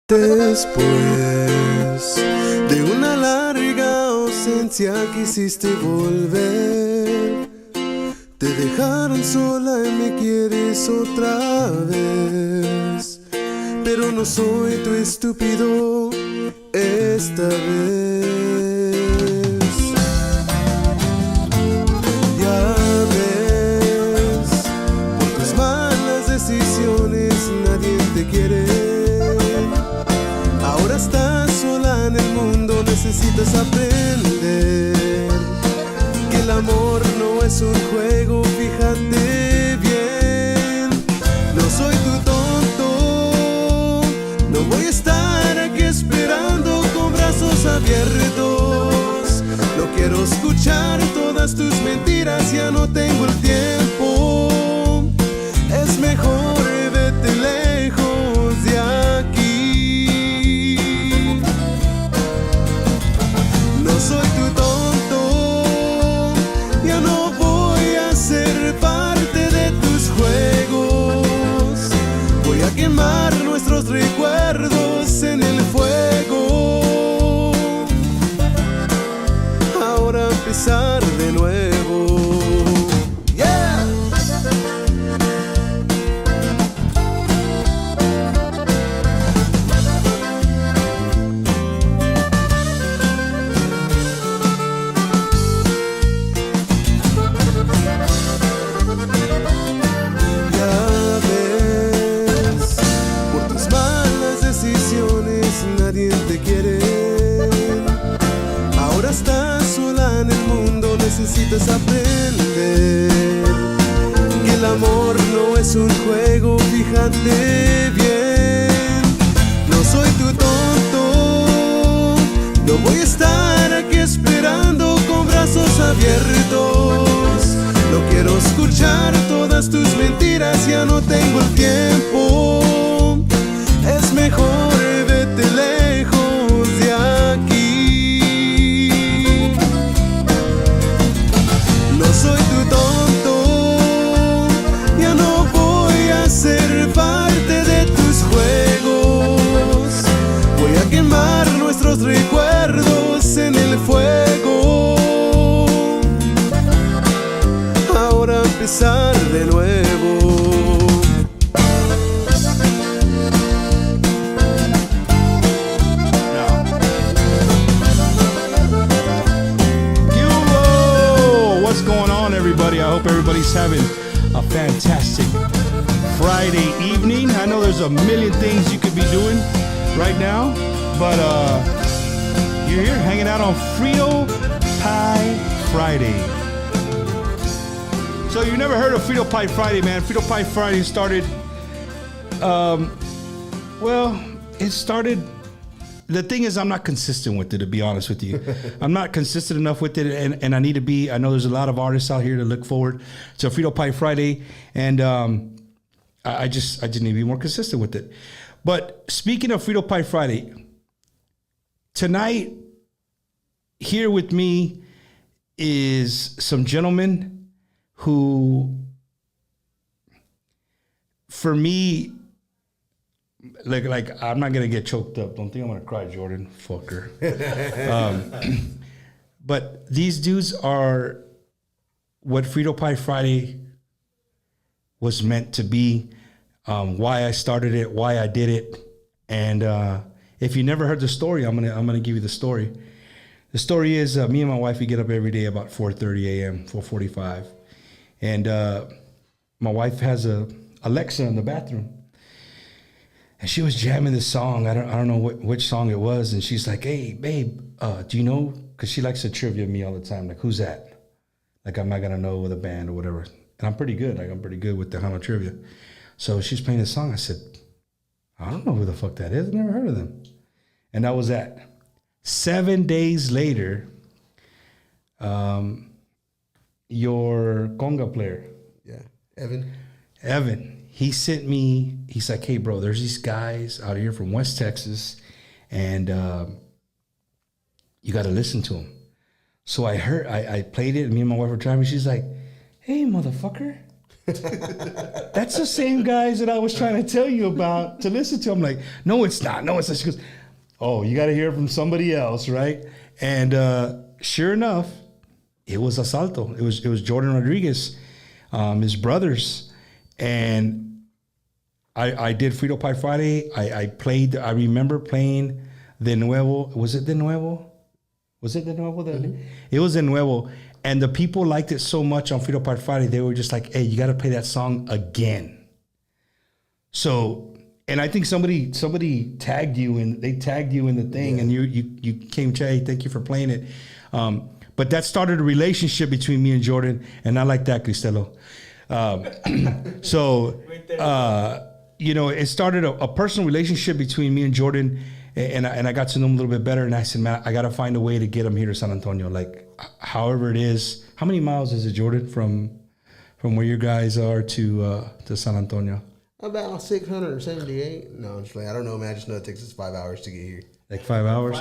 Después de una larga ausencia quisiste volver. Te dejaron sola y me quieres otra vez. Pero no soy tu estúpido esta vez. Ya ves, por tus malas decisiones nadie te quiere. Ahora estás sola en el mundo, necesitas aprender que el amor no es un juego, fíjate bien. No soy tu tonto, no voy a estar aquí esperando con brazos abiertos. No quiero escuchar todas tus mentiras, ya no tengo el tiempo. Es mejor vete lejos de aquí. No soy tu tonto, ya no voy a ser parte de tus juegos. Voy a quemar nuestros recuerdos en el fuego. Ahora empezar de nuevo. Yeah. Nadie te quiere. Ahora estás sola en el mundo, necesitas aprender que el amor no es un juego, fíjate bien. No soy tu tonto, no voy a estar aquí esperando con brazos abiertos. No quiero escuchar todas tus mentiras, ya no tengo el tiempo. Es mejor vete lejos de aquí. No soy tu tonto, ya no voy a ser parte de tus juegos. Voy a quemar nuestros recuerdos en el fuego. Ahora empezar de nuevo. I hope everybody's having a fantastic Friday evening. I know there's a million things you could be doing right now, but you're here hanging out on Frito Pie Friday. So you never heard of Frito Pie Friday, man. Frito Pie Friday started, it started. The thing is, I'm not consistent with it, to be honest with you. I'm not consistent enough with it, and I need to be. I know there's a lot of artists out here to look forward to Frito Pie Friday, and I just need to be more consistent with it. But speaking of Frito Pie Friday, tonight, here with me is some gentlemen who, for me, like I'm not gonna get choked up. Don't think I'm gonna cry, Jordan. Fucker. But these dudes are what Frito Pie Friday was meant to be. Why I started it, why I did it, and if you never heard the story, I'm gonna give you the story. The story is me and my wife, we get up every day about 4:30 a.m., 4:45, and my wife has a Alexa in the bathroom. And she was jamming this song. I don't know which song it was. And she's like, "Hey, babe, do you know?" Because she likes to trivia me all the time. Like, who's that? Like, I'm not gonna know with a band or whatever. And I'm pretty good. Like, I'm pretty good with the Hana trivia. So she's playing this song. I said, "I don't know who the fuck that is. I've never heard of them." And that was that. 7 days later, your conga player, Evan. He sent me, he's like, "Hey, bro, there's these guys out here from West Texas, and you got to listen to them." So I played it, and me and my wife were driving. She's like, "Hey, motherfucker, That's the same guys that I was trying to tell you about to listen to. I'm like, no, it's not. No, it's not. She goes, oh, you got to hear it from somebody else, right? And sure enough, it was Asalto. It was Jordan Rodriguez, his brothers. And I did Frito Pie Friday. I remember playing De Nuevo. Was it De Nuevo? Was it De Nuevo? Mm-hmm. It was De Nuevo. And the people liked it so much on Frito Pie Friday, they were just like, hey, you got to play that song again. So, and I think somebody tagged you, and they tagged you in the thing, and you came, Jay, thank you for playing it. But that started a relationship between me and Jordan, and I like that, Cristelo. It started a personal relationship between me and Jordan, and I got to know him a little bit better, and I said, man, I got to find a way to get him here to San Antonio, like however it is. How many miles is it, Jordan, from where you guys are to San Antonio? About 678. No, I'm just like, I don't know, man. I just know it takes us 5 hours to get here. Like 5 hours?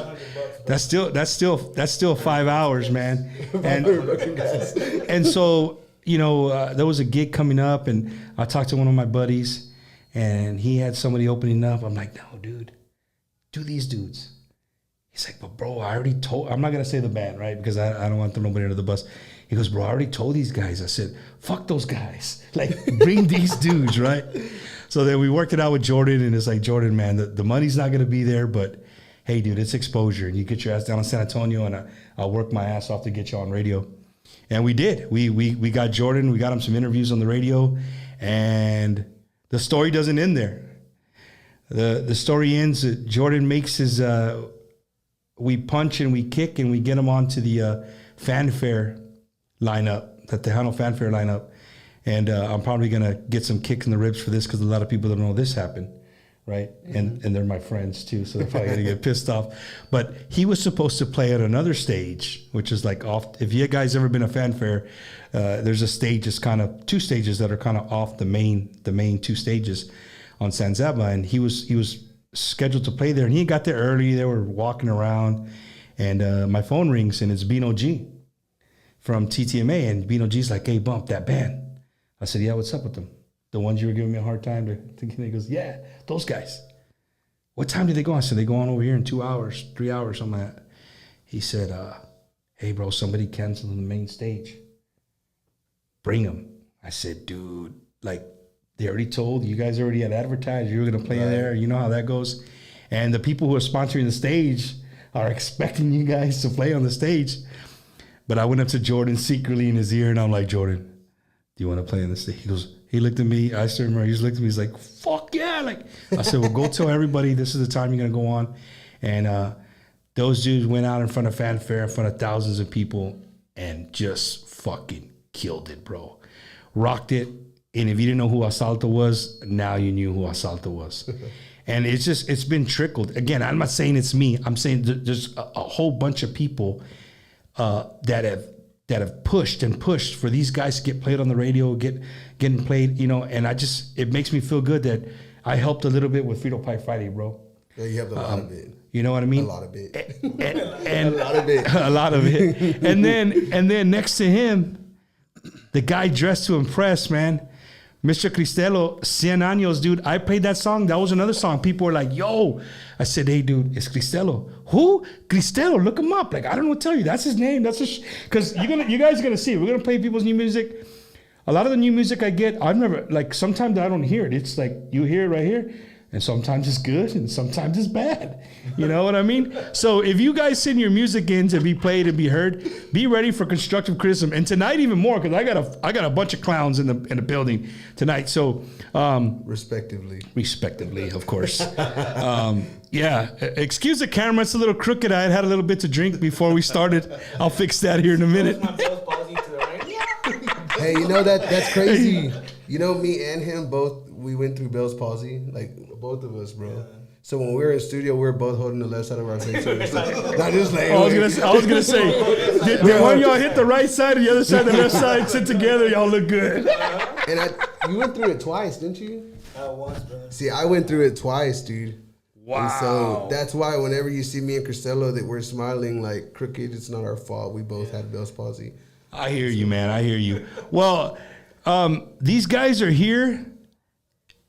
That's still 5 hours, man. And so, there was a gig coming up, and I talked to one of my buddies, and he had somebody opening up. I'm like, no, dude, do these dudes. He's like, but bro, I already told, I'm not going to say the band, right? Because I don't want to throw nobody under the bus. He goes, bro, I already told these guys. I said, fuck those guys. Like, bring these dudes, right? So then we worked it out with Jordan, and it's like, Jordan, man, the money's not going to be there, but hey, dude, it's exposure. And you get your ass down in San Antonio, and I'll work my ass off to get you on radio. And we did. We got Jordan. We got him some interviews on the radio, and the story doesn't end there. The story ends. Jordan makes his. We punch and we kick and we get him onto the Fanfare lineup, the Tejano Fanfare lineup, and I'm probably gonna get some kicks in the ribs for this because a lot of people don't know this happened, right? Mm-hmm. And they're my friends too, so they're probably gonna get pissed off. But he was supposed to play at another stage, which is like off. If you guys ever been a Fanfare, there's a stage. It's kind of two stages that are kind of off the main two stages on San Zaba, and he was scheduled to play there, and he got there early. They were walking around, and my phone rings, and it's Bino G from TTMA, and Bino G's like, hey, Bump, that band. I said, yeah, what's up with them? The ones you were giving me a hard time to he goes, yeah, those guys. What time did they go on? I said, they go on over here in 2 hours, 3 hours, something like that. He said, hey, bro, somebody canceled the main stage. Bring them. I said, dude, like, they already told you guys already had advertised you were going to play there. You know how that goes. And the people who are sponsoring the stage are expecting you guys to play on the stage. But I went up to Jordan secretly in his ear, and I'm like, Jordan, do you want to play on the stage? He looked at me. I still remember. He just looked at me. He's like, fuck yeah. Like, I said, well, go tell everybody this is the time you're going to go on. And those dudes went out in front of Fanfare, in front of thousands of people, and just fucking killed it, bro. Rocked it. And if you didn't know who Asalto was, now you knew who Asalto was. And it's been trickled. Again, I'm not saying it's me. I'm saying there's a whole bunch of people that have pushed and pushed for these guys to get played on the radio, getting played, and it makes me feel good that I helped a little bit with Frito Pie Friday, bro. Yeah, you have a lot of it. You know what I mean? A lot of it. And a lot of it. A lot of it. And then next to him, the guy dressed to impress, man. Mr. Cristelo, Cien Años, dude. I played that song. That was another song. People were like, yo. I said, hey, dude, it's Cristelo. Who? Cristelo, look him up. Like, I don't know what to tell you. That's his name. That's because you guys are going to see it. We're going to play people's new music. A lot of the new music I get, I've never, like, sometimes I don't hear it. It's like, you hear it right here. And sometimes it's good and sometimes it's bad. You know what I mean? So if you guys send your music in to be played and be heard, be ready for constructive criticism. And tonight even more, because I got a bunch of clowns in the building tonight. So respectively, of course. Yeah. Excuse the camera, it's a little crooked. I had a little bit to drink before we started. I'll fix that here in a minute. Hey, that's crazy. Me and him both, we went through Bell's palsy, like both of us, bro. Yeah. So when we were in studio, we were both holding the left side of our face. So not just like. I was gonna say, did one of y'all hit the right side, and the other side, the left side, sit together? Y'all look good. And you went through it twice, didn't you? Once, bro. See, I went through it twice, dude. Wow. And so that's why whenever you see me and Cristelo, that we're smiling like crooked, it's not our fault. We both had Bell's palsy. I hear you, man. I hear you. Well, These guys are here.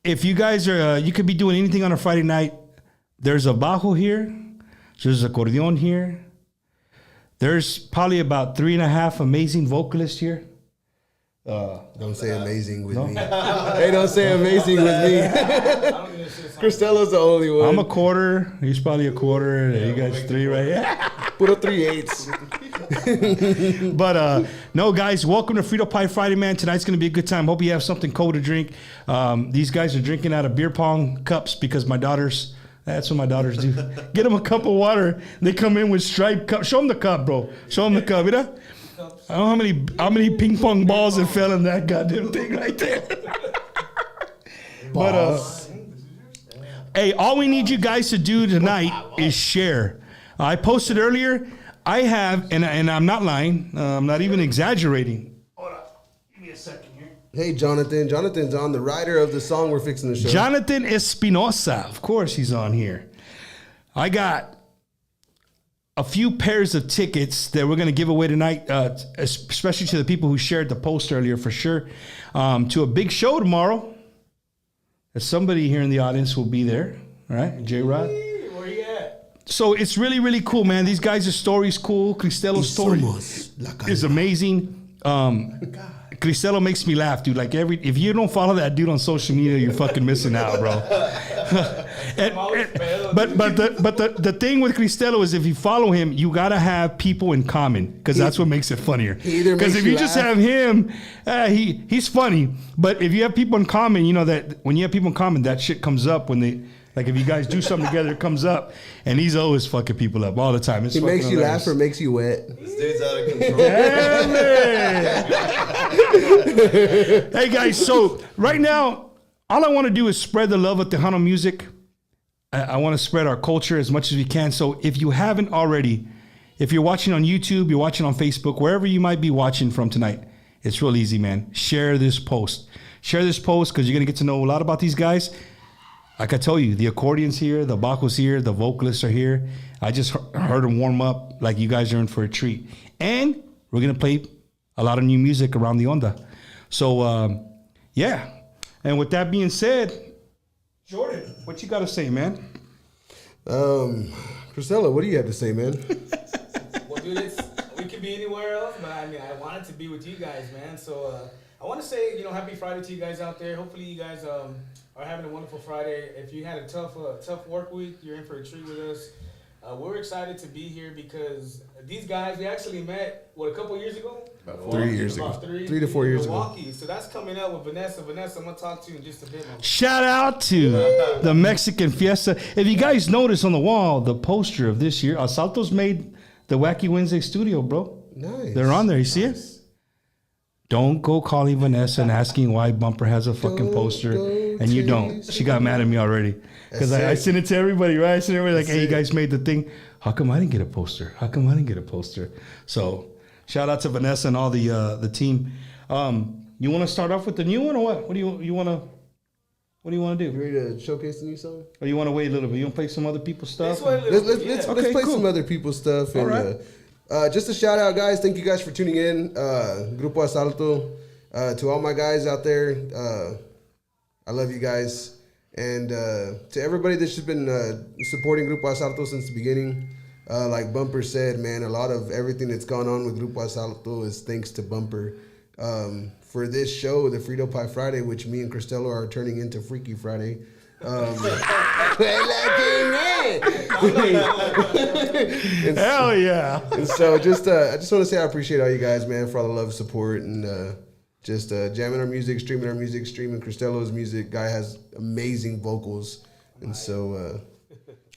If you guys are, you could be doing anything on a Friday night. There's a bajo here. There's a accordion here. There's probably about 3.5 amazing vocalists here. Don't say amazing with me. Hey, don't say amazing with me. Cristelo's the only one. I'm a quarter. He's probably a quarter. You guys 3, right? Yeah. Put a 3/8. But no, guys, welcome to Frito Pie Friday, man. Tonight's going to be a good time. Hope you have something cold to drink. These guys are drinking out of beer pong cups because my daughters, that's what my daughters do. Get them a cup of water. They come in with striped cups. Show them the cup, bro. Show them the cup. You know? I don't know how many ping pong balls that fell in that goddamn thing right there. But hey, all we need you guys to do tonight is share. I posted earlier. I have, and I'm not lying. I'm not even exaggerating. Hold on, give me a second here. Hey, Jonathan. Jonathan's on, the writer of the song we're fixing to show. Jonathan Espinosa. Of course, he's on here. I got a few pairs of tickets that we're going to give away tonight, especially to the people who shared the post earlier, for sure, to a big show tomorrow. Somebody here in the audience will be there, all right? J-Rod. Where you at? So it's really, really cool, man. These guys' story's cool. Cristelo's story is amazing. Cristelo makes me laugh, dude. Like if you don't follow that dude on social media, you're fucking missing out, bro. But the thing with Cristelo is if you follow him, you gotta have people in common because that's what makes it funnier. Because if you just have him, he's funny. But if you have people in common, you know that when you have people in common, that shit comes up when they. Like if you guys do something together, it comes up, and he's always fucking people up all the time. He makes you laugh or makes you wet. This dude's out of control. Yeah, hey guys, so right now, all I want to do is spread the love of Tejano music. I want to spread our culture as much as we can. So if you haven't already, if you're watching on YouTube, you're watching on Facebook, wherever you might be watching from tonight, it's real easy, man. Share this post. Share this post because you're going to get to know a lot about these guys. Like I told you, the accordion's here, the bajo's here, the vocalists are here. I just heard them warm up like you guys are in for a treat. And we're going to play a lot of new music around the onda. So, yeah. And with that being said, Jordan, what you got to say, man? Cristela, what do you have to say, man? Well, dude, we could be anywhere else, but I mean, I wanted to be with you guys, man. So I want to say, happy Friday to you guys out there. Hopefully you guys are having a wonderful Friday. If you had a tough work week, you're in for a treat with us. We're excited to be here because these guys, we actually met, a couple years ago? About 3 years ago. 3 to 4 years Milwaukee. ago. So that's coming up with Vanessa. Vanessa, I'm going to talk to you in just a bit. Shout out to the Mexican Fiesta. If you guys notice on the wall, the poster of this year, Asalto's made the Wacky Wednesday studio, bro. Nice. They're on there. You see it? Don't go calling Vanessa and asking why Bumper has a fucking poster and you don't. She got mad at me already because I sent it to everybody, right? I sent everybody like, hey, you guys made the thing. How come I didn't get a poster? How come I didn't get a poster? So shout out to Vanessa and all the team. You want to start off with the new one or what? What do you want to do? You ready to showcase the new song? Or you want to wait a little bit? You want to play some other people's stuff? Let's play some other people's stuff. All and, right. Just a shout out, guys. Thank you guys for tuning in. Grupo Asalto. To all my guys out there, I love you guys. And to everybody that's just been supporting Grupo Asalto since the beginning, like Bumper said, man, a lot of everything that's gone on with Grupo Asalto is thanks to Bumper. For this show, the Frito Pie Friday, which me and Cristelo are turning into Freaky Friday. Hell yeah. And so I just want to say I appreciate all you guys, man, for all the love, support, and just jamming our music, streaming Cristelo's music. Guy has amazing vocals. And so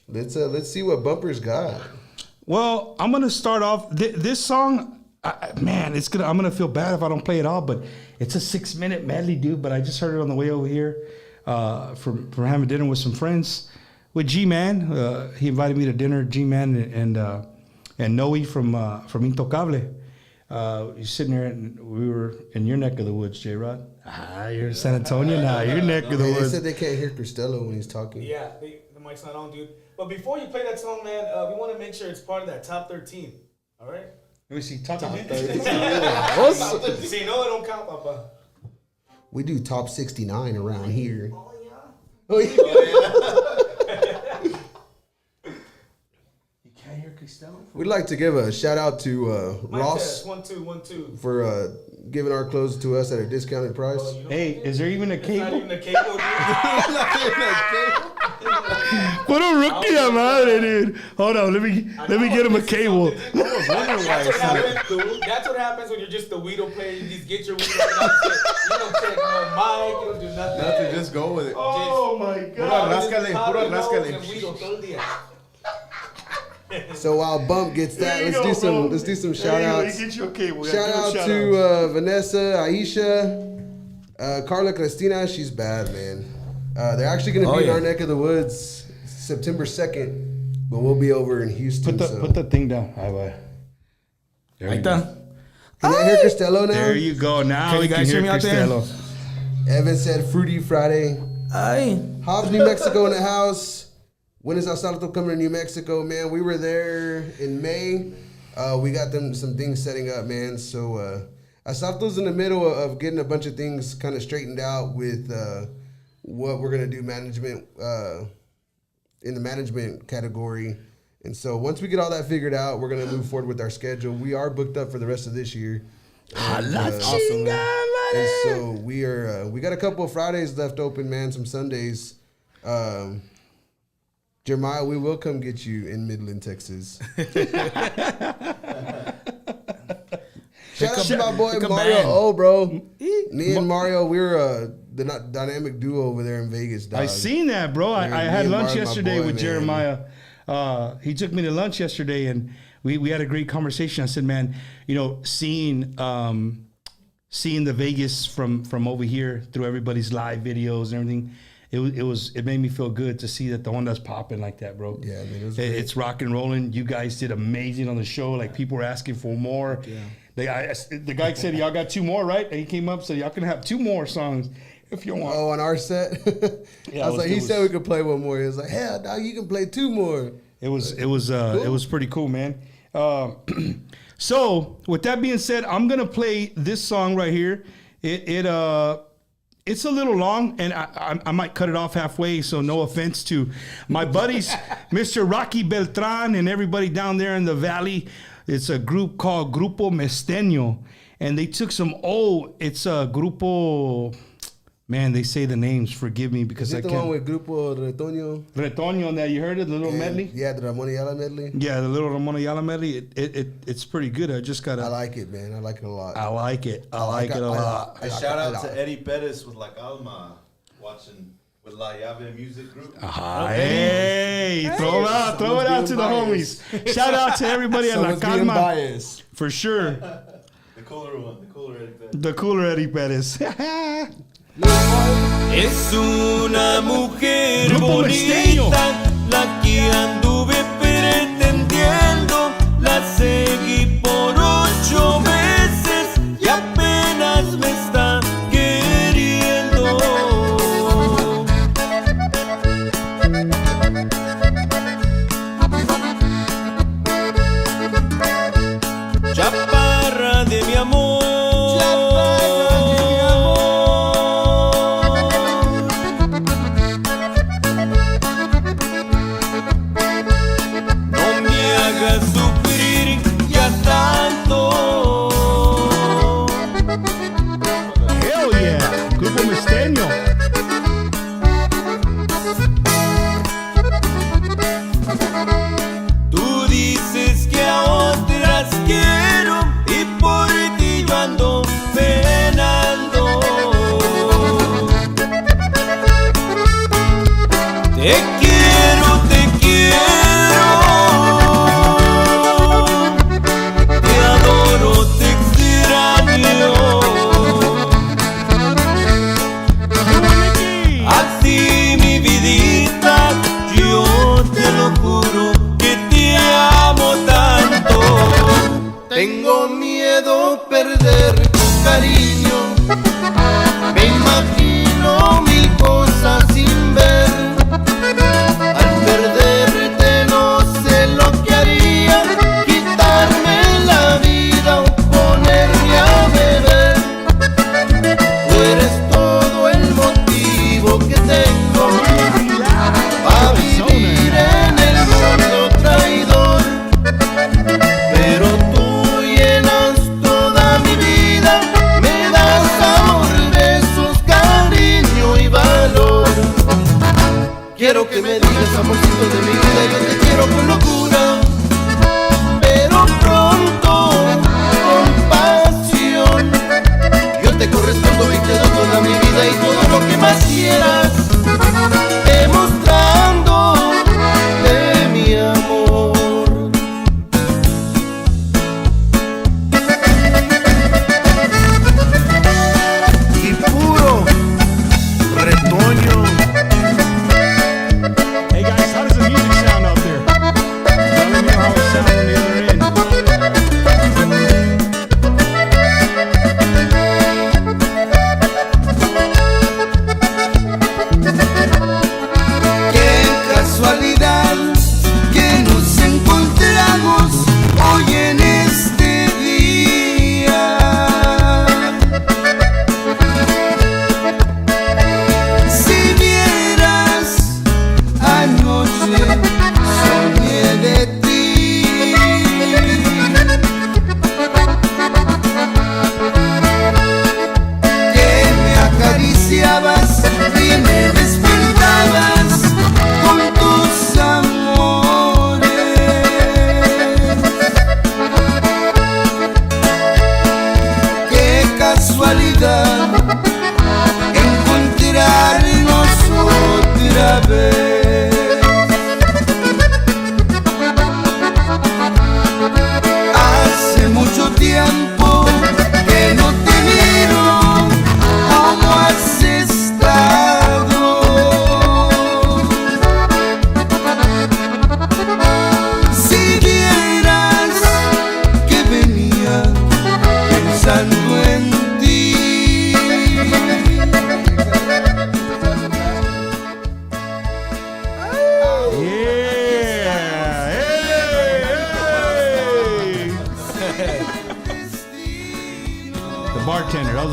let's see what Bumper's got. Well, I'm going to start off this song. Man, I'm going to feel bad if I don't play it all, but it's a 6-minute medley, dude. But I just heard it on the way over here from having dinner with some friends with G-Man. He invited me to dinner, G-Man and Noe from Intocable. He's sitting there, and we were in your neck of the woods, J-Rod. You're in San Antonio now. Your neck of the They woods. said they can't hear Cristelo when he's talking. Yeah, the mic's not on, dude. But before you play that song, man, we want to make sure it's part of that top 13. All right? Let me see. Talk to me. See, no, it don't count, Papa. We do top 69 around here. Oh, yeah. Oh, yeah. You can't hear Cristela? We'd like to give a shout out to Mic Ross test. 1, 2, 1, 2. for giving our clothes to us at a discounted price. Oh, you don't Hey, get is there even a It's not cable? even a cable, dude. What a rookie I'm out of, dude. Hold on, let me get him a cable. That's what happens when you're just the Weedle player. You just get your Weedle. You don't check no mic. You don't do nothing. Nothing, just go with it. Oh my Puro god. ráscale, puro ráscale. So while Bump gets that, There you let's go, bro. do some There shout you go, outs. you get you a cable. Yeah, Shout give him out shout to outs. Vanessa, Aisha, Carla Cristina. She's bad, man. They're actually going to be in our neck of the woods September 2nd, but we'll be over in Houston. Put the thing down. There you go. Can I hear Cristelo now? There you go. Now Can we you can guys hear hear me out there? Cristelo. Evan said Fruity Friday. Aye. Hobbs, New Mexico in the house. When is Asalto coming to New Mexico, man? We were there in May. We got them some things setting up, man. So Asalto's in the middle of getting a bunch of things kind of straightened out with what we're gonna do management in the management category. And so once we get all that figured out, we're gonna move forward with our schedule. We are booked up for the rest of this year. And, Awesome, man. and so we are. We got a couple of Fridays left open, man. Some Sundays. Jeremiah, we will come get you in Midland, Texas. Shout out to my boy pick a Mario. band. Oh, bro. Me and Mario, we were the dynamic duo over there in Vegas, dog. I seen that, bro. I Me had and lunch Mark, my yesterday boy, with man. Jeremiah. He took me to lunch yesterday, and we had a great conversation. I said, man, you know, seeing the Vegas from over here through everybody's live videos and everything, it made me feel good to see that the one that's popping like that, bro. Yeah, man, it was great. It's rock and rolling. You guys did amazing on the show. Like, people were asking for more. Yeah. The guy said, y'all got 2 more, right? And he came up and said, y'all can have 2 more songs if you want. Oh, on our set? Yeah, I was like, he said we could play 1 more. He was like, hell, dog, you can play 2 more. It was pretty cool, man. So with that being said, I'm gonna play this song right here. It's a little long, and I might cut it off halfway. So no offense to my buddies, Mr. Rocky Beltran and everybody down there in the valley. It's a group called Grupo Mesteño, and they took some it's a Grupo. Man, they say the names. Forgive me because Is I it the can't. one with Grupo Retoño? Retoño, that you heard it, the little And- medley. Yeah, the Ramon Ayala medley. Yeah, the little Ramon Ayala medley. It's pretty good. I just gotta. I like it, man. I like it a lot. I like it. I like it a lot. A shout out to Eddie Perez with La Calma, watching with La Llave Music Group. Hey, throw it out to the homies. Shout out to everybody at La Someone's being Calma biased. for sure. The cooler one, the cooler Eddie Perez. The cooler Eddie Perez. Es una mujer Grupo Mesteño. bonita la que anduve pretendiendo, la seguí por 8 meses y apenas me está queriendo. Chaparra de mi amor.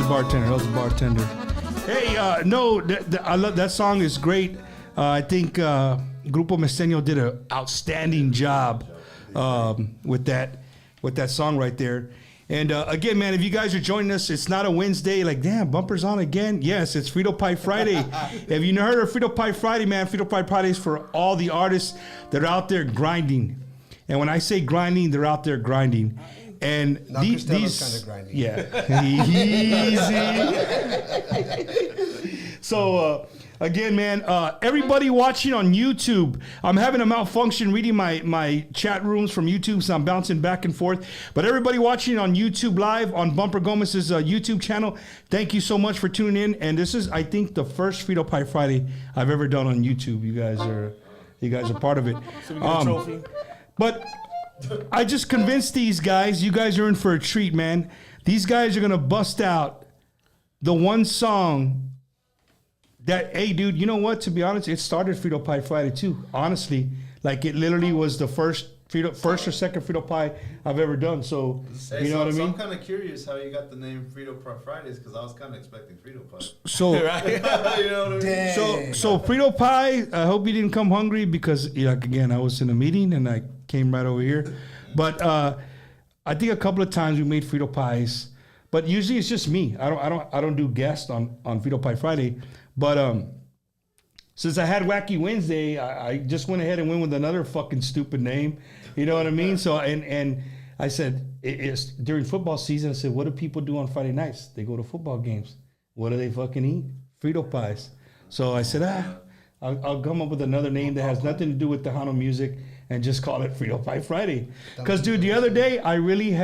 bartender. That was a bartender. Hey, no, I love that song. Is great. I think Grupo Mesteño did an outstanding job with that song right there. And again, man, if you guys are joining us, it's not a Wednesday. Like, damn, Bumper's on again. Yes, it's Frito Pie Friday. If you never heard of Frito Pie Friday, man, Frito Pie Friday is for all the artists that are out there grinding. And when I say grinding, they're out there grinding. And these kind of grinding. Yeah, easy. So again, man, everybody watching on YouTube, I'm having a malfunction reading my chat rooms from YouTube, so I'm bouncing back and forth. But everybody watching on YouTube live on Bumper Gomez's YouTube channel, thank you so much for tuning in. And this is, I think, the first Frito Pie Friday I've ever done on YouTube. You guys are part of it. So we got a trophy. But I just convinced these guys, you guys are in for a treat, man. These guys are going to bust out the one song that, hey, dude, you know what? To be honest, it started Frito Pie Friday, too. Honestly, like it literally was the first or second Frito Pie I've ever done. So, you know what I mean? I'm kind of curious how you got the name Frito Pie Fridays, because I was kind of expecting Frito Pie. So, You know what I mean? so Frito Pie, I hope you didn't come hungry because, like, again, I was in a meeting and I came right over here. But I think a couple of times we made Frito Pies, but usually it's just me. I don't do guests on Frito Pie Friday. But since I had Wacky Wednesday, I just went ahead and went with another fucking stupid name. You know what I mean? So and I said it's during football season. I said, what do people do on Friday nights? They go to football games. What do they fucking eat? Frito pies. So I said, I'll come up with another name that has nothing to do with Tejano music and just call it Frito Pie Friday. Because, dude, the other day I really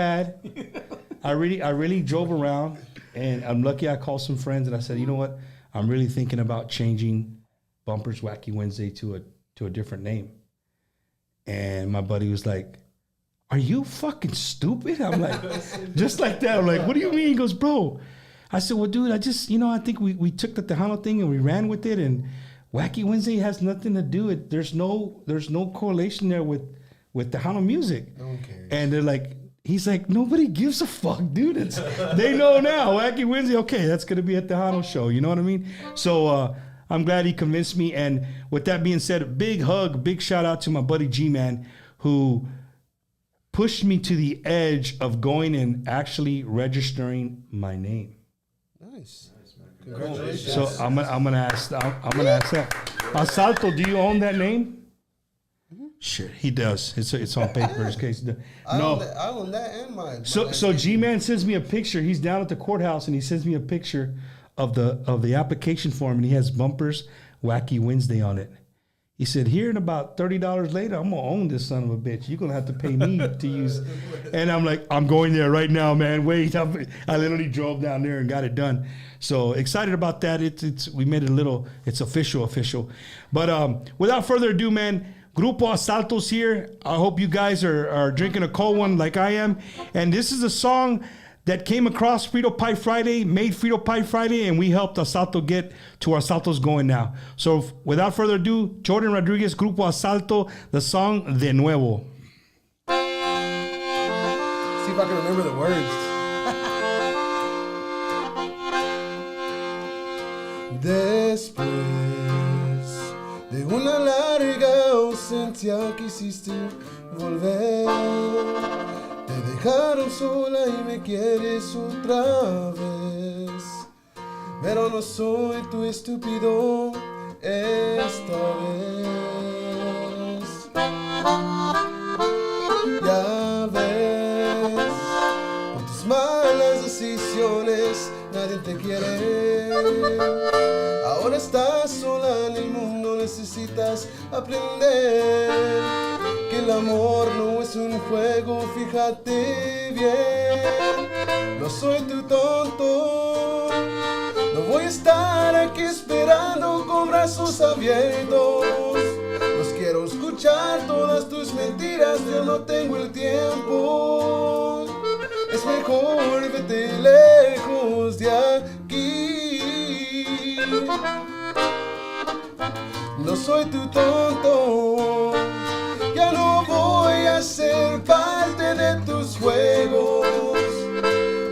drove around, and I'm lucky I called some friends and I said, you know what? I'm really thinking about changing Bumper's Wacky Wednesday to a different name. And my buddy was like, are you fucking stupid? I'm like, just like that. I'm like, what do you mean? He goes, bro. I said, well, dude, I think we took the Tejano thing and we ran with it, and Wacky Wednesday has nothing to do with, there's no correlation there with Tejano music. No one cares. And they're like, he's like, nobody gives a fuck, dude. They know now. Wacky Wednesday, okay, that's going to be at the Tejano show. You know what I mean? So I'm glad he convinced me. And with that being said, big hug, big shout out to my buddy G-Man, who pushed me to the edge of going and actually registering my name. Nice. Congratulations. So I'm gonna ask that. Asalto, do you own that name? Sure, he does. It's on paper. In case I own that and mine. So G-Man sends me a picture. He's down at the courthouse and he sends me a picture of the application form, and he has Bumpers Wacky Wednesday on it. He said, here in about $30 later, I'm gonna own this son of a bitch. You're gonna have to pay me to use. And I'm like, I'm going there right now, man. Wait, I literally drove down there and got it done. So excited about that. We made it a little. It's official. But without further ado, man, Grupo Asalto's here. I hope you guys are drinking a cold one like I am. And this is a song that came across Frito Pie Friday, made Frito Pie Friday, and we helped Asalto get to our Asalto's going now. So without further ado, Jordan Rodriguez, Grupo Asalto, the song De Nuevo. See if I can remember the words. Después de una larga ausencia quisiste volver. Te dejaron sola y me quieres otra vez. Pero no soy tu estúpido esta vez. Ya ves, por tus malas decisiones nadie te quiere. Ahora estás sola en el mundo, necesitas aprender que el amor no es un juego, fíjate bien. No soy tu tonto, no voy a estar aquí esperando con brazos abiertos. Los quiero escuchar todas tus mentiras, yo no tengo el tiempo. Es mejor vete lejos de aquí. No soy tu tonto, ya no voy a ser parte de tus juegos.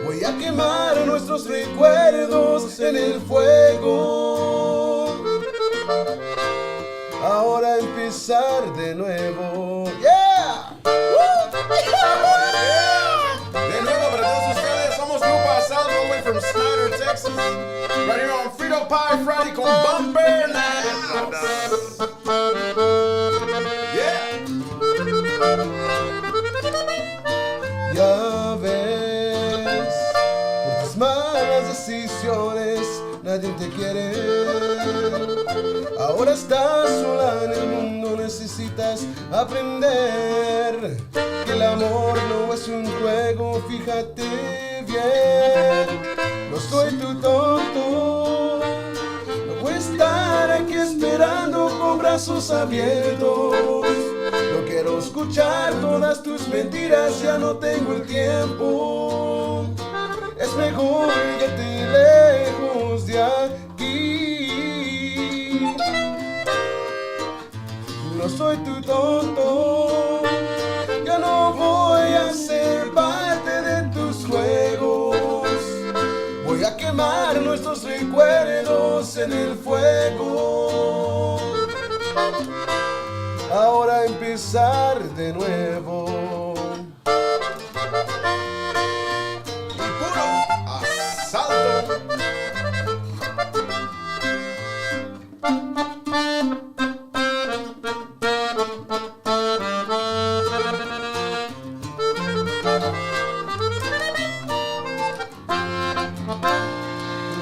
Voy a quemar nuestros recuerdos. en el fuego. Ahora empezar de nuevo. ¡Yeah! De nuevo para todos ustedes, somos Grupo Asalto, all the way from Snyder, Texas. Right here on Frito Pie Friday con Fanfare. Yeah. Ya ves, por tus malas decisiones nadie te quiere. Ahora estás sola en el mundo, necesitas aprender que el amor no es un juego, fíjate bien. No soy tu tonto, no voy a estar aquí esperando con brazos abiertos. No quiero escuchar todas tus mentiras, ya no tengo el tiempo. Es mejor irte lejos de aquí. No soy tu tonto, ya no voy a ser parte de tus juegos. Voy a quemar nuestros recuerdos en el fuego. Ahora empezar de nuevo. Y puro asalto.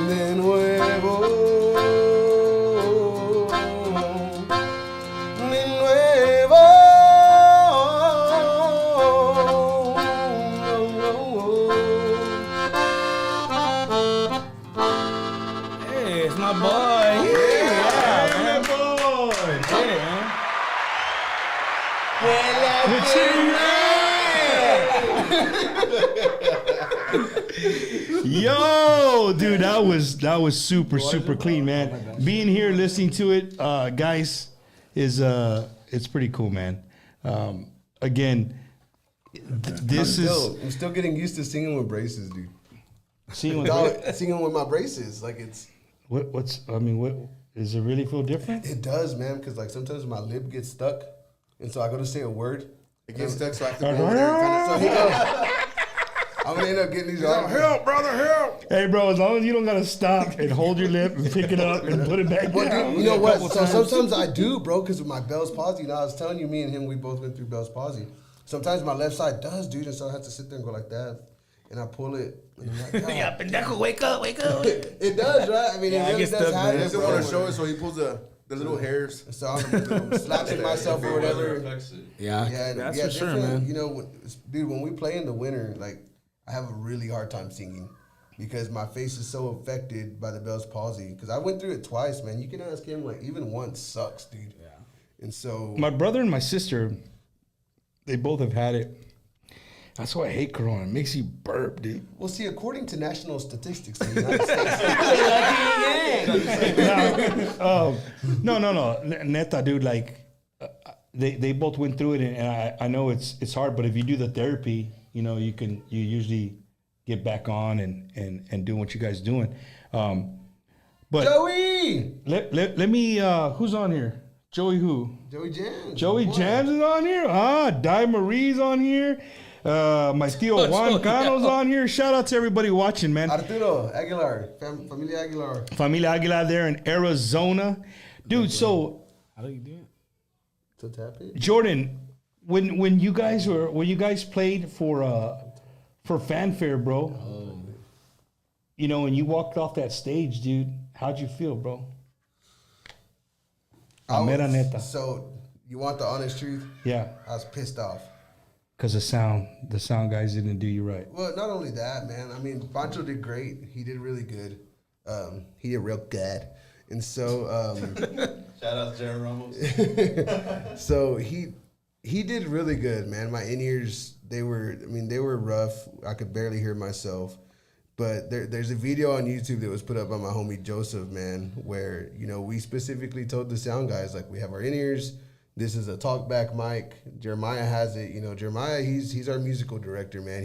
De nuevo. De nuevo. Hey, it's my boy. Yeah, man. boy. Get it, man. Yo, dude, that was super clean, man. Being here, listening to it, guys, is it's pretty cool, man. Again, this I'm still getting used to singing with braces, dude. seeing Singing with my braces, like what does it really feel different? it does, man. Because like sometimes my lip gets stuck, and so I go to say a word. It gets stuck, so I have to go over there and kind So he goes. I'm gonna end up getting these. help, brother, help. Hey, bro, as long as you don't gotta stop and hold your lip and pick it up and put it back down. You know what? So sometimes I do, bro, because of my Bell's palsy. You know, I was telling you, me and him, we both went through Bell's palsy. Sometimes my left side does, dude, and so I have to sit there and go like that, and I pull it. And I'm like, Yeah, pendejo, wake up. it does, right? I mean, Yeah, I it really get does stuck, man. happen. He doesn't bro. want to show it, so he pulls the little hairs. So I'm slapping myself or whatever. Yeah, Yeah, that's yeah, for sure, different, man. You know, dude, when we play in the winter, like, I have a really hard time singing because my face is so affected by the Bell's palsy. Because I went through it twice, man. You can ask him, like, even once sucks, dude. Yeah. And so. My brother and my sister, they both have had it. That's why I hate Corona. It makes you burp, dude. Well, see, according to national statistics in the United States. No. Neta, dude, like, they both went through it, and I know it's hard, but if you do the therapy, you know, you usually get back on and do what you guys doing. But Joey! let me, who's on here? Joey who? Joey Jams. Joey Boy. Jams is on here. Di Marie's on here. My tío Juan Cano's on here. Shout out to everybody watching, man. Arturo Aguilar. Familia Aguilar. Familia Aguilar there in Arizona. Dude, so How do you do it? So tap it. Jordan, when you guys played for Fanfare, bro. You know, when you walked off that stage, dude, how'd you feel, bro? Mera neta. So, you want the honest truth? Yeah, I was pissed off. because the sound guys didn't do you right. Well, not only that, man. I mean, Pancho did great. He did really good. He did real good. And so, Shout out to Jerry Ramos. so he did really good, man. My in-ears, they were rough. I could barely hear myself. But there's a video on YouTube that was put up by my homie Joseph, man, where, you know, we specifically told the sound guys, like, we have our in-ears. This is a talkback mic. Jeremiah has it. You know, Jeremiah, he's our musical director, man.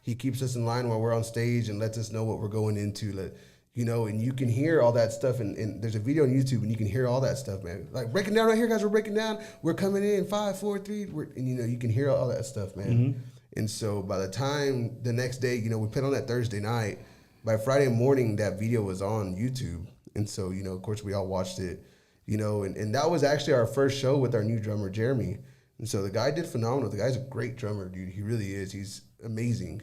He keeps us in line while we're on stage and lets us know what we're going into. you know, and you can hear all that stuff. And there's a video on YouTube, and you can hear all that stuff, man. Like, breaking down right here, guys. We're breaking down. We're coming in 5, 4, 3. And you know, you can hear all that stuff, man. Mm-hmm. And so by the time the next day, you know, we put on that Thursday night. By Friday morning, that video was on YouTube. And so, you know, of course, we all watched it, you know, and that was actually our first show with our new drummer, Jeremy. And so the guy did phenomenal. The guy's a great drummer, dude. He really is. He's amazing.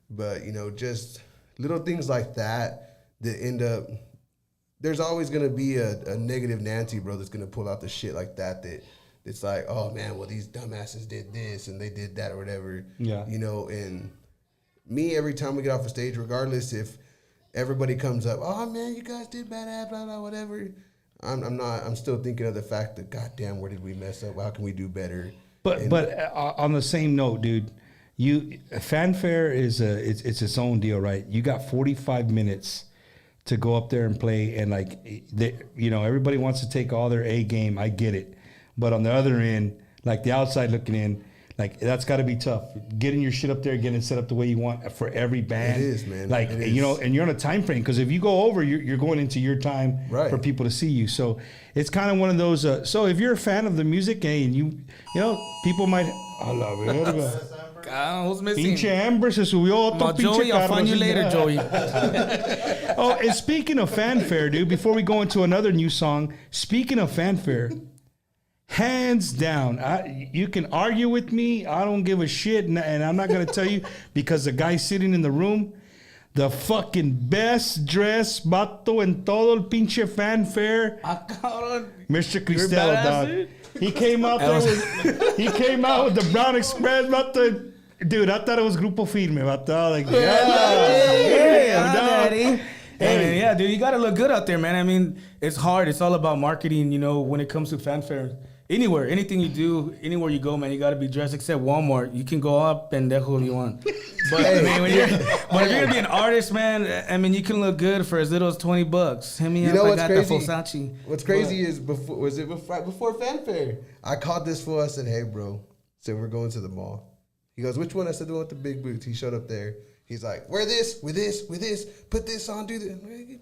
But, you know, just little things like that end up, there's always going to be a negative Nancy, bro, that's going to pull out the shit like that it's like, oh, man, well, these dumbasses did this and they did that or whatever. Yeah. You know, and me, every time we get off the stage, regardless if everybody comes up, oh, man, you guys did bad, blah, blah, whatever. I'm still thinking of the fact that, goddamn, where did we mess up? How can we do better? But on the same note, dude, Fanfare is it's its own deal, right? You got 45 minutes to go up there and play, and like, you know, everybody wants to take all their A game. I get it, but on the other end, like the outside looking in, like that's got to be tough. Getting your shit up there, getting it set up the way you want for every band. It is, man. Like, you know, and you're on a time frame because if you go over, you're going into your time for people to see you. So it's kind of one of those. So if you're a fan of the music, and you know, people might. I love it. Who's missing? Pinche Amber se subió otro pinche Joey, I'll find you later, Joey. Oh, and speaking of Fanfare, dude, before we go into another new song, speaking of Fanfare, hands down, you can argue with me. I don't give a shit, and I'm not going to tell you because the guy sitting in the room, the fucking best dressed vato en todo el pinche Fanfare, Mr. Cristelo, dog. Dude. He came out there with the Brown Express, vato. Dude, I thought it was Grupo Firme, vato. Like, Daddy. Hey, man, yeah, dude, you gotta look good out there, man. I mean, it's hard. It's all about marketing, you know, when it comes to Fanfare. Anywhere, anything you do, anywhere you go, man, you gotta be dressed. Except Walmart, you can go up pendejo if you want. But I mean, if you're gonna be an artist, man, I mean, you can look good for as little as $20. Hit me up. I got the Versace. What's crazy is before Fanfare, I called this fool. I said, "Hey, bro," said we're going to the mall. He goes, "Which one?" I said, "The one with the big boots." He showed up there. He's like, "Wear this, with this, with this. Put this on, do this."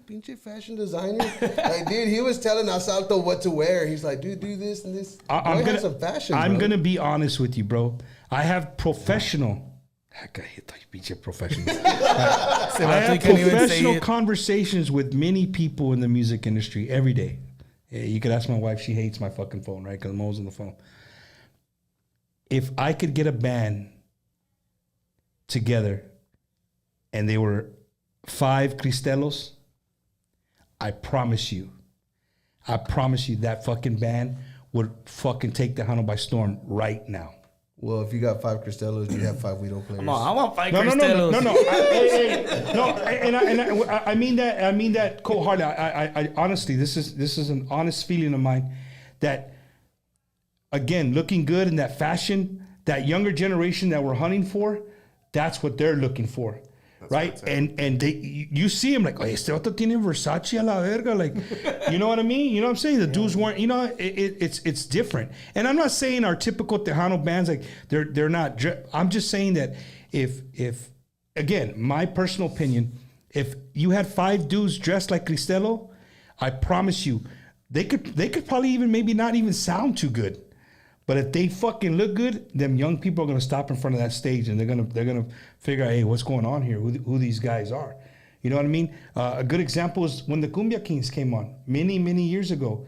Pinche fashion designer. Like, dude, he was telling Asalto what to wear. He's like, "Dude, do this and this." I'm gonna some fashion. I'm gonna be honest with you, bro. I have professional. I have professional conversations with many people in the music industry every day. You could ask my wife; she hates my fucking phone, right? Because I'm always on the phone. If I could get a band together and they were 5 Cristelos, I promise you that fucking band would fucking take the Tejano by storm right now. Well, if you got 5 Cristelos, you have 5 Guido players. Come on, I want 5 Cristelos. I mean that cold-hearted. I honestly, this is an honest feeling of mine that, again, looking good in that fashion, that younger generation that we're hunting for, that's what they're looking for. Right? And you see him like, oh, este otro tiene Versace a la verga. Like, you know what I mean? You know what I'm saying? The dudes weren't, you know, it's different. And I'm not saying our typical Tejano bands, like, they're not. I'm just saying that if again, my personal opinion, if you had 5 dudes dressed like Cristelo, I promise you, they could probably even maybe not even sound too good. But if they fucking look good, them young people are gonna stop in front of that stage and they're gonna figure out, hey, what's going on here? Who these guys are? You know what I mean? A good example is when the Cumbia Kings came on many years ago.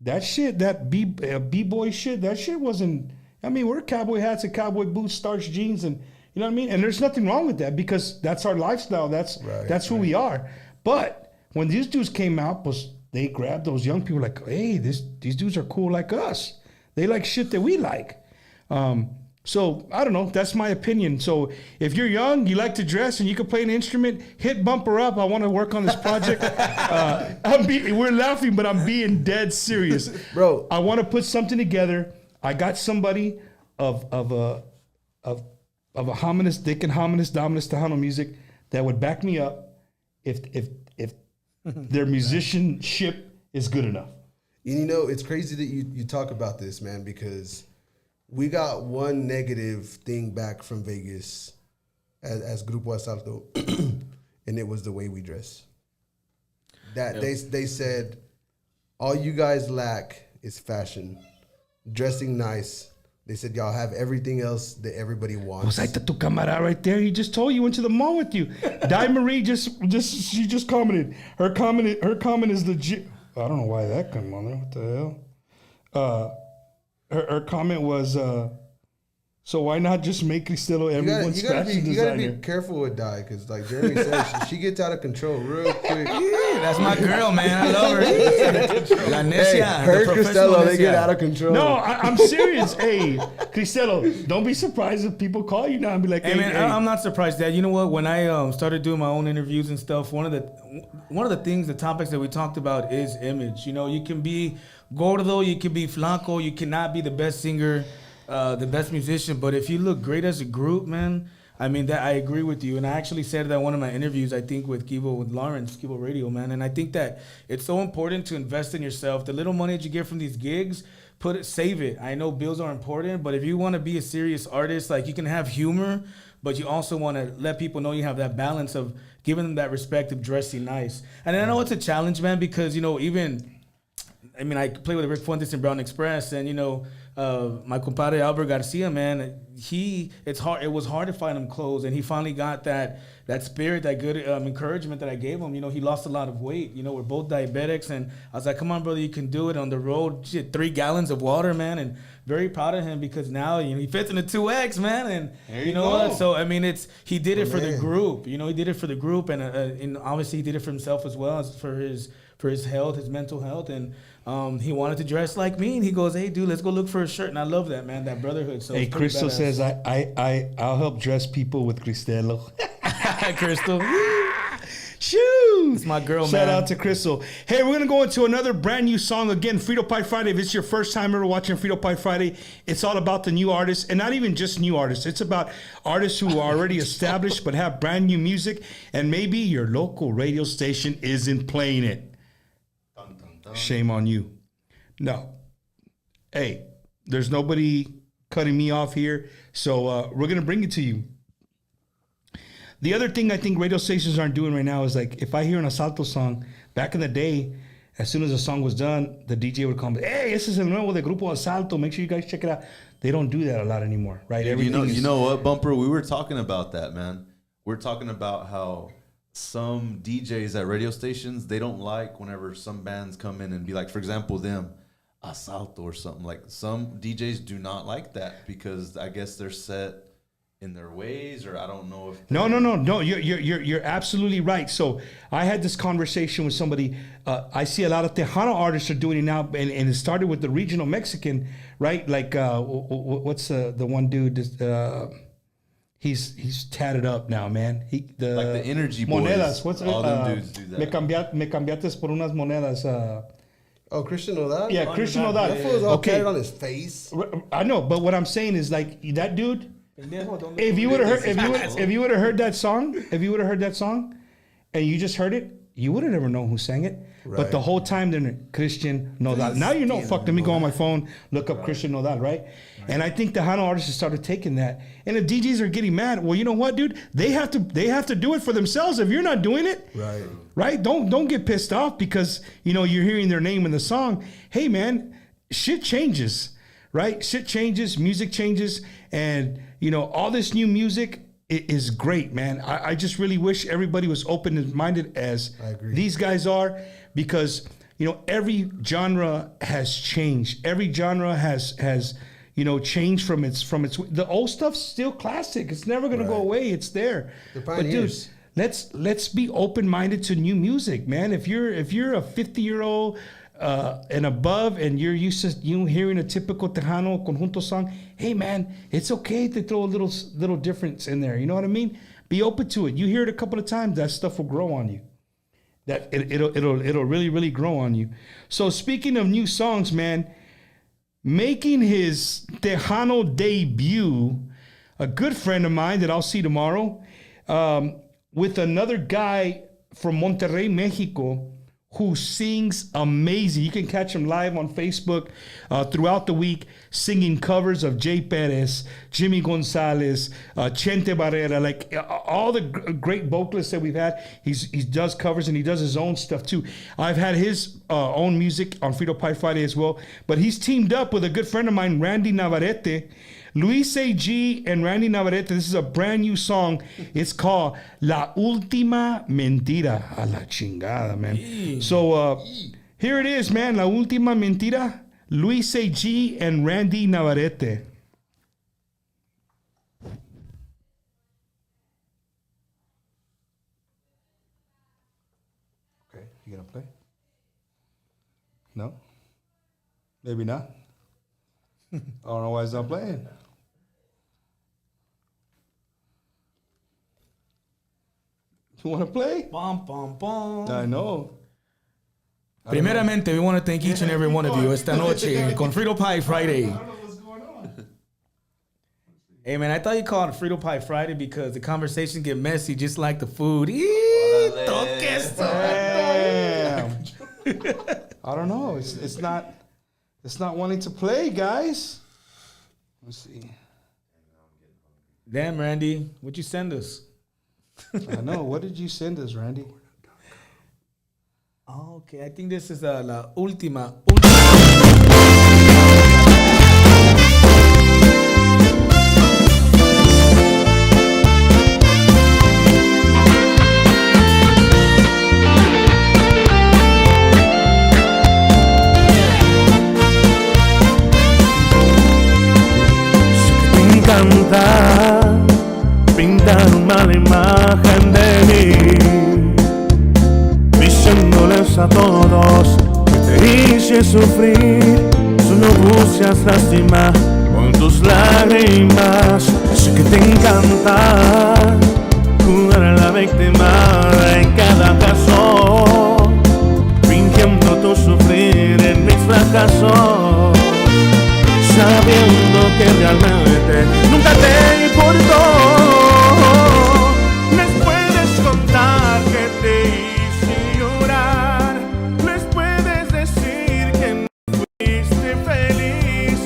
That shit, that b-boy shit, that shit wasn't. I mean, we're cowboy hats and cowboy boots, starch jeans, and you know what I mean. And there's nothing wrong with that because that's our lifestyle. That's who we are. But when these dudes came out, they grabbed those young people like, hey, these dudes are cool like us. They like shit that we like. So, I don't know. That's my opinion. So, if you're young, you like to dress, and you can play an instrument, hit Bumper up. I want to work on this project. We're laughing, but I'm being dead serious. Bro, I want to put something together. I got somebody of a hominis, Dickin hominis, dominus Tejano music that would back me up if their musicianship is good enough. You know, it's crazy that you talk about this, man, because we got one negative thing back from Vegas as Grupo Asalto, and it was the way we dress. that they said, all you guys lack is fashion, dressing nice. They said y'all have everything else that everybody wants. Was ahí está tu camarada right there? He just told you went to the mall with you. Di Marie she just commented. Her comment is legit. I don't know why that came on there. What the hell? Her comment was, so why not just make Cristelo everyone's fashion designer? You gotta be careful with Di, because like Jeremy said, she gets out of control real quick. Yeah, that's my girl, man. I love her. La necia, her Cristelo, they get out of control. No, I'm serious. Hey, Cristelo, don't be surprised if people call you now and be like, Hey man, I'm not surprised, Dad. You know what? When I started doing my own interviews and stuff, one of the things, the topics that we talked about is image. You know, you can be gordo, you can be flaco, you cannot be the best singer, the best musician, but if you look great as a group, man, I mean, that I agree with you. And I actually said that in one of my interviews, I think with Lawrence, Kivo Radio, man. And I think that it's so important to invest in yourself. The little money that you get from these gigs, save it. I know bills are important, but if you want to be a serious artist, like, you can have humor, but you also want to let people know you have that balance of giving them that respect of dressing nice. And I know it's a challenge, man, because, you know, I play with Rick Fuentes and Brown Express, and, you know, my compadre Albert Garcia, man, it was hard to find him clothes, and he finally got that spirit, that good encouragement that I gave him. You know, he lost a lot of weight. You know, we're both diabetics, and I was like, come on, brother, you can do it. On the road, 3 gallons of water, man, and very proud of him, because now, you know, he fits in a 2X, man, and you know what? So I mean, he did it for the group. You know, he did it for the group, and obviously he did it for himself as well, as for his health, his mental health, and he wanted to dress like me, and he goes, "Hey, dude, let's go look for a shirt." And I love that, man, that brotherhood. So hey, Crystal says, I'll help dress people with Cristelo. Crystal. Shoo! It's my girl, Shout man. out to Crystal. Hey, we're going to go into another brand new song. Again, Frito Pie Friday. If it's your first time ever watching Frito Pie Friday, it's all about the new artists, and not even just new artists. It's about artists who are already established but have brand new music, and maybe your local radio station isn't playing it. Shame on you. No. Hey, there's nobody cutting me off here, so we're going to bring it to you. The other thing I think radio stations aren't doing right now is, like, if I hear an Asalto song, back in the day, as soon as the song was done, the DJ would come, hey, this is el nuevo de Grupo Asalto. Make sure you guys check it out. They don't do that a lot anymore, right? You know what, Bumper? We were talking about that, man. We're talking about how some DJs at radio stations, they don't like whenever some bands come in and be like, for example, them, Asalto or something. Like, some DJs do not like that because I guess they're set in their ways, or I don't know if no. You're absolutely right. So I had this conversation with somebody. I see a lot of Tejano artists are doing it now, and it started with the regional Mexican, right? Like what's the one dude? He's tatted up now, man. Like the Energy Boys. Monedas. What's all them dudes do that. Me cambiaste por unas monedas. Oh, Christian Nodal? Yeah, Christian Nodal. That fool's all tatted on his face. I know, but what I'm saying is, like, that dude. If you would have heard that song, and you just heard it, you would have never known who sang it. Right. But the whole time they're Christian Nodal. Now you know. Fuck, let me go on my phone, look up Christian Nodal, right? And I think the Tejano artists started taking that, and the DJs are getting mad. Well, you know what, dude? They have to do it for themselves. If you're not doing it, right? Don't get pissed off because, you know, you're hearing their name in the song. Hey, man, shit changes, right? Shit changes, music changes, and, you know, all this new music is great, man. I just really wish everybody was open-minded as these guys are, because, you know, every genre has changed. Every genre has you know, changed from its. The old stuff's still classic. It's never gonna go away. It's there. But dude, let's be open-minded to new music, man. If you're a 50-year-old and above, and you're used to hearing a typical Tejano conjunto song, hey, man, it's okay to throw a little difference in there. You know what I mean? Be open to it. You hear it a couple of times, that stuff will grow on you. That it'll really, really grow on you. So speaking of new songs, man, making his Tejano debut, a good friend of mine that I'll see tomorrow, with another guy from Monterrey, Mexico, who sings amazing. You can catch him live on Facebook throughout the week, singing covers of Jay Perez, Jimmy Gonzalez, Chente Barrera, like all the great vocalists that we've had. He does covers and he does his own stuff too. I've had his own music on Frito Pie Friday as well, but he's teamed up with a good friend of mine, Randy Navarrete. Luis A.G. and Randy Navarrete, this is a brand new song. It's called La Última Mentira. A la chingada, man. So here it is, man. La Última Mentira. Luis A.G. and Randy Navarrete. Okay, you gonna play? No? Maybe not. I don't know why it's not playing. You want to play? Bum, bum, bum. I know. Primeramente, we want to thank each and every one of you esta noche con Frito Pie Friday. I don't know what's going on. Hey, man, I thought you called it Frito Pie Friday because the conversations get messy just like the food. Toques. Damn. I don't know. It's not wanting to play, guys. Let's see. Damn, Randy, what'd you send us? I know. What did you send us, Randy? Oh, okay, I think this is La Última. Me encanta pintar una mala imagen de mí, diciéndoles a todos que te hice sufrir. Solo buscas lástima con tus lágrimas. Sé que te encanta jugar a la víctima en cada caso, fingiendo tu sufrir en mis fracasos, sabiendo que realmente nunca te importó. Les puedes contar que te hice llorar, les puedes decir que no fuiste feliz,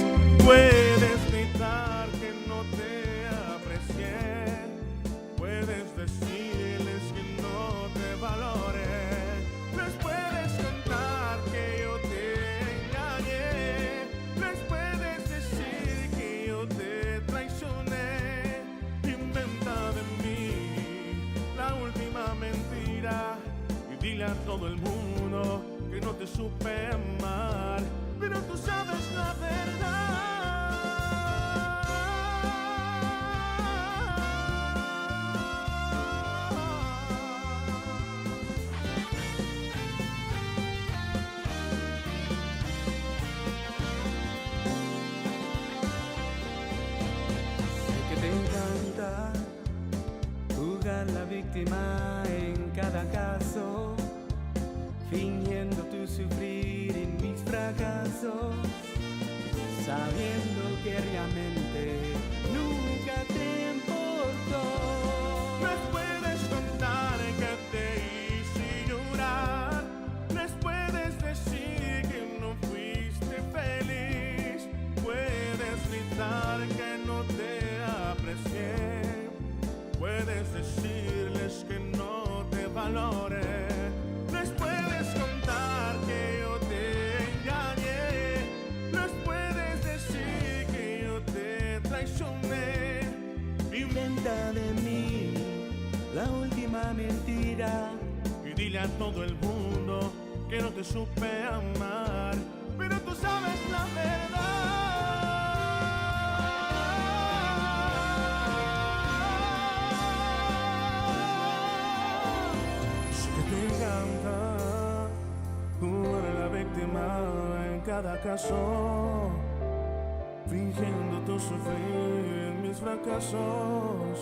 puedes gritar que no te aprecié, puedes decirles que no te valoré, les puedes contar que yo te engañé, les puedes decir que yo te traicioné. Inventa de mí la última mentira y dile a todo el mundo que no te supe amar, pero tú sabes la verdad. Que te encanta jugar la víctima en cada caso, fingiendo tu sufrir en mis fracasos, sabiendo que realmente nunca te importó. Les puedes contar que te hice llorar, les puedes decir que no fuiste feliz, puedes gritar que no te aprecié, puedes decirles que no te valoré, les puedes contar que yo te engañé, les puedes decir que yo te traicioné. Inventa de mí la última mentira Y dile a todo el mundo que no te supe amar, pero tú sabes la verdad. Sé que te encanta jugar a la víctima en cada caso, fingiendo tu sufrir en mis fracasos,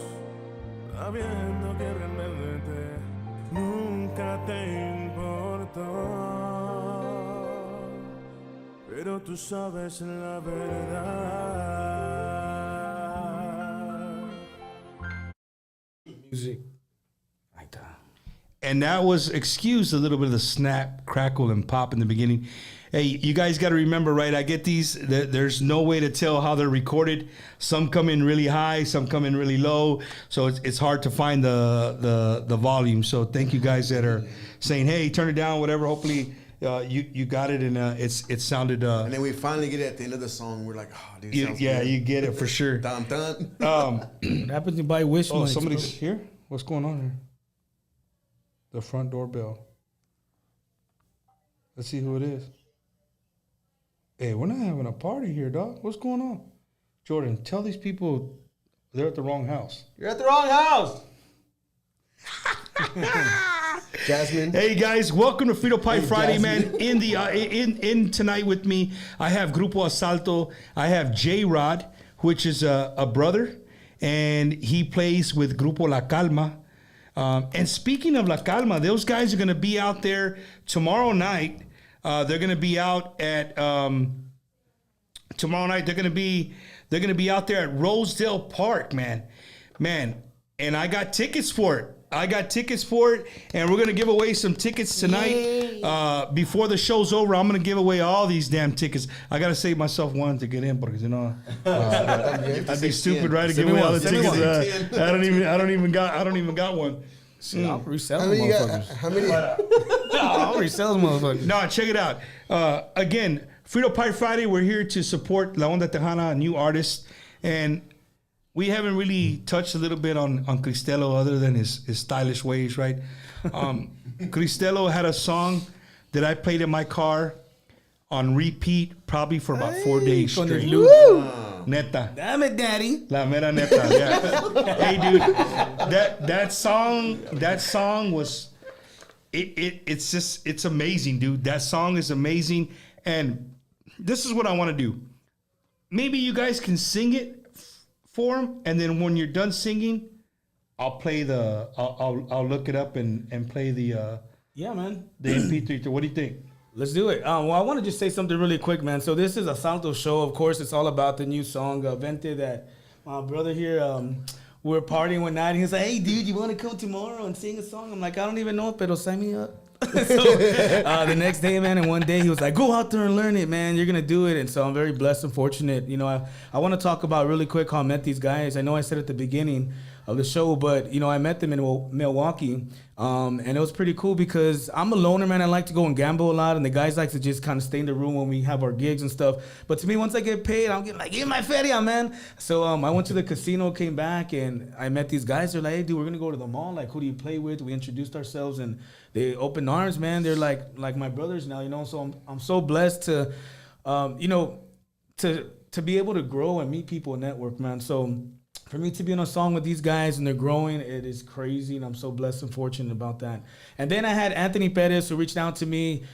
sabiendo que realmente nunca te importó, pero tú sabes la verdad. Music. Ahí está. And that was excused a little bit of the snap, crackle, and pop in the beginning. Hey, you guys got to remember, right? I get these. There's no way to tell how they're recorded. Some come in really high, some come in really low. So it's hard to find the volume. So thank you guys that are saying, hey, turn it down, whatever. Hopefully you got it, and it sounded. And then we finally get it at the end of the song. We're like, oh, dude, sounds good. You get it for sure. Dun, dun. What happens to buy wish mics, Somebody's bro? here. What's going on here? The front doorbell. Let's see who it is. Hey, we're not having a party here, dog. What's going on? Jordan, tell these people they're at the wrong house. You're at the wrong house. Jasmine. Hey guys, welcome to Frito Pie Friday, man. In the in tonight with me, I have Grupo Asalto. I have J Rod, which is a brother, and he plays with Grupo La Calma. And speaking of La Calma, those guys are going to be out there tomorrow night. They're going to be out at tomorrow night. They're going to be out there at Rosedale Park, man. And I got tickets for it. And we're going to give away some tickets tonight. Before the show's over, I'm going to give away all these damn tickets. I got to save myself one to get in, because I'd be stupid, right, to give away all the tickets. I don't even got one. I'll resell How them, many you got? motherfuckers. How many? I'll resell them, motherfuckers. No, check it out. Again, Frito Pie Friday, we're here to support La Onda Tejana, a new artist. And we haven't really touched a little bit on Cristelo other than his stylish ways, right? Cristelo had a song that I played in my car on repeat probably for about 4 days Con el straight. loop. Neta. Damn it, daddy. La mera neta, yeah. Hey, dude, that song was, it's amazing, dude. That song is amazing, and this is what I want to do. Maybe you guys can sing it for him, and then when you're done singing, I'll play I'll look it up and play the Yeah, man. MP3. What do you think? Let's do it. Well, I want to just say something really quick, man. So this is a Asalto show. Of course, it's all about the new song, Vente, that my brother here, we were partying one night, and he was like, hey, dude, you want to come tomorrow and sing a song? I'm like, I don't even know it, pero sign me up. So the next day, man, and one day he was like, go out there and learn it, man. You're going to do it. And so I'm very blessed and fortunate. You know, I want to talk about really quick how I met these guys. I know I said at the beginning of the show, but, you know, I met them in Milwaukee. And it was pretty cool because I'm a loner, man. I like to go and gamble a lot, and the guys like to just kind of stay in the room when we have our gigs and stuff. But to me, once I get paid, I'm getting like, give me my feria, man. So I went to the casino, came back, and I met these guys. They're like, hey, dude, we're going to go to the mall. Like, who do you play with? We introduced ourselves, and they opened arms, man. They're like my brothers now, you know. So I'm so blessed to, you know, to be able to grow and meet people and network, man. So for me to be on a song with these guys and they're growing, it is crazy, and I'm so blessed and fortunate about that. And then I had Anthony Perez, who reached out to me,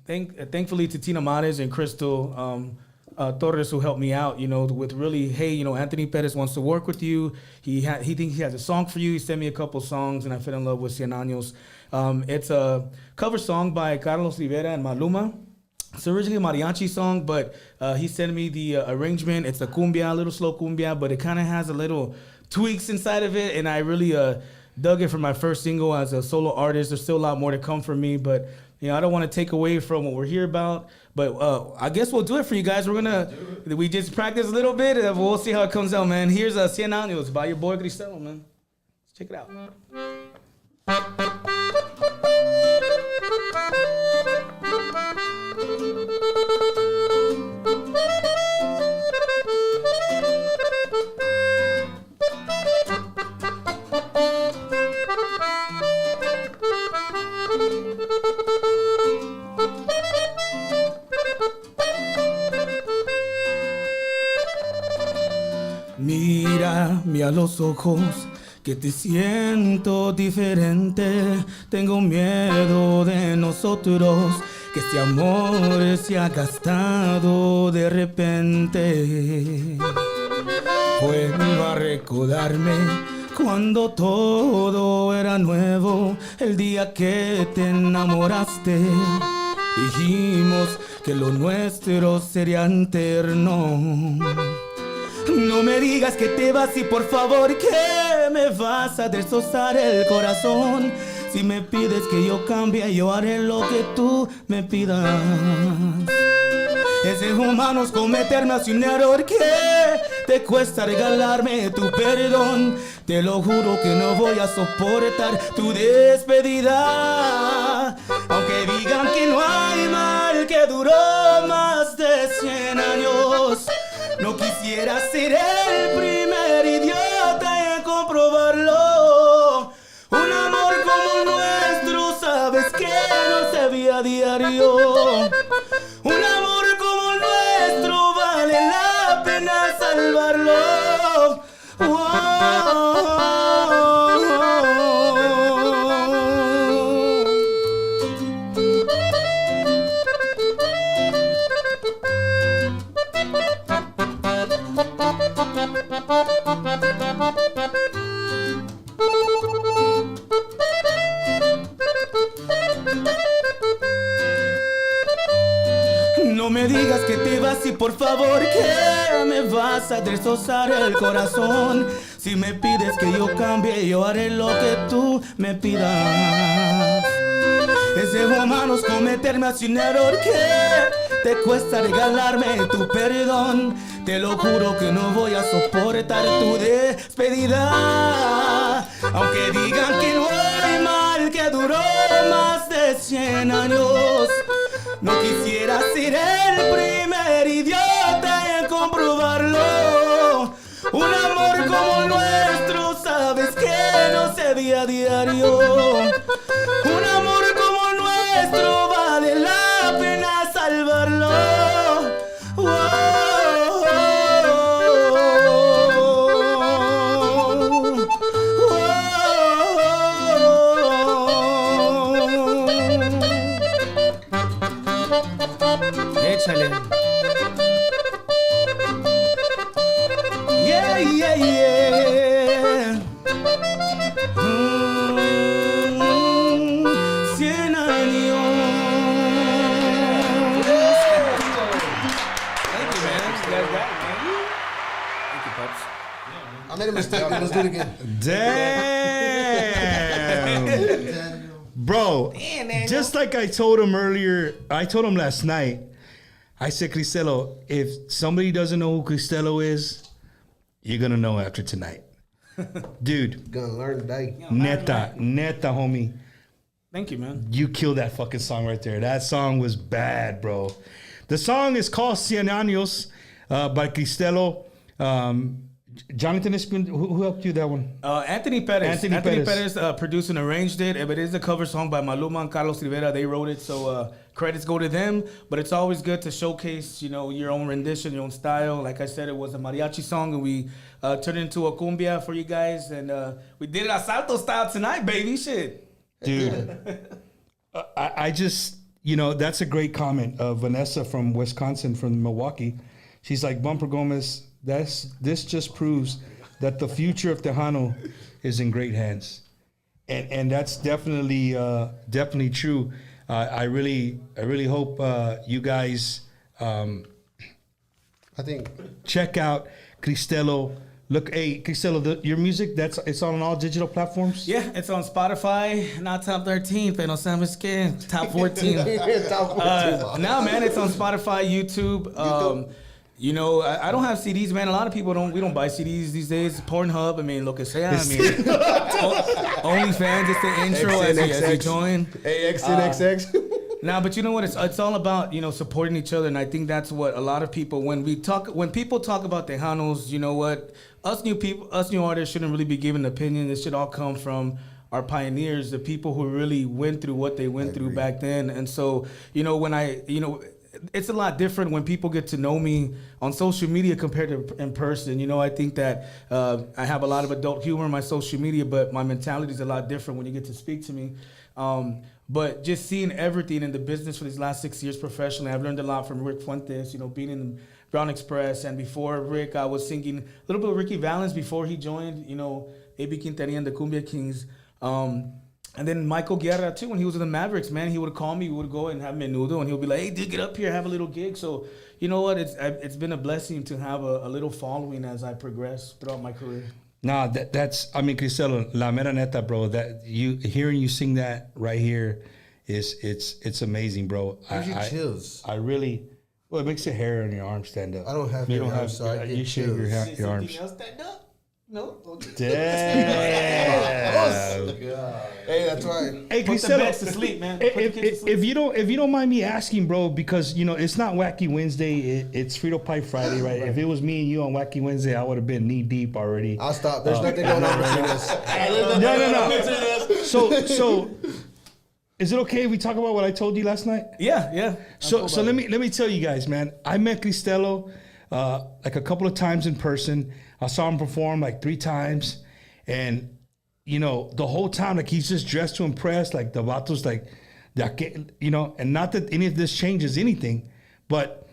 thankfully to Tina Mares and Crystal Torres, who helped me out, you know, with really, hey, you know, Anthony Perez wants to work with you. He thinks he has a song for you. He sent me a couple songs, and I fell in love with Cienos. It's a cover song by Carlos Rivera and Maluma. It's originally a mariachi song, but he sent me the arrangement. It's a cumbia, a little slow cumbia, but it kind of has a little tweaks inside of it, and I really dug it for my first single as a solo artist. There's still a lot more to come from me, but you know, I don't want to take away from what we're here about. But I guess we'll do it for you guys. We just practice a little bit, and we'll see how it comes out, man. Here's 100 años by your boy Cristelo, man. Let's check it out. Mírame a los ojos, que te siento diferente. Tengo miedo de nosotros, que este amor se ha gastado de repente. Vuelvo a recordarme cuando todo era nuevo, el día que te enamoraste. Dijimos que lo nuestro sería eterno. No me digas que te vas y por favor que me vas a destrozar el corazón. Si me pides que yo cambie, yo haré lo que tú me pidas. Es de humanos cometerme así un error que te cuesta regalarme tu perdón. Te lo juro que no voy a soportar tu despedida. Aunque digan que no hay mal que duró más de 100 años. No quisiera ser el primer idiota en comprobarlo. Un amor como el nuestro, sabes que no se ve a diario. Un amor como el nuestro vale la pena salvarlo. No me digas que te vas y por favor que me vas a destrozar el corazón. Si me pides que yo cambie, yo haré lo que tú me pidas. Es de humanos cometerme así un error que te cuesta regalarme tu perdón. Te lo juro que no voy a soportar tu despedida. Aunque digan que no hay mal que duró más de 100 años. No quisiera ser el primer idiota en comprobarlo. Un amor como el nuestro, sabes que no se ve a diario. Un amor como el nuestro vale la pena salvarlo. Échale. Yeah, yeah, yeah. 100 años. Thank you, man. You guys got it, man. Thank you, Pops. I made a mistake. Let's do it again. Damn. Bro, just like I told him earlier, I told him last night, I said, Cristelo, if somebody doesn't know who Cristelo is, you're going to know after tonight. Dude, Gonna learn today. neta, homie. Thank you, man. You killed that fucking song right there. That song was bad, bro. The song is called Cienos by Cristelo. Jonathan Espin, who helped you that one? Anthony Perez. Anthony Perez produced and arranged it. But it is a cover song by Maluma and Carlos Rivera. They wrote it, so credits go to them. But it's always good to showcase, your own rendition, your own style. Like I said, it was a mariachi song, and we turned it into a cumbia for you guys. And we did it Asalto style tonight, baby. Shit. Dude, I just, that's a great comment of Vanessa from Wisconsin, from Milwaukee. She's like, Bumper Gomez, this just proves that the future of Tejano is in great hands. And that's definitely true. I really hope you guys I think check out Cristelo. Look, hey, Cristelo, your music, it's on all digital platforms? Yeah, it's on Spotify. Not top 13, pero no sabes qué. Top 14. No, man, it's on Spotify, YouTube. I don't have CDs, man. A lot of people we don't buy CDs these days. Pornhub, lo que sea. OnlyFans, it's the intro as you join. AXNXX. Nah, but you know what? It's all about supporting each other, and I think that's what a lot of people when people talk about Tejanos, you know what? Us new artists shouldn't really be giving an opinion. This should all come from our pioneers, the people who really went through what they went through back then. And so, it's a lot different when people get to know me on social media compared to in person. I think that I have a lot of adult humor on my social media, but my mentality is a lot different when you get to speak to me. But just seeing everything in the business for these last 6 years professionally, I've learned a lot from Rick Fuentes, being in Brown Express. And before Rick, I was singing a little bit of Ricky Valens before he joined, A.B. Quintanilla and the Cumbia Kings. And then Michael Guerra, too, when he was in the Mavericks, man, he would call me, we would go and have menudo, and he'll be like, hey, dude, get up here, have a little gig. So, you know what? It's been a blessing to have a little following as I progress throughout my career. Nah, that's I mean, Cristelo, la mera neta, bro. That hearing you sing that right here is it's amazing, bro. Gives you chills. I really. Well, it makes the hair on your arm stand up. I don't have You hair, don't I'm have. sorry, I You get shave your, chills. your arms. Something else stand up? No. Okay. Damn. Hey, that's right. Hey, Put the Cristelo, beds to sleep, man. Put the kids to sleep. if you don't mind me asking, bro, because it's not Wacky Wednesday, it's Frito Pie Friday, right? If it was me and you on Wacky Wednesday, I would have been knee deep already. I'll stop. There's nothing going on between us. No. So, is it okay if we talk about what I told you last night? Yeah. So let me tell you guys, man. I met Cristelo like a couple of times in person. I saw him perform like 3 times, and the whole time like he's just dressed to impress. Like the vatos like, and not that any of this changes anything, but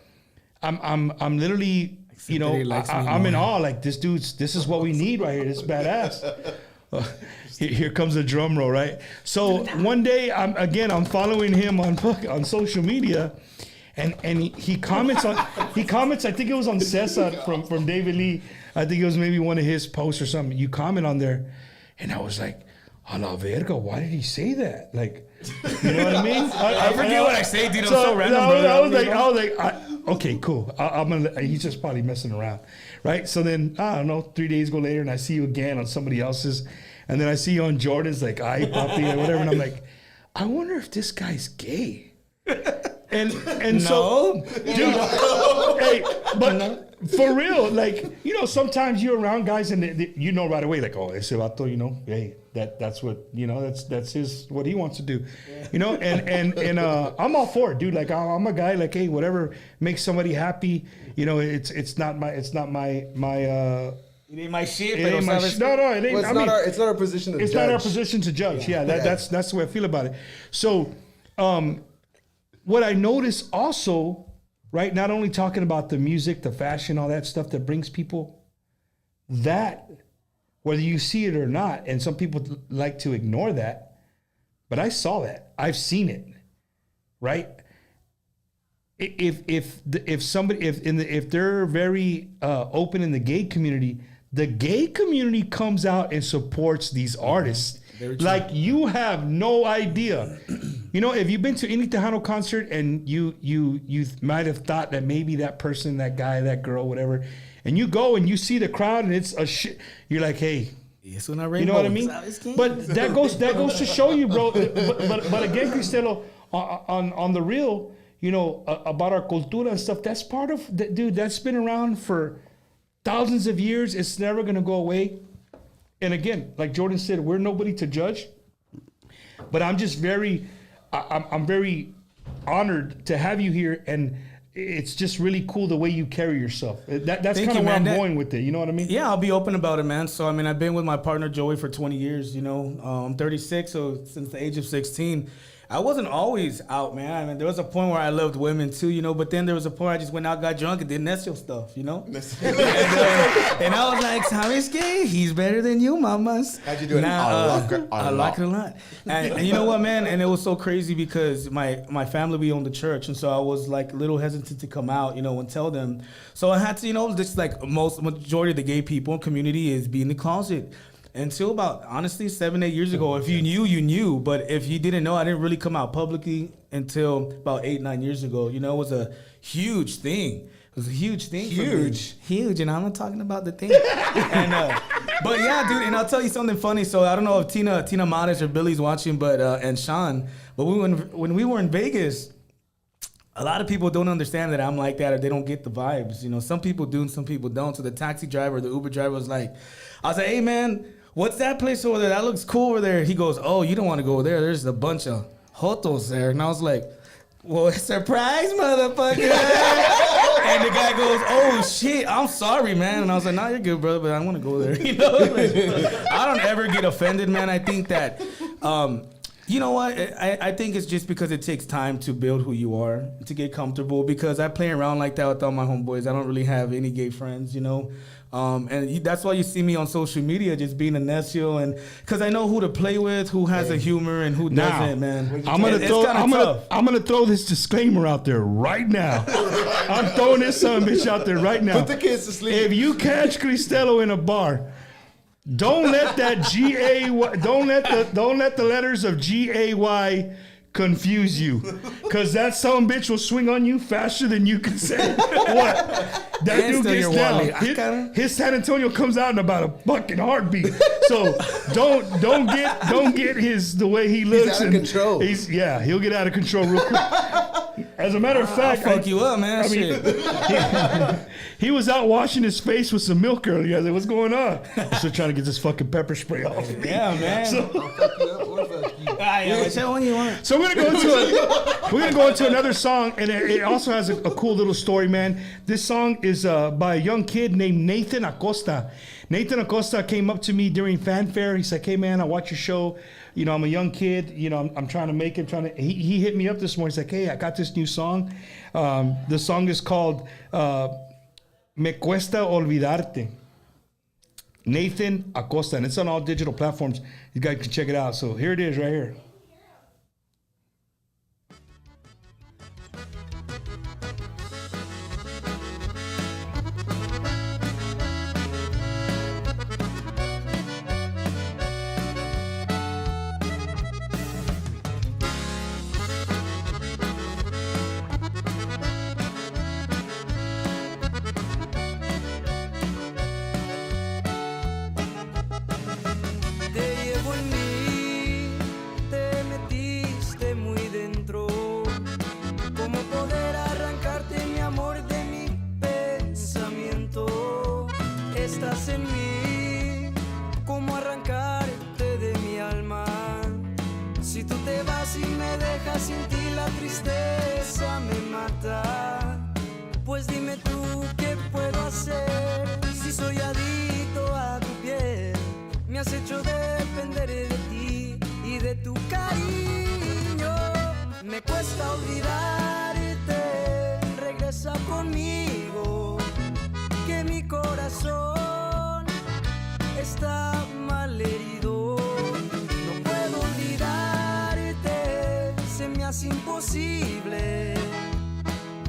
I'm literally I'm in awe. Like this is what we need right here. This is badass. Here comes the drum roll, right? So one day I'm following him on social media, and he comments. I think it was on Cesar from David Lee. I think it was maybe one of his posts or something. You comment on there, and I was like, "A la verga, why did he say that?" Like, you know what I mean? I forget what I say, dude. I'm so random, brother. I was like, okay, cool. I'm gonna. He's just probably messing around, right? So then I don't know. 3 days go later, and I see you again on somebody else's, and then I see you on Jordan's, like, "Ay, papi," or whatever, and I'm like, I wonder if this guy's gay. And so, dude, hey, but for real, like, sometimes you're around guys and they right away, like, oh, ese vato, hey, that's what, that's what he wants to do, and I'm all for it, dude. Like, I'm a guy, like, hey, whatever makes somebody happy, it's not my It ain't my shit. it ain't my no, it ain't. Well, it's not our position to judge. It's not our position to judge. Yeah, that's the way I feel about it. So, what I notice also, right, not only talking about the music, the fashion, all that stuff that brings people, that, whether you see it or not, and some people like to ignore that, but I saw that. I've seen it, right? If they're very open in the gay community comes out and supports these artists. Like, you have no idea. If you've been to any Tejano concert and you might have thought that maybe that person, that guy, that girl, whatever, and you go and you see the crowd and it's a shit, you're like, hey, you know what I mean? But that goes to show you, bro. But again, Cristelo, on the real, about our cultura and stuff, that's part of, dude, that's been around for thousands of years. It's never going to go away. And again, like Jordan said, we're nobody to judge, but I'm just I'm very honored to have you here, and it's just really cool the way you carry yourself. That's kind of where I'm going with it. You know what I mean? Yeah, I'll be open about it, man. So, I've been with my partner Joey for 20 years, I'm 36, so since the age of 16. I wasn't always out, man. There was a point where I loved women too, but then there was a point I just went out, got drunk, and did necio stuff, and I was like, ¿Sabes qué? He's better than you, mamas. How'd you do it? I like it a lot. And you know what, man? And it was so crazy because my family, we owned the church, and so I was like a little hesitant to come out, and tell them. So I had to, just like majority of the gay people in community is be in the closet. Until about, honestly, 7-8 years ago. If you knew, you knew. But if you didn't know, I didn't really come out publicly until about 8-9 years ago. It was a huge thing. It was a huge thing. Huge. And I'm not talking about the thing. But yeah, dude, and I'll tell you something funny. So I don't know if Tina Mares or Billy's watching, but and Sean. But when we were in Vegas, a lot of people don't understand that I'm like that, or they don't get the vibes. Some people do and some people don't. So the taxi driver, the Uber driver was like, I was like, hey, man, what's that place over there? That looks cool over there. He goes, oh, you don't want to go there. There's a bunch of jotos there. And I was like, well, surprise, motherfucker. And the guy goes, oh, shit, I'm sorry, man. And I was like, nah, you're good, brother, but I want to go there. I don't ever get offended, man. I think that, you know what? I think it's just because it takes time to build who you are, to get comfortable, because I play around like that with all my homeboys. I don't really have any gay friends, and that's why you see me on social media just being a necio, and because I know who to play with, who has a humor, and who doesn't, man. I'm gonna throw this disclaimer out there right now. I'm throwing this son of a bitch out there right now. Put the kids to sleep. If you catch Cristelo in a bar, Don't let that G-A-Y, don't let the letters of G-A-Y confuse you. Because that son bitch will swing on you faster than you can say what. That dude gets down. His San Antonio comes out in about a fucking heartbeat. So don't get the way he looks. He's out of control. He'll get out of control real quick. As a matter of fact, I'll fuck you up, man. He was out washing his face with some milk earlier. I was like, what's going on? I'm still trying to get this fucking pepper spray off. Yeah, man. So we're gonna go into another song, and it also has a cool little story, man. This song is by a young kid named Nathan Acosta. Nathan Acosta came up to me during Fanfare. He's like, "Hey, man, I watch your show. You know, I'm a young kid. You know, I'm trying to make it. He hit me up this morning. He's like, "Hey, I got this new song. The song is called Me Cuesta Olvidarte." Nathan Acosta, and it's on all digital platforms. You guys can check it out. So here it is, right here.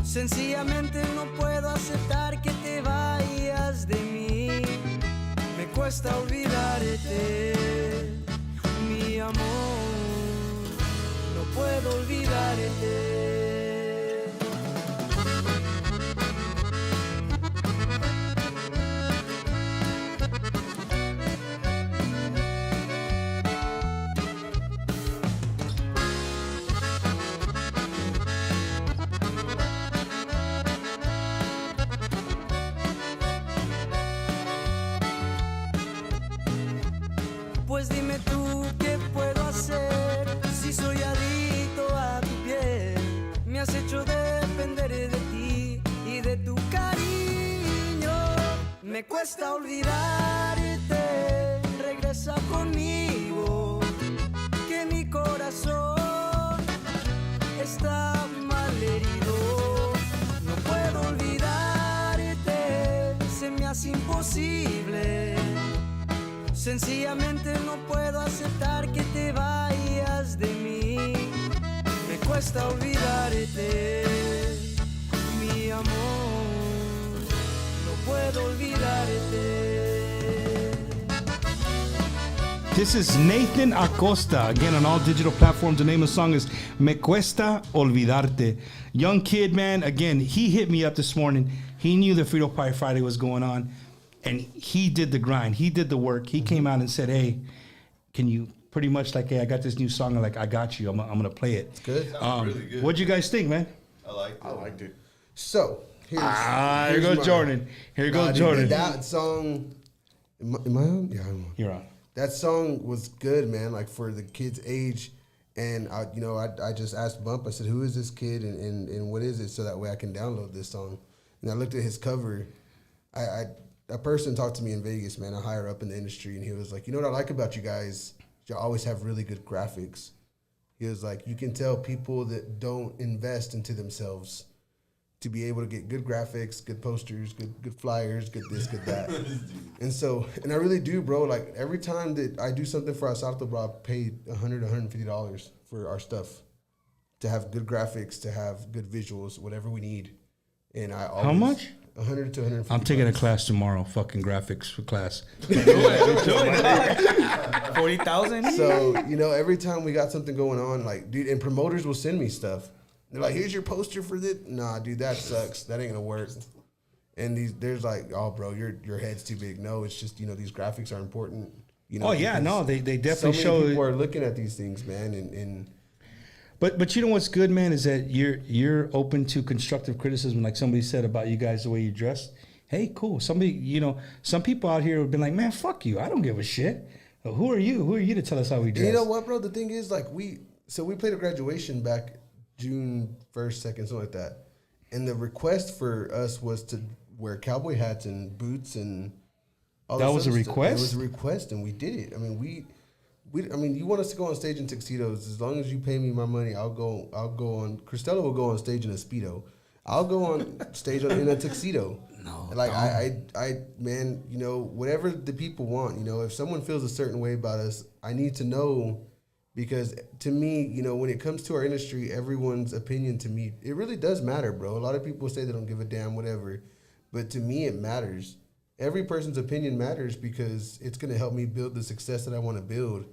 Sencillamente no puedo aceptar que te vayas de mí. Me cuesta olvidarte, mi amor. No puedo olvidarte. Pues dime tú qué puedo hacer si soy adicto a tu piel. Me has hecho depender de ti y de tu cariño. Me cuesta olvidarte, regresa conmigo, que mi corazón está mal herido. No puedo olvidarte, se me hace imposible. Sencillamente no puedo aceptar que te vayas de mí. Me cuesta olvidarte, mi amor. No puedo olvidarte. This is Nathan Acosta, again on all digital platforms. The name of the song is Me Cuesta Olvidarte. Young kid, man, again, he hit me up this morning. He knew that Frito Pie Friday was going on. And he did the grind. He did the work. He came out and said, "Hey, can you pretty much like, hey, I got this new song. I'm like, I got you. I'm gonna play it." It's good. Really good. What'd you guys think, man? I liked it. So Here goes Jordan. Here goes Jordan. That song, am I on? Yeah, I'm on. You're on. That song was good, man. Like for the kid's age, and I just asked Bump. I said, "Who is this kid and what is it?" So that way I can download this song. And I looked at his cover. A person talked to me in Vegas, man, a higher up in the industry, and he was like, "You know what I like about you guys? You always have really good graphics." He was like, "You can tell people that don't invest into themselves to be able to get good graphics, good posters, good flyers, good this, good that." And I really do, bro. Like every time that I do something for Asalto, bro, I paid $100, $150 for our stuff to have good graphics, to have good visuals, whatever we need. And I always, How much? 100 to 150. I'm taking a bucks. class tomorrow, fucking graphics class. 40,000. So, you know, every time we got something going on, like, dude, and promoters will send me stuff. They're like, here's your poster for this. Nah, dude, that sucks. That ain't gonna work. And there's like, oh, bro, your head's too big. No, it's just, you know, these graphics are important. You know, Oh yeah, because no, they so definitely many show. people are looking at these things, man, and But you know what's good, man, is that you're open to constructive criticism, like somebody said about you guys the way you dress. Hey, cool. Somebody, you know, some people out here have been like, man, fuck you. I don't give a shit. Who are you? Who are you to tell us how we dress? you know what, bro? The thing is, like, we played a graduation back June 1st, 2nd, something like that, and the request for us was to wear cowboy hats and boots and all That this was a other stuff. request? It was a request, and we did it. I mean, I mean, you want us to go on stage in tuxedos? As long as you pay me my money, I'll go on. Cristela will go on stage in a Speedo. I'll go on stage in a tuxedo. No, Like I, man, you know, whatever the people want, you know, if someone feels a certain way about us, I need to know, because to me, you know, when it comes to our industry, everyone's opinion to me, it really does matter, bro. A lot of people say they don't give a damn, whatever, but to me, it matters. Every person's opinion matters because it's going to help me build the success that I want to build.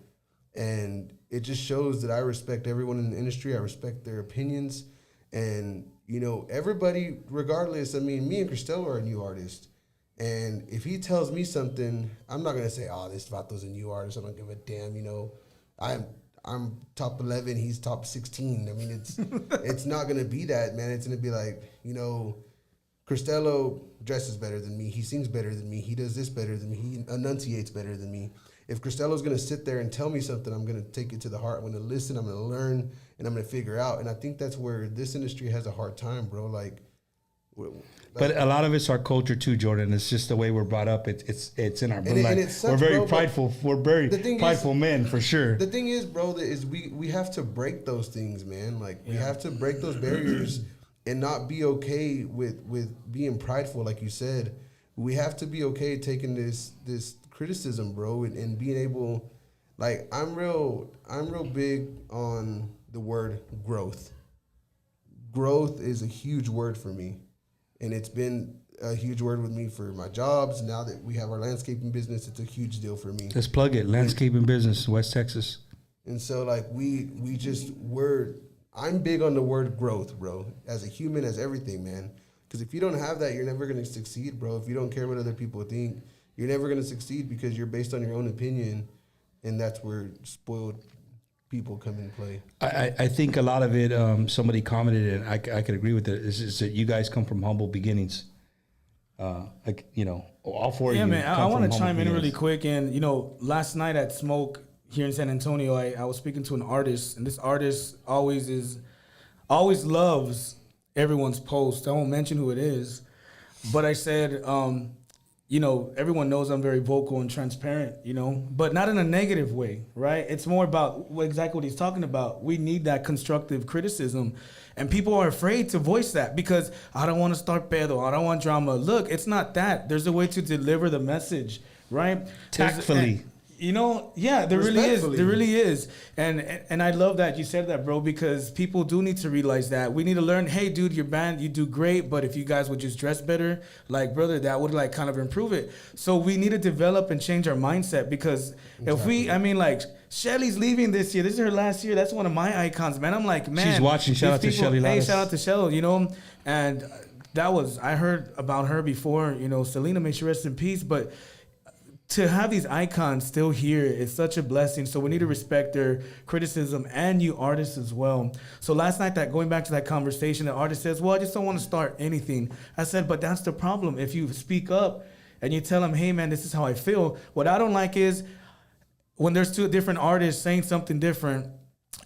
And it just shows that I respect everyone in the industry. I respect their opinions. And, you know, everybody, regardless, I mean, me and Cristela are a new artist. And if he tells me something, I'm not going to say, oh, this Vato's a new artist. I don't give a damn, you know. I'm top 11, he's top 16. I mean, it's not going to be that, man. It's going to be like, you know, Cristela dresses better than me. He sings better than me. He does this better than me. He enunciates better than me. If Cristela's going to sit there and tell me something, I'm going to take it to the heart. I'm going to listen. I'm going to learn, and I'm going to figure out. And I think that's where this industry has a hard time, bro. But a lot of it's our culture too, Jordan. It's just the way we're brought up. It's in our bloodline. and it sucks, we're very bro, but prideful. We're very the thing prideful men, for sure. The thing is, bro, that is we have to break those things, man. Like, we have to break those barriers and not be okay with being prideful, like you said. We have to be okay taking this criticism, bro, and being able, like, I'm real big on the word growth. Growth is a huge word for me, and it's been a huge word with me for my jobs. Now that we have our landscaping business, it's a huge deal for me. Let's plug it. Landscaping business, West Texas. And so, like, I'm big on the word growth, bro, as a human, as everything, man. Because if you don't have that, you're never going to succeed, bro. If you don't care what other people think, you're never going to succeed because you're based on your own opinion, and that's where spoiled people come into play. I think a lot of it, somebody commented, and I could agree with it, is that you guys come from humble beginnings. Like, you know, all four of you. Yeah, man. I come want from to humble chime in really beginnings. quick. And, you know, last night at Smoke here in San Antonio, I was speaking to an artist, and this artist always loves everyone's post. I won't mention who it is, but I said, you know, everyone knows I'm very vocal and transparent, you know, but not in a negative way, right? It's more about exactly what he's talking about. We need that constructive criticism, and people are afraid to voice that because I don't want to start pedo, I don't want drama. Look, it's not that. There's a way to deliver the message, right? Tactfully. You know, yeah, there really is. Respectfully. There really is. And I love that you said that, bro, because people do need to realize that. We need to learn, hey, dude, your band, you do great, but if you guys would just dress better, like, brother, that would, like, kind of improve it. So we need to develop and change our mindset because if we, I mean, like, Shelly's leaving this year. This is her last year. That's one of my icons, man. I'm like, man. She's watching. Shout out to these people- Shelly Hey, Lattis. shout out to Shelly, you know. And I heard about her before, you know, Selena, may she rest in peace, but to have these icons still here is such a blessing. So we need to respect their criticism and you artists as well. So last night, going back to that conversation, the artist says, well, I just don't want to start anything. I said, but that's the problem. If you speak up and you tell them, hey, man, this is how I feel. What I don't like is when there's two different artists saying something different,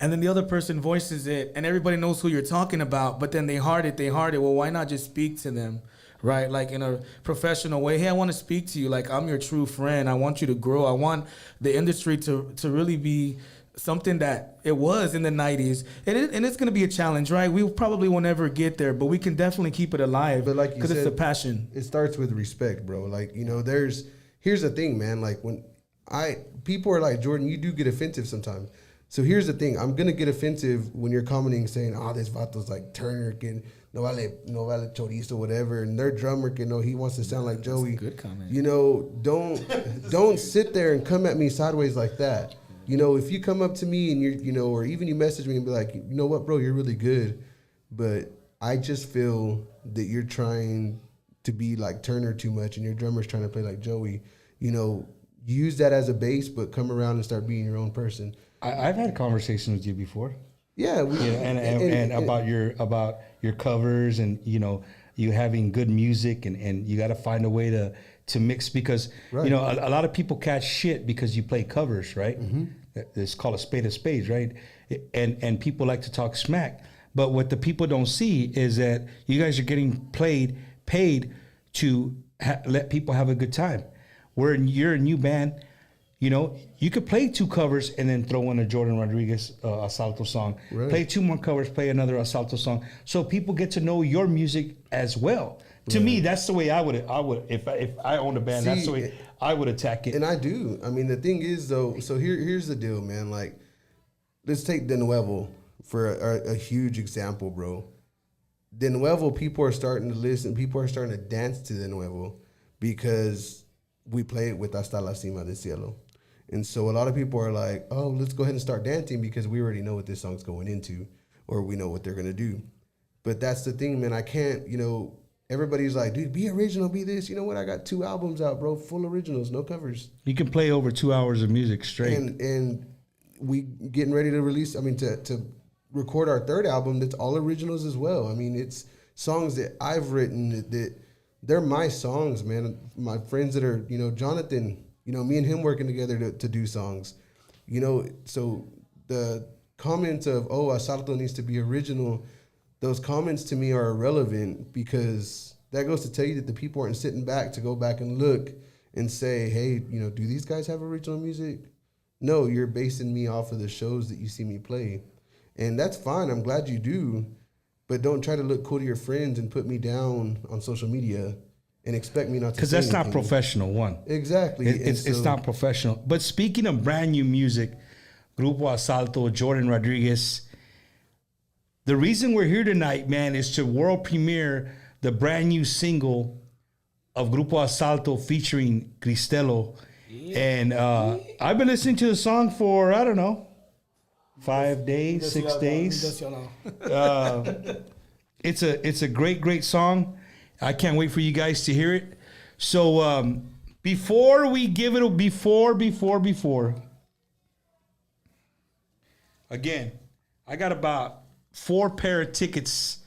and then the other person voices it, and everybody knows who you're talking about, but then they heart it. Well, why not just speak to them? Right, like in a professional way. Hey, I want to speak to you. Like, I'm your true friend. I want you to grow. I want the industry to really be something that it was in the 90s. And it's going to be a challenge, right? We probably won't ever get there, but we can definitely keep it alive. But like you because it's said, a passion. It starts with respect, bro. Like, you know, here's the thing, man. Like, when people are like, Jordan, you do get offensive sometimes. So here's the thing. I'm going to get offensive when you're commenting saying, this vato's like Turner, can no vale chorizo, whatever. And their drummer can he wants to sound like Joey. Good comment. Don't sit there and come at me sideways like that. If you come up to me and or even you message me and be like, you know what, bro, you're really good. But I just feel that you're trying to be like Turner too much and your drummer's trying to play like Joey. Use that as a base, but come around and start being your own person. I've had conversations with you before. Yeah, and about your covers and you having good music and you got to find a way to mix because right. A lot of people catch shit because you play covers, right? Mm-hmm. It's called a spade, right? And people like to talk smack, but what the people don't see is that you guys are getting paid to let people have a good time. You're a new band. You could play 2 covers and then throw in a Jordan Rodriguez Asalto song. Right. Play 2 more covers, play another Asalto song, so people get to know your music as well. Right. To me, that's the way I would if I owned a band. That's the way I would attack it. And I do. I mean, the thing is though. So here's the deal, man. Like, let's take De Nuevo for a huge example, bro. De Nuevo, people are starting to listen. People are starting to dance to De Nuevo because we play it with Hasta la Cima del Cielo. And so a lot of people are like, oh, let's go ahead and start dancing because we already know what this song's going into or we know what they're going to do. But that's the thing, man. I can't, everybody's like, dude, be original, be this. You know what? I got 2 albums out, bro, full originals, no covers. You can play over 2 hours of music straight. And we getting ready to release, to record our 3rd album that's all originals as well. I mean, it's songs that I've written that they're my songs, man. My friends that are, Jonathan, me and him working together to do songs, so the comments of, Asalto needs to be original, those comments to me are irrelevant because that goes to tell you that the people aren't sitting back to go back and look and say, hey, do these guys have original music? No, you're basing me off of the shows that you see me play. And that's fine. I'm glad you do. But don't try to look cool to your friends and put me down on social media and expect me not to. Because that's not professional, one. Exactly. It's not professional. But speaking of brand new music, Grupo Asalto, Jordan Rodriguez, the reason we're here tonight, man, is to world premiere the brand new single of Grupo Asalto featuring Cristelo. Yeah. And I've been listening to the song for, I don't know, 5 days, 6 days. It's a great song. I can't wait for you guys to hear it. So before we give it before again, I got about 4 pair of tickets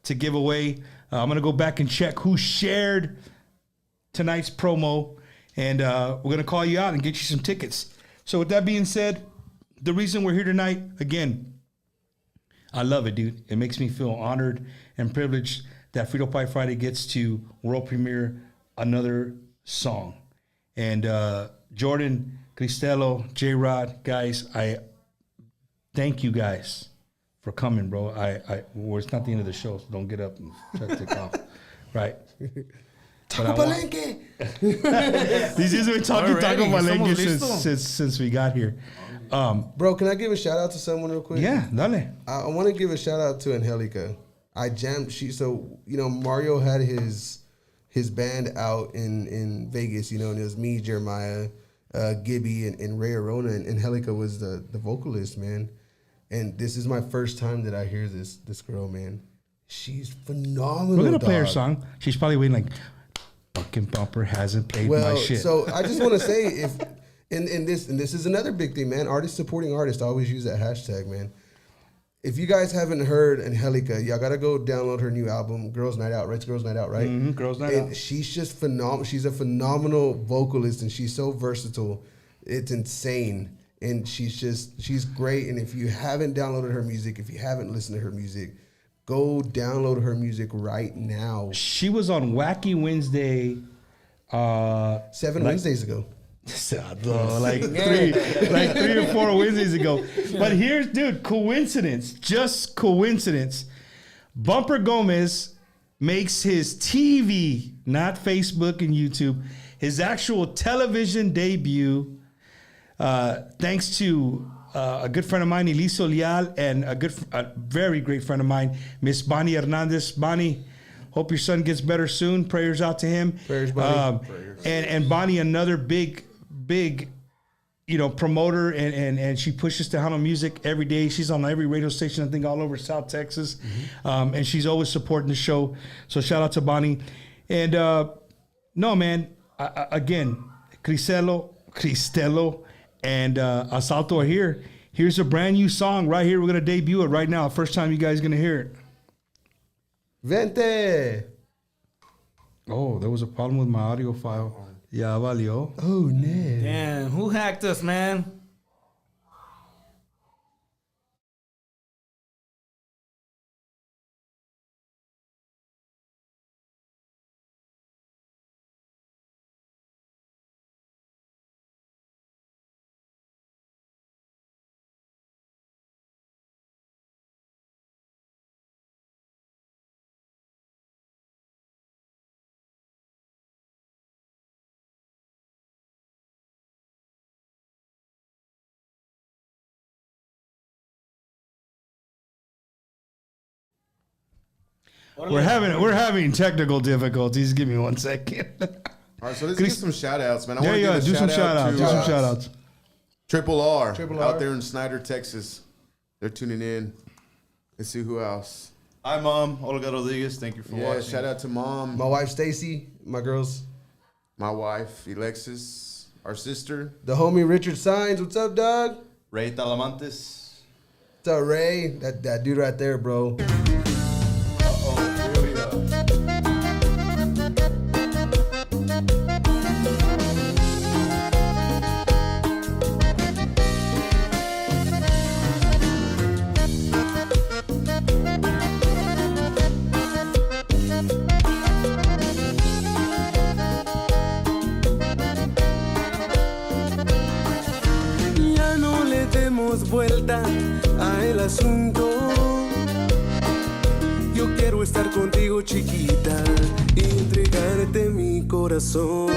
to give away. I'm gonna go back and check who shared tonight's promo, and we're gonna call you out and get you some tickets. So with that being said, the reason we're here tonight, again, I love it, dude. It makes me feel honored and privileged that Frito Pie Friday gets to world premiere another song. And Jordan, Cristelo, J-Rod, guys, I thank you guys for coming, bro. Well, it's not the end of the show, so don't get up and try to take off. Right? Taco Palenque! These days we're talking Taco Palenque since we got here. Bro, can I give a shout out to someone real quick? Yeah, dale. I want to give a shout out to Angelica. I jammed. Mario had his band out in Vegas, and it was me, Jeremiah, Gibby, and Ray Arona, and Angelica was the vocalist, man. And this is my first time that I hear this girl, man. She's phenomenal. We're gonna play her song. She's probably waiting like, fucking Bumper hasn't played my shit. So I just want to say if. And this is another big thing, man. Artists supporting artists. I always use that hashtag, man. If you guys haven't heard Angelica, y'all gotta go download her new album, Girls Night Out, right? It's Girls Night Out, right? Mm-hmm, Girls Night Out. She's just phenomenal. She's a phenomenal vocalist, and she's so versatile. It's insane, and she's great. And if you haven't downloaded her music, if you haven't listened to her music, go download her music right now. She was on Wacky Wednesday. 7 Wednesdays ago. Like 3 or 4 Wednesdays ago. But here's, dude, just coincidence. Bumper Gomez makes his TV, not Facebook and YouTube, his actual television debut, thanks to a good friend of mine, Eliso Leal, and a very great friend of mine, Miss Bonnie Hernandez. Bonnie, hope your son gets better soon. Prayers out to him. Prayers, Bonnie. And Bonnie, another big, promoter, and she pushes Tejano music every day. She's on every radio station, I think, all over South Texas. And she's always supporting the show. So shout out to Bonnie. And no, man, again, Cristelo, and Asalto are here. Here's a brand new song right here. We're going to debut it right now. First time you guys going to hear it. Vente. Oh, there was a problem with my audio file. Ya valió. Oh, no. Damn, who hacked us, man? We're having technical difficulties. Give me 1 second. All right, so let's give some shout outs, man. I Yeah, want to yeah. give a Do some shout shout out outs. to Do some shout outs. Triple R, Triple out R. there in Snyder, Texas. They're tuning in. Let's see who else. Hi, Mom. Olga Rodriguez. Thank you for Yeah, watching. shout out to Mom, My wife, Stacy. My girls. my wife, Alexis, our sister. The homie, Richard Signs. What's up, dog? Ray Talamantes. What's up, Ray? That dude right there, bro. Ya no le demos vuelta a el asunto. Yo quiero estar contigo, chiquita, y entregarte mi corazón.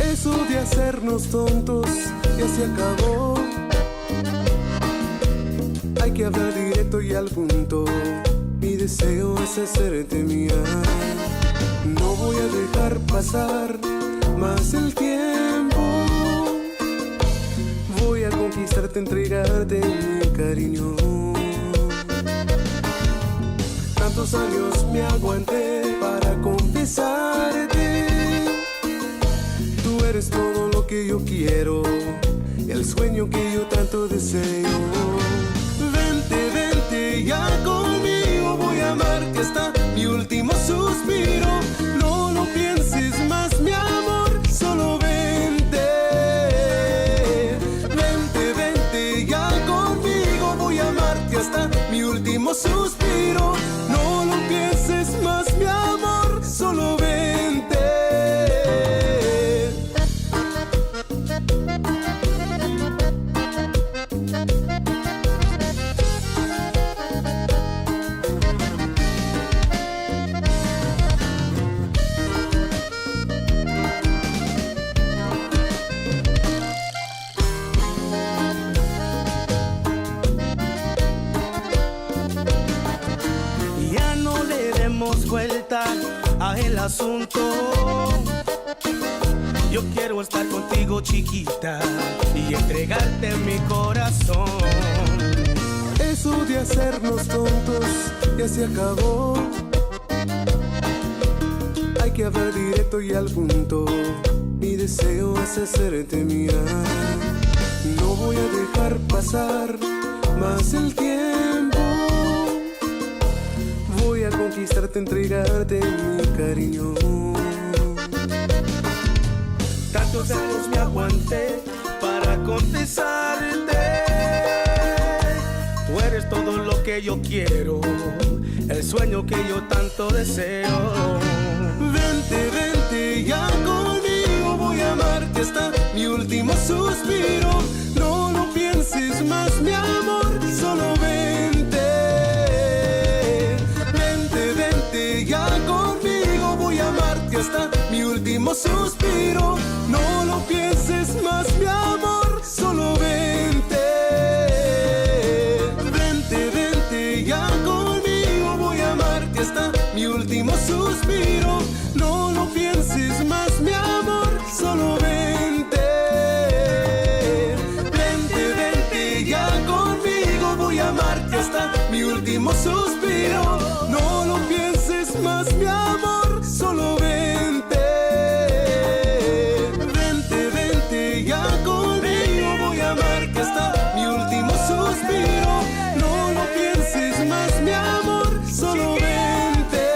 Eso de hacernos tontos ya se acabó. Hay que hablar directo y al punto. Mi deseo es hacerte mía. No voy a dejar pasar más el tiempo. Voy a conquistarte, entregarte mi cariño. Tantos años me aguanté para confesarte. Tú eres todo lo que yo quiero, el sueño que yo tanto deseo. Vente, vente ya conmigo, voy a amarte hasta mi último suspiro. No lo pienses más, mi amor, solo vente. Vente, vente ya conmigo, voy a amarte hasta mi último suspiro. No lo pienses más, mi amor, solo vente. Ya no le demos vuelta a el asunto. Yo quiero estar contigo, chiquita, y entregarte mi corazón. Eso de hacernos tontos ya se acabó. Hay que hablar directo y al punto. Mi deseo es hacerte mía. No voy a dejar pasar más el tiempo. Voy a conquistarte, entregarte mi cariño. Tantos años me aguanté para confesarte. Tú eres todo lo que yo quiero, el sueño que yo tanto deseo. Vente, vente ya conmigo, voy a amarte hasta mi último suspiro. No lo pienses más, mi amor, solo vente. Vente, vente ya conmigo, voy a amarte hasta mi último suspiro. No lo pienses más, mi amor, solo vente. último suspiro. No lo pienses más, mi amor, solo vente. Vente, vente ya conmigo, voy a amarte hasta mi último suspiro. No lo pienses más, mi amor, solo vente.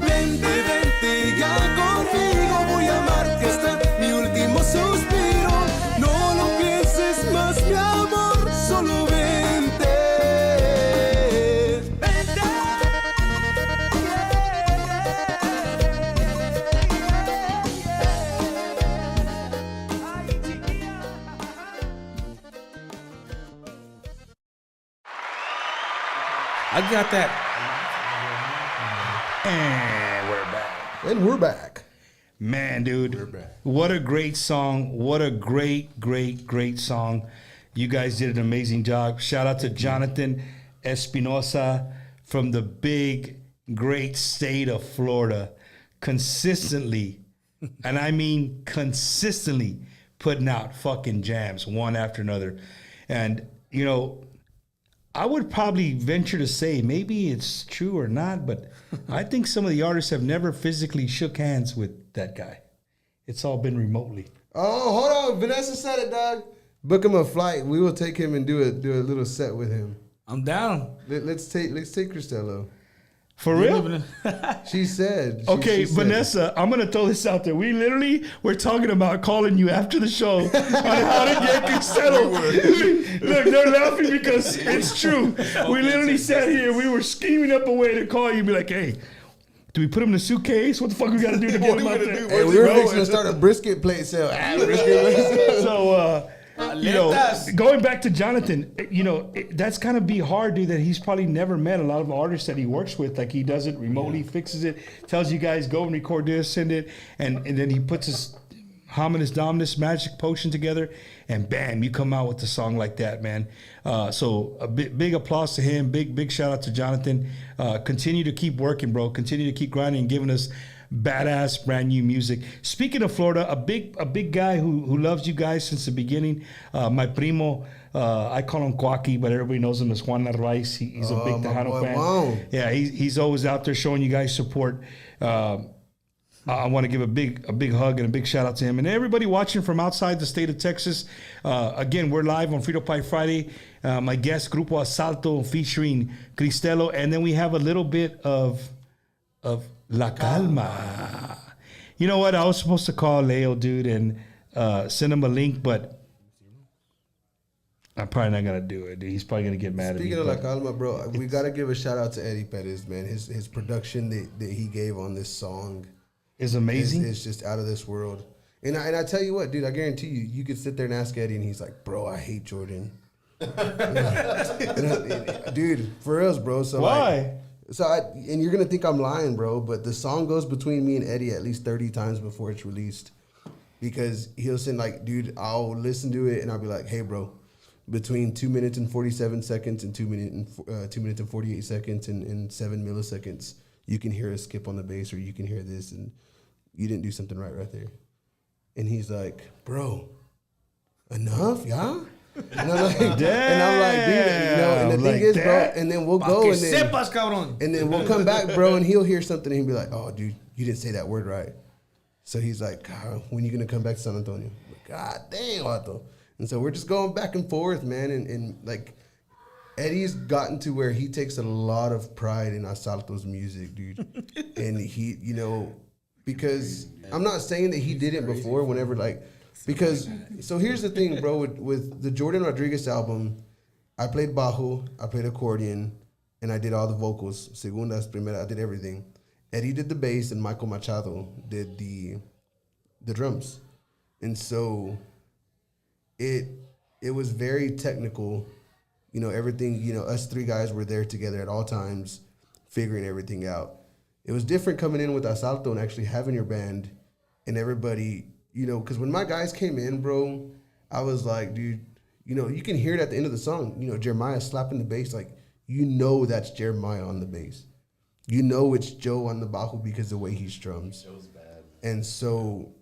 Vente, vente ya conmigo, voy a amarte hasta mi último suspiro. No lo pienses más, mi amor, solo vente. I got that. And we're back. And we're back. Man, dude, what a great song. What a great song. You guys did an amazing job. Shout out to Jonathan Espinosa from the big, great state of Florida. Consistently, and I mean consistently, putting out fucking jams one after another. And, you know, I would probably venture to say, maybe it's true or not, but I think some of the artists have never physically shook hands with that guy. It's all been remotely. Oh, hold on. Vanessa said it, dog. Book him a flight. We will take him and do a little set with him. I'm down. Let's take Cristelo. For real? She said. Okay, she said Vanessa, I'm going to throw this out there. We literally were talking about calling you after the show on how to get Cristelo. Look, they're laughing because it's true. We literally sat here. We were scheming up a way to call you and be like, hey, do we put him in a suitcase? What the fuck we got to do to get him out there? Hey, we were fixing to start a brisket plate sale. So, you know, going back to Jonathan, you know, that's kind of be hard, dude, that he's probably never met a lot of artists that he works with. Like, he does it remotely, fixes it, tells you guys, go and record this, send it, and then he puts his Hominis Dominus magic potion together, and bam, you come out with a song like that, man. So a big applause to him. Big shout out to Jonathan. Continue to keep working, bro. Continue to keep grinding and giving us badass brand new music. Speaking of Florida, a big guy who loves you guys since the beginning. My primo, I call him Quacky, but everybody knows him as Juan Narvaez. He's a big Tejano fan. Wow. Yeah, he's always out there showing you guys support. I want to give a big hug and a big shout out to him and everybody watching from outside the state of Texas. Again, we're live on Frito Pie Friday. My guest, Grupo Asalto, featuring Cristelo, and then we have a little bit of La Calma. You know what? I was supposed to call Leo, dude, and send him a link, but I'm probably not gonna do it, dude. He's probably gonna get mad at me. Speaking of La Calma, bro, we gotta give a shout out to Eddie Perez, man. His production that he gave on this song is amazing. It's just out of this world. And I tell you what, dude, I guarantee you could sit there and ask Eddie, and he's like, bro, I hate Jordan. Dude, for reals, bro. So why? And you're gonna think I'm lying, bro, but the song goes between me and Eddie at least 30 times before it's released, because he'll send like, dude, I'll listen to it and I'll be like, hey, bro, between 2 minutes and 47 seconds and 2 minutes and 48 seconds and 7 milliseconds, you can hear a skip on the bass, or you can hear this, and you didn't do something right there. And he's like, bro, enough, yeah. And I'm like, dude, you know, and the thing is, bro, and then we'll go and then we'll come back, bro, and he'll hear something and he'll be like, oh, dude, you didn't say that word right. So he's like, God, when are you gonna come back to San Antonio? I'm like, God dang, Otto. And so we're just going back and forth, man, and like Eddie's gotten to where he takes a lot of pride in Asalto's music, dude. And he, you know, because I'm not saying that he did it before, whenever like. Because, so here's the thing, bro, with the Jordan Rodriguez album, I played bajo, I played accordion, and I did all the vocals. Segundas, primera, I did everything. Eddie did the bass, and Michael Machado did the drums. And so it was very technical. You know, everything, you know, us three guys were there together at all times, figuring everything out. It was different coming in with Asalto and actually having your band and everybody. You know, because when my guys came in, bro, I was like, dude, you know, you can hear it at the end of the song. You know, Jeremiah slapping the bass. Like, you know that's Jeremiah on the bass. You know it's Joe on the bajo because the way he strums. Joe's bad. And so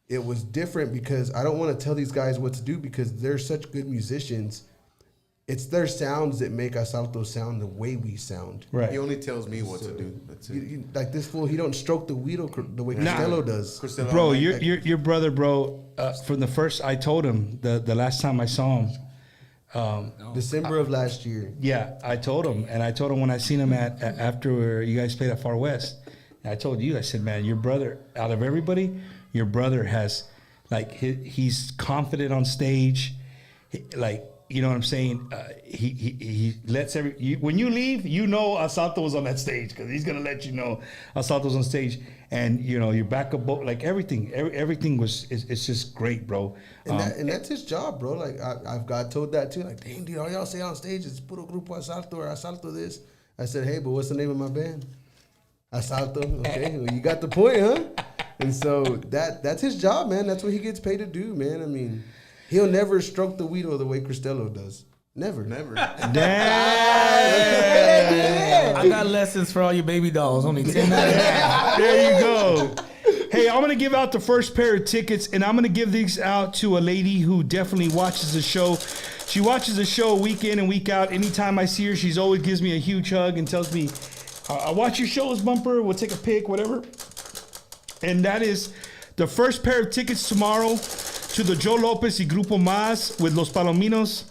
it was different because I don't want to tell these guys what to do because they're such good musicians. it's their sounds that make Asalto sound the way we sound. Right. He only tells me what to do. That's it. Like this fool, he don't stroke the wheel the way Cristelo does. Cristela, Bro, like, your brother, bro. From the first, I told him the last time I saw him. December of last year. Yeah, I told him, and I told him when I seen him after you guys played at Far West. I told you, I said, man, your brother, out of everybody, your brother has, like, he's confident on stage, like, you know what I'm saying? He lets when you leave, you know Asalto was on that stage because he's gonna let you know Asalto's on stage, and you know your backup, like everything it's just great, bro. And that's his job, bro. Like I've got told that too. Like, damn, dude, all y'all say on stage is puro grupo Asalto or Asalto this. I said, hey, but what's the name of my band? Asalto. Okay, well, you got the point, huh? And so that's his job, man. That's what he gets paid to do, man. I mean, he'll never stroke the wheel the way Cristelo does. Never. Damn. I got lessons for all you baby dolls. Only 10 There you go. Hey, I'm gonna give out the first pair of tickets, and I'm gonna give these out to a lady who definitely watches the show. She watches the show week in and week out. Anytime I see her, she's always gives me a huge hug and tells me, I watch your shows, Bumper. We'll take a pic, whatever. And that is the first pair of tickets tomorrow to the Joe Lopez y Grupo Más with Los Palominos,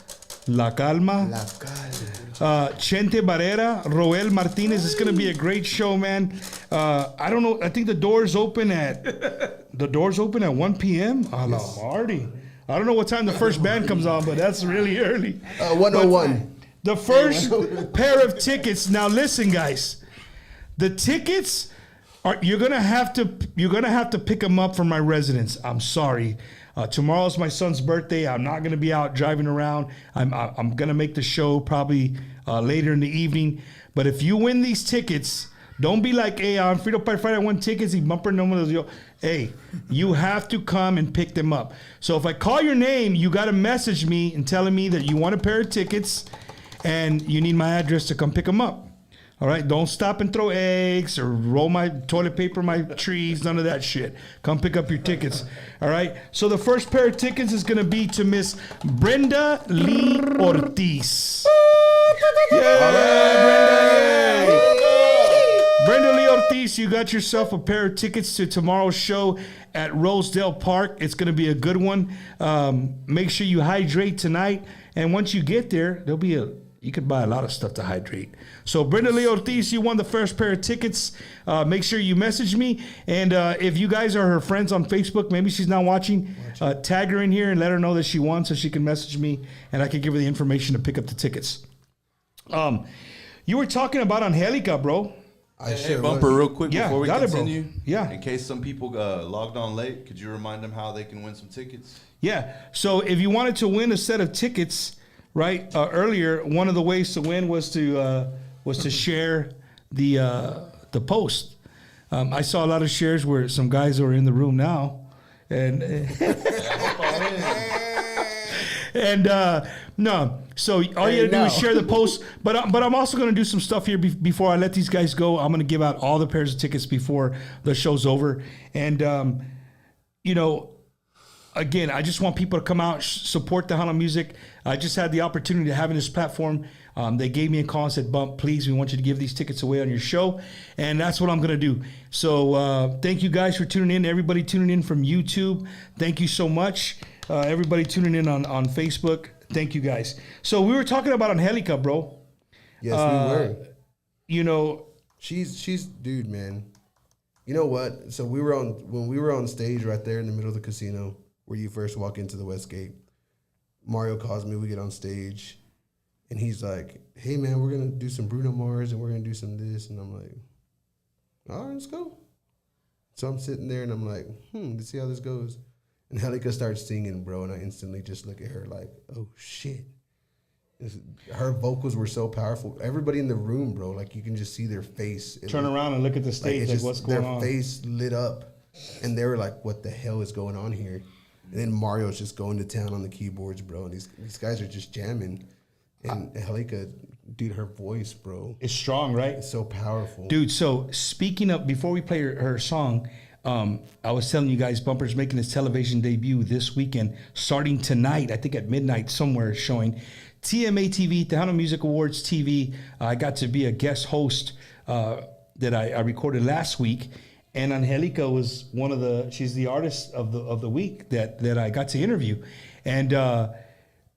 La Calma, Chente Barrera, Roel Martinez. It's going to be a great show, man. I don't know. I think the doors open at 1 p.m. A la Marty. I don't know what time the first band comes on, but that's really early. 101. The first pair of tickets. Now listen, guys. The tickets you're gonna have to pick them up from my residence. I'm sorry. Tomorrow's my son's birthday. I'm not gonna be out driving around. I'm gonna make the show probably later in the evening. But if you win these tickets, don't be like, hey, on Frito Pie Friday I won tickets. Y Bumper no me los dio. Hey, you have to come and pick them up. So if I call your name, you got to message me and telling me that you want a pair of tickets and you need my address to come pick them up. All right, don't stop and throw eggs or roll my toilet paper, my trees, none of that shit. Come pick up your tickets. All right, so the first pair of tickets is going to be to Miss Brenda Lee Ortiz. Brenda Lee Ortiz, you got yourself a pair of tickets to tomorrow's show at Rosedale Park. It's going to be a good one. Make sure you hydrate tonight. And once you get there, you could buy a lot of stuff to hydrate. So Brenda Lee Ortiz, you won the first pair of tickets. Make sure you message me. And if you guys are her friends on Facebook, maybe she's not watching, tag her in here and let her know that she won so she can message me and I can give her the information to pick up the tickets. You were talking about Angelica, bro. Hey, Bumper, real quick before we continue. Yeah. In case some people logged on late, could you remind them how they can win some tickets? Yeah. So if you wanted to win a set of tickets, right? Earlier, one of the ways to win was to share the post. I saw a lot of shares where some guys are in the room now, and no. So all you gotta do is share the post. But I'm also gonna do some stuff here before I let these guys go. I'm gonna give out all the pairs of tickets before the show's over, and again, I just want people to come out, support the Tejano music. I just had the opportunity to have in this platform. They gave me a call and said, Bump, please, we want you to give these tickets away on your show. And that's what I'm going to do. So thank you guys for tuning in. Everybody tuning in from YouTube, thank you so much. Everybody tuning in on Facebook, thank you guys. So we were talking about Angelica, bro. Yes, we were. You know. She's dude, man. You know what? So when we were on stage right there in the middle of the casino, where you first walk into the West Gate, Mario calls me, we get on stage, and he's like, hey, man, we're going to do some Bruno Mars, and we're going to do some this. And I'm like, all right, let's go. So I'm sitting there, and I'm like, let's see how this goes. And Angelica starts singing, bro, and I instantly just look at her like, oh, shit. Her vocals were so powerful. Everybody in the room, bro, like you can just see their face. Turn around and look at the stage, like what's going on. Their face lit up, and they were like, what the hell is going on here? And then Mario's just going to town on the keyboards, bro. And these guys are just jamming. And Angelica, dude, her voice, bro. It's strong, right? It's so powerful. Dude, so speaking of, before we play her song, I was telling you guys, Bumper's making his television debut this weekend, starting tonight, I think at midnight somewhere showing. TMA TV, Tejano Music Awards TV. I got to be a guest host that I recorded last week, and Angelica was she's the artist of the week that I got to interview. And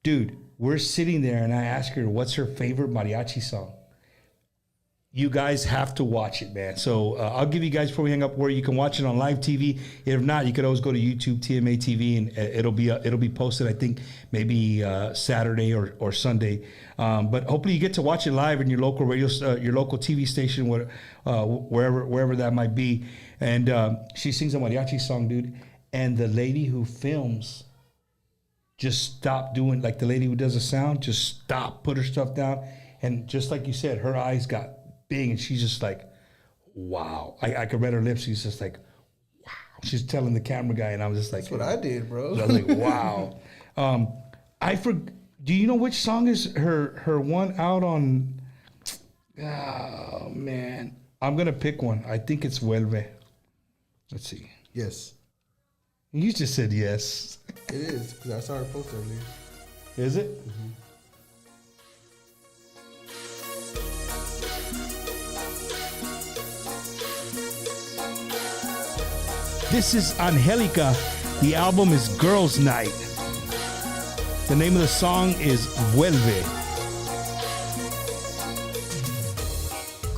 dude, we're sitting there and I asked her what's her favorite mariachi song. You guys have to watch it, man. So I'll give you guys, before we hang up, where you can watch it on live TV. If not, you could always go to YouTube, TMA TV, and it'll be posted, I think, maybe Saturday or Sunday. But hopefully you get to watch it live in your local your local TV station, wherever that might be. And she sings a mariachi song, dude. And the lady who films just stopped doing, like the lady who does the sound, just stopped, put her stuff down. And just like you said, her eyes got big, and she's just like, wow. I could read her lips. She's just like, wow. She's telling the camera guy, and I was just like, that's what I did, bro. I was like, wow. Do you know which song is her one out on? Oh man, I'm gonna pick one. I think it's Vuelve. Let's see. Yes. You just said yes. It is, because I saw her post earlier. Is it? Mm-hmm. This is Angelica. The album is Girls Night. The name of the song is Vuelve.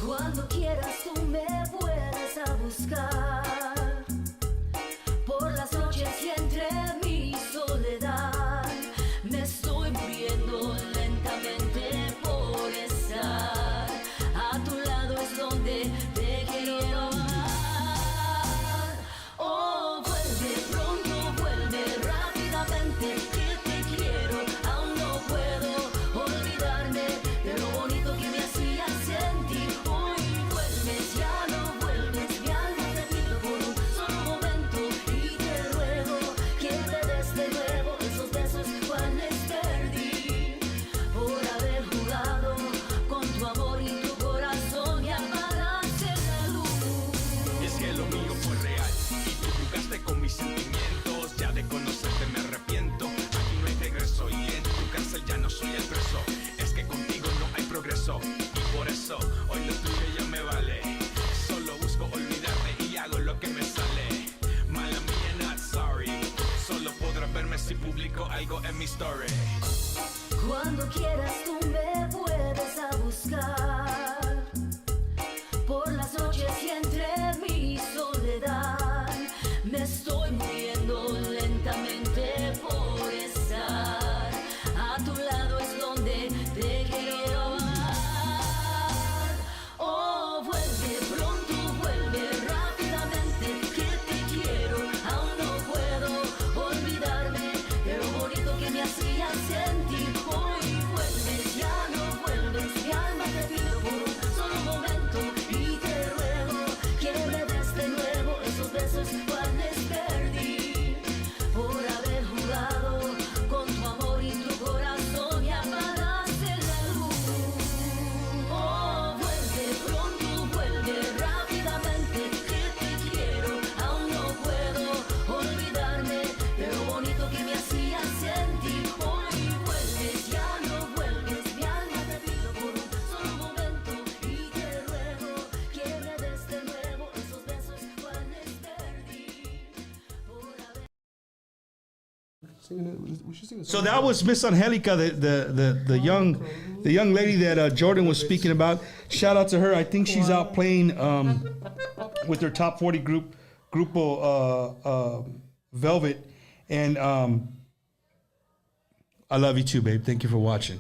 Cuando quieras tú me puedes a buscar por las noches y entre mi soledad me estoy muriendo lentamente por estar a tu lado, es donde te quiero amar. Oh, vuelve pronto, vuelve rápidamente, que te quiero, aún no puedo olvidarme de lo bonito que me hacía sentir. Hoy vuelves, ya no vuelves, mi alma te pido por un solo momento y te ruego que me des de nuevo esos besos cuales perdí por haber jugado con tu amor y tu corazón y apagaste la luz. Es que lo mío fue real y tú jugaste con mis sentimientos. Ya de conocerte me arrepiento. Aquí no hay regreso y en tu cárcel ya no soy el preso. Es que contigo no hay progreso y por eso hoy lo tuyo ya me vale. Solo busco olvidarte y hago lo que me sale. Mala mía, not sorry. Solo podrás verme si publico algo en mi story. Cuando quieras tú me puedes a buscar por las noches y entre mi soledad me estoy muriendo lentamente por estar a tu lado, es donde te quiero amar. Oh, vuelve pronto, vuelve rápidamente, que te quiero, aún no puedo olvidarme de lo bonito que me hacía sentir. Hoy vuelves, ya no vuelves, mi alma te pido por un solo momento y te ruego que me des de nuevo esos besos cuales perdí por haber jugado con tu amor y tu corazón y apagaste la luz. Oh, vuelve pronto, vuelve rápidamente, que te quiero, aún no puedo olvidarme de lo bonito que me hacía sentir. Hoy vuelves, ya no vuelves, mi alma te pido por un solo momento y te ruego que me des de nuevo esos besos cuales perdí por haber. We should sing a So song. that was Miss Angelica, the young lady that Jordan was speaking about. Shout out to her. I think she's out playing with her top 40 group, Grupo Velvet, and I love you too, babe. Thank you for watching.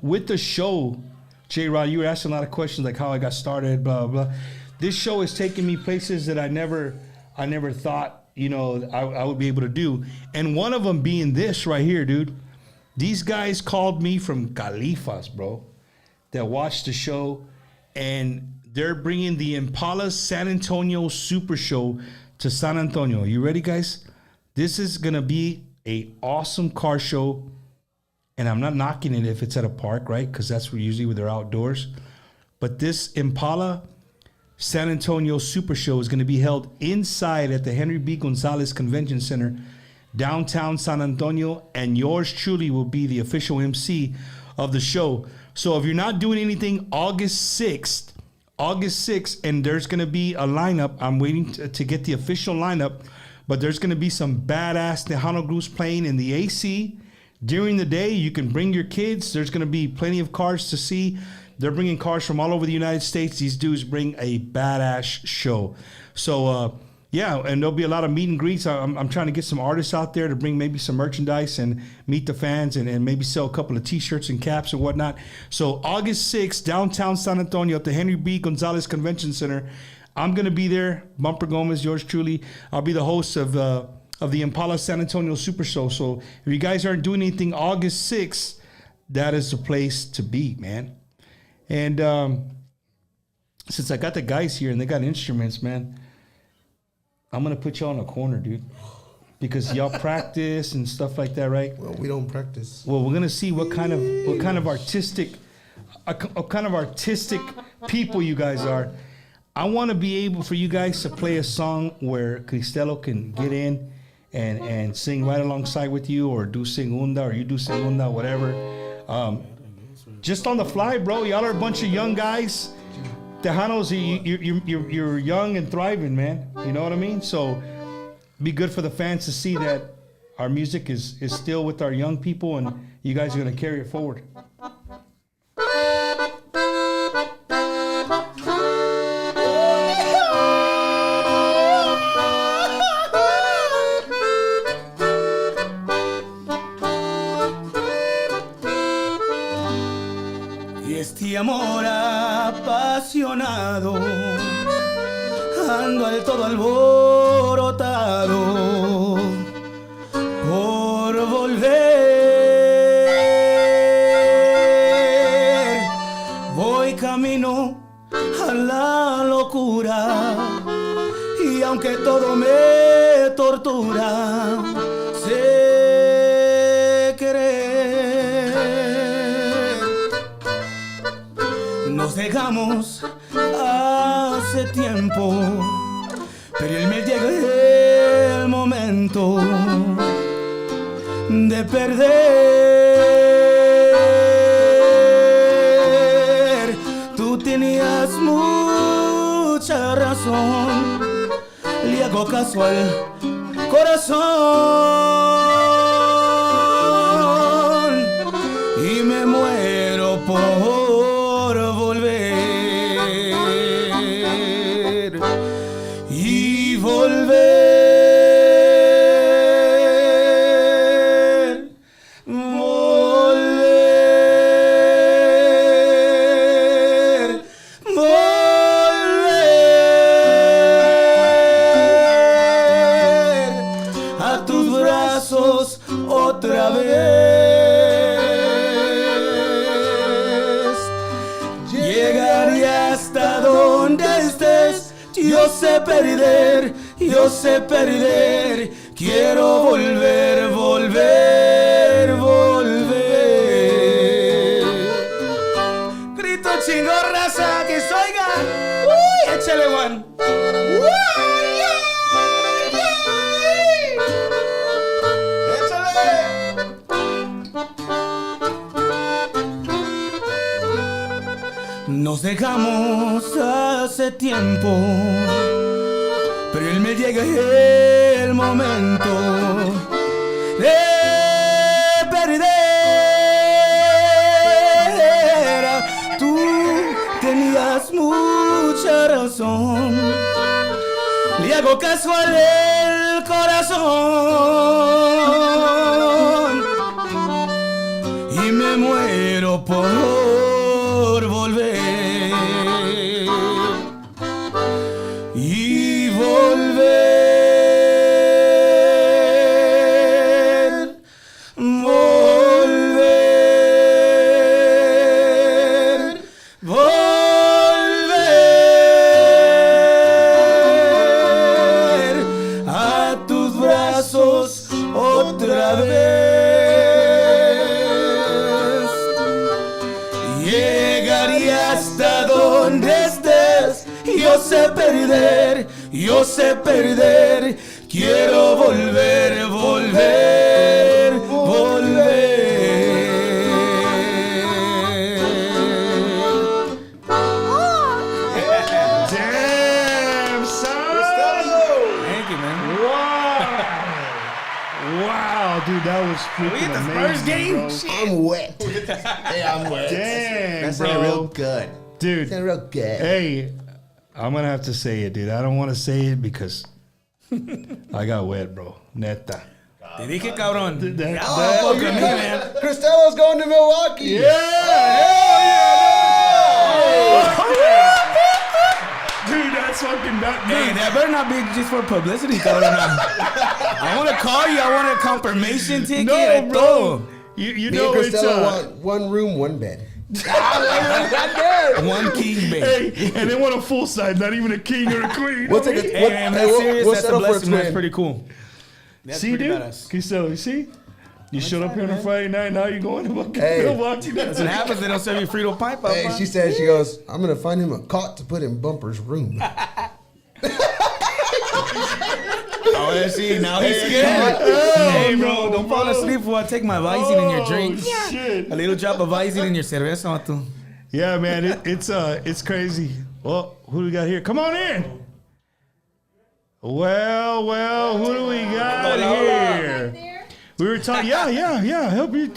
With the show, J. Rod, you were asking a lot of questions like how I got started, blah blah. This show is taking me places that I never thought I would be able to do, and one of them being this right here, dude. These guys called me from Califas, bro, that watched the show, and they're bringing the Impala San Antonio Super Show to San Antonio. You ready, guys? This is gonna be a awesome car show, and I'm not knocking it if it's at a park, right? Because that's where they're outdoors. But this Impala San Antonio Super Show is going to be held inside at the Henry B. Gonzalez Convention Center. downtown San Antonio, and yours truly will be the official MC of the show. So if you're not doing anything, August 6th, and there's going to be a lineup. I'm waiting to get the official lineup, but there's going to be some badass Tejano groups playing in the AC. During the day, you can bring your kids. There's going to be plenty of cars to see. They're bringing cars from all over the United States. These dudes bring a badass show. So, yeah, and there'll be a lot of meet and greets. I'm trying to get some artists out there to bring maybe some merchandise and meet the fans and maybe sell a couple of T-shirts and caps and whatnot. So August 6th, downtown San Antonio at the Henry B. Gonzalez Convention Center. I'm going to be there. Bumper Gomez, yours truly. I'll be the host of the Impala San Antonio Super Show. So if you guys aren't doing anything August 6th, that is the place to be, man. And since I got the guys here and they got instruments, man, I'm going to put y'all in a corner, dude. Because y'all practice and stuff like that, right? Well, we don't practice. Well, we're going to see what kind of artistic people you guys are. I want to be able for you guys to play a song where Cristelo can get in and sing right alongside with you, or do segunda, or you do segunda, whatever. Just on the fly, bro. Y'all are a bunch of young guys. Tejanos, you're young and thriving, man. You know what I mean? So be good for the fans to see that our music is still with our young people, and you guys are going to carry it forward. Este amor apasionado, ando al todo alborotado por volver. Voy camino a la locura, y aunque todo me tortura, sé querer. Nos dejamos hace tiempo, pero en me llega el momento de perder. Tú tenías mucha razón, le hago caso al corazón y me muero por otra vez. Llegaré hasta donde estés. Yo sé perder, yo sé perder. Quiero volver, volver, volver. Grito chingo, raza, que soigan. Uy, échale, Juan. Nos dejamos hace tiempo, pero él me llega el momento de perder. Tú tenías mucha razón, le hago caso al corazón y me muero por volver y volver, volver, volver a tus brazos otra vez. Hasta donde estés, yo sé perder, quiero volver, volver. Wow, dude, that was freaking We hit the amazing, Spurs game. bro. Shit. I'm wet. Yeah, I'm wet. Dang, That's bro. real good. Dude, Real good. hey, I'm gonna have to say it, dude. I don't want to say it because I got wet, bro. Neta. Te dije, cabrón. That- Oh, fuck with me, man. Cristelo's going to Milwaukee. Dude, that's fucking that. Hey, that better not be just for publicity, cabrón. I want to call you. I want a confirmation ticket. No, bro. todo. You Me know and it's Cristela want one room, one bed. One king bed. Hey, and they want a full size, not even a king or a queen. We'll take it. Hey, man, that's serious. We'll That's a settle for a blessing. That's twin. pretty cool. That's See, pretty dude? badass. Cristela, you see? You showed up here on a Friday night, now you're going to fucking Hey. Milwaukee. That's what happens. They don't serve you Frito Pie, papa. Hey, she said, she goes, I'm going to find him a cot to put in Bumper's room. Oh, yeah, see, now he's scared. Hey, bro, don't fall asleep while I take my Visine in your drink. Shit. A little drop of Visine in your cerveza, vato. Yeah, man, it's crazy. Well, who do we got here? Come on in. Well, who do we got here? We were talking. Yeah. Help you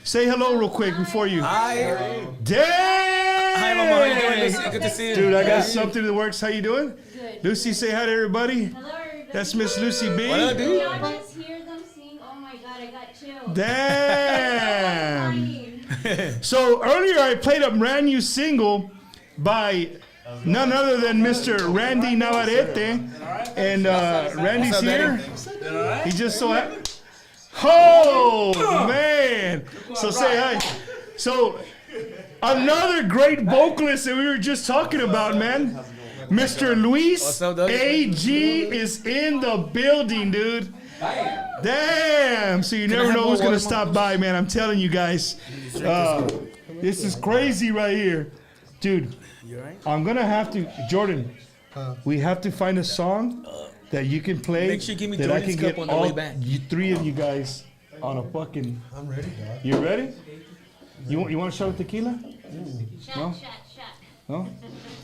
say hello real quick before you. Hi. Damn. Hi, Mama. How you doing, Lucy? Good to see you. Dude, I got something that works. How you doing? Good. Lucy, say hi to everybody. Hello, everybody. That's Miss Lucy B. What up, dude? Y'all just hear them sing. Oh my God, I got chills. Damn. So earlier I played a brand new single by none other than Mr. Randy Navarrete. And Randy's here. He just so happened. Oh, man. So say hi. So another great vocalist that we were just talking about, man. Mr. Luis What's up, dog? AG is in the building, dude. Damn. So you never have know more who's going water, to stop by, man. I'm telling you guys. This is crazy right here. Dude, I'm going to have to, Jordan, we have to find a song that you can play Make sure you give me that I Jordan's can cup get on the all way back. you three of you guys on a fucking. I'm ready, dog. You ready? You want a shot of tequila? No? No?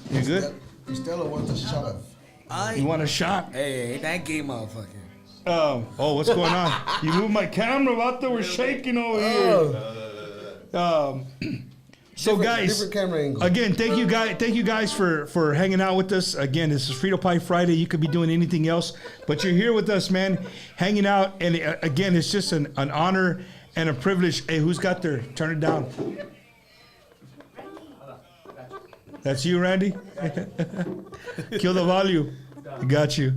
You good? Cristela wants a shot of. You want a shot? Hey, that gay motherfucker. Oh, what's going on? You moved my camera, vato. We're shaking over here. So guys, Different camera angle. again, thank you guys for hanging out with us. Again, this is Frito Pie Friday. You could be doing anything else, but you're here with us, man, hanging out. And again, it's just an honor and a privilege. Hey, who's got their? Turn it down. That's you, Randy. Kill the volume. Got you.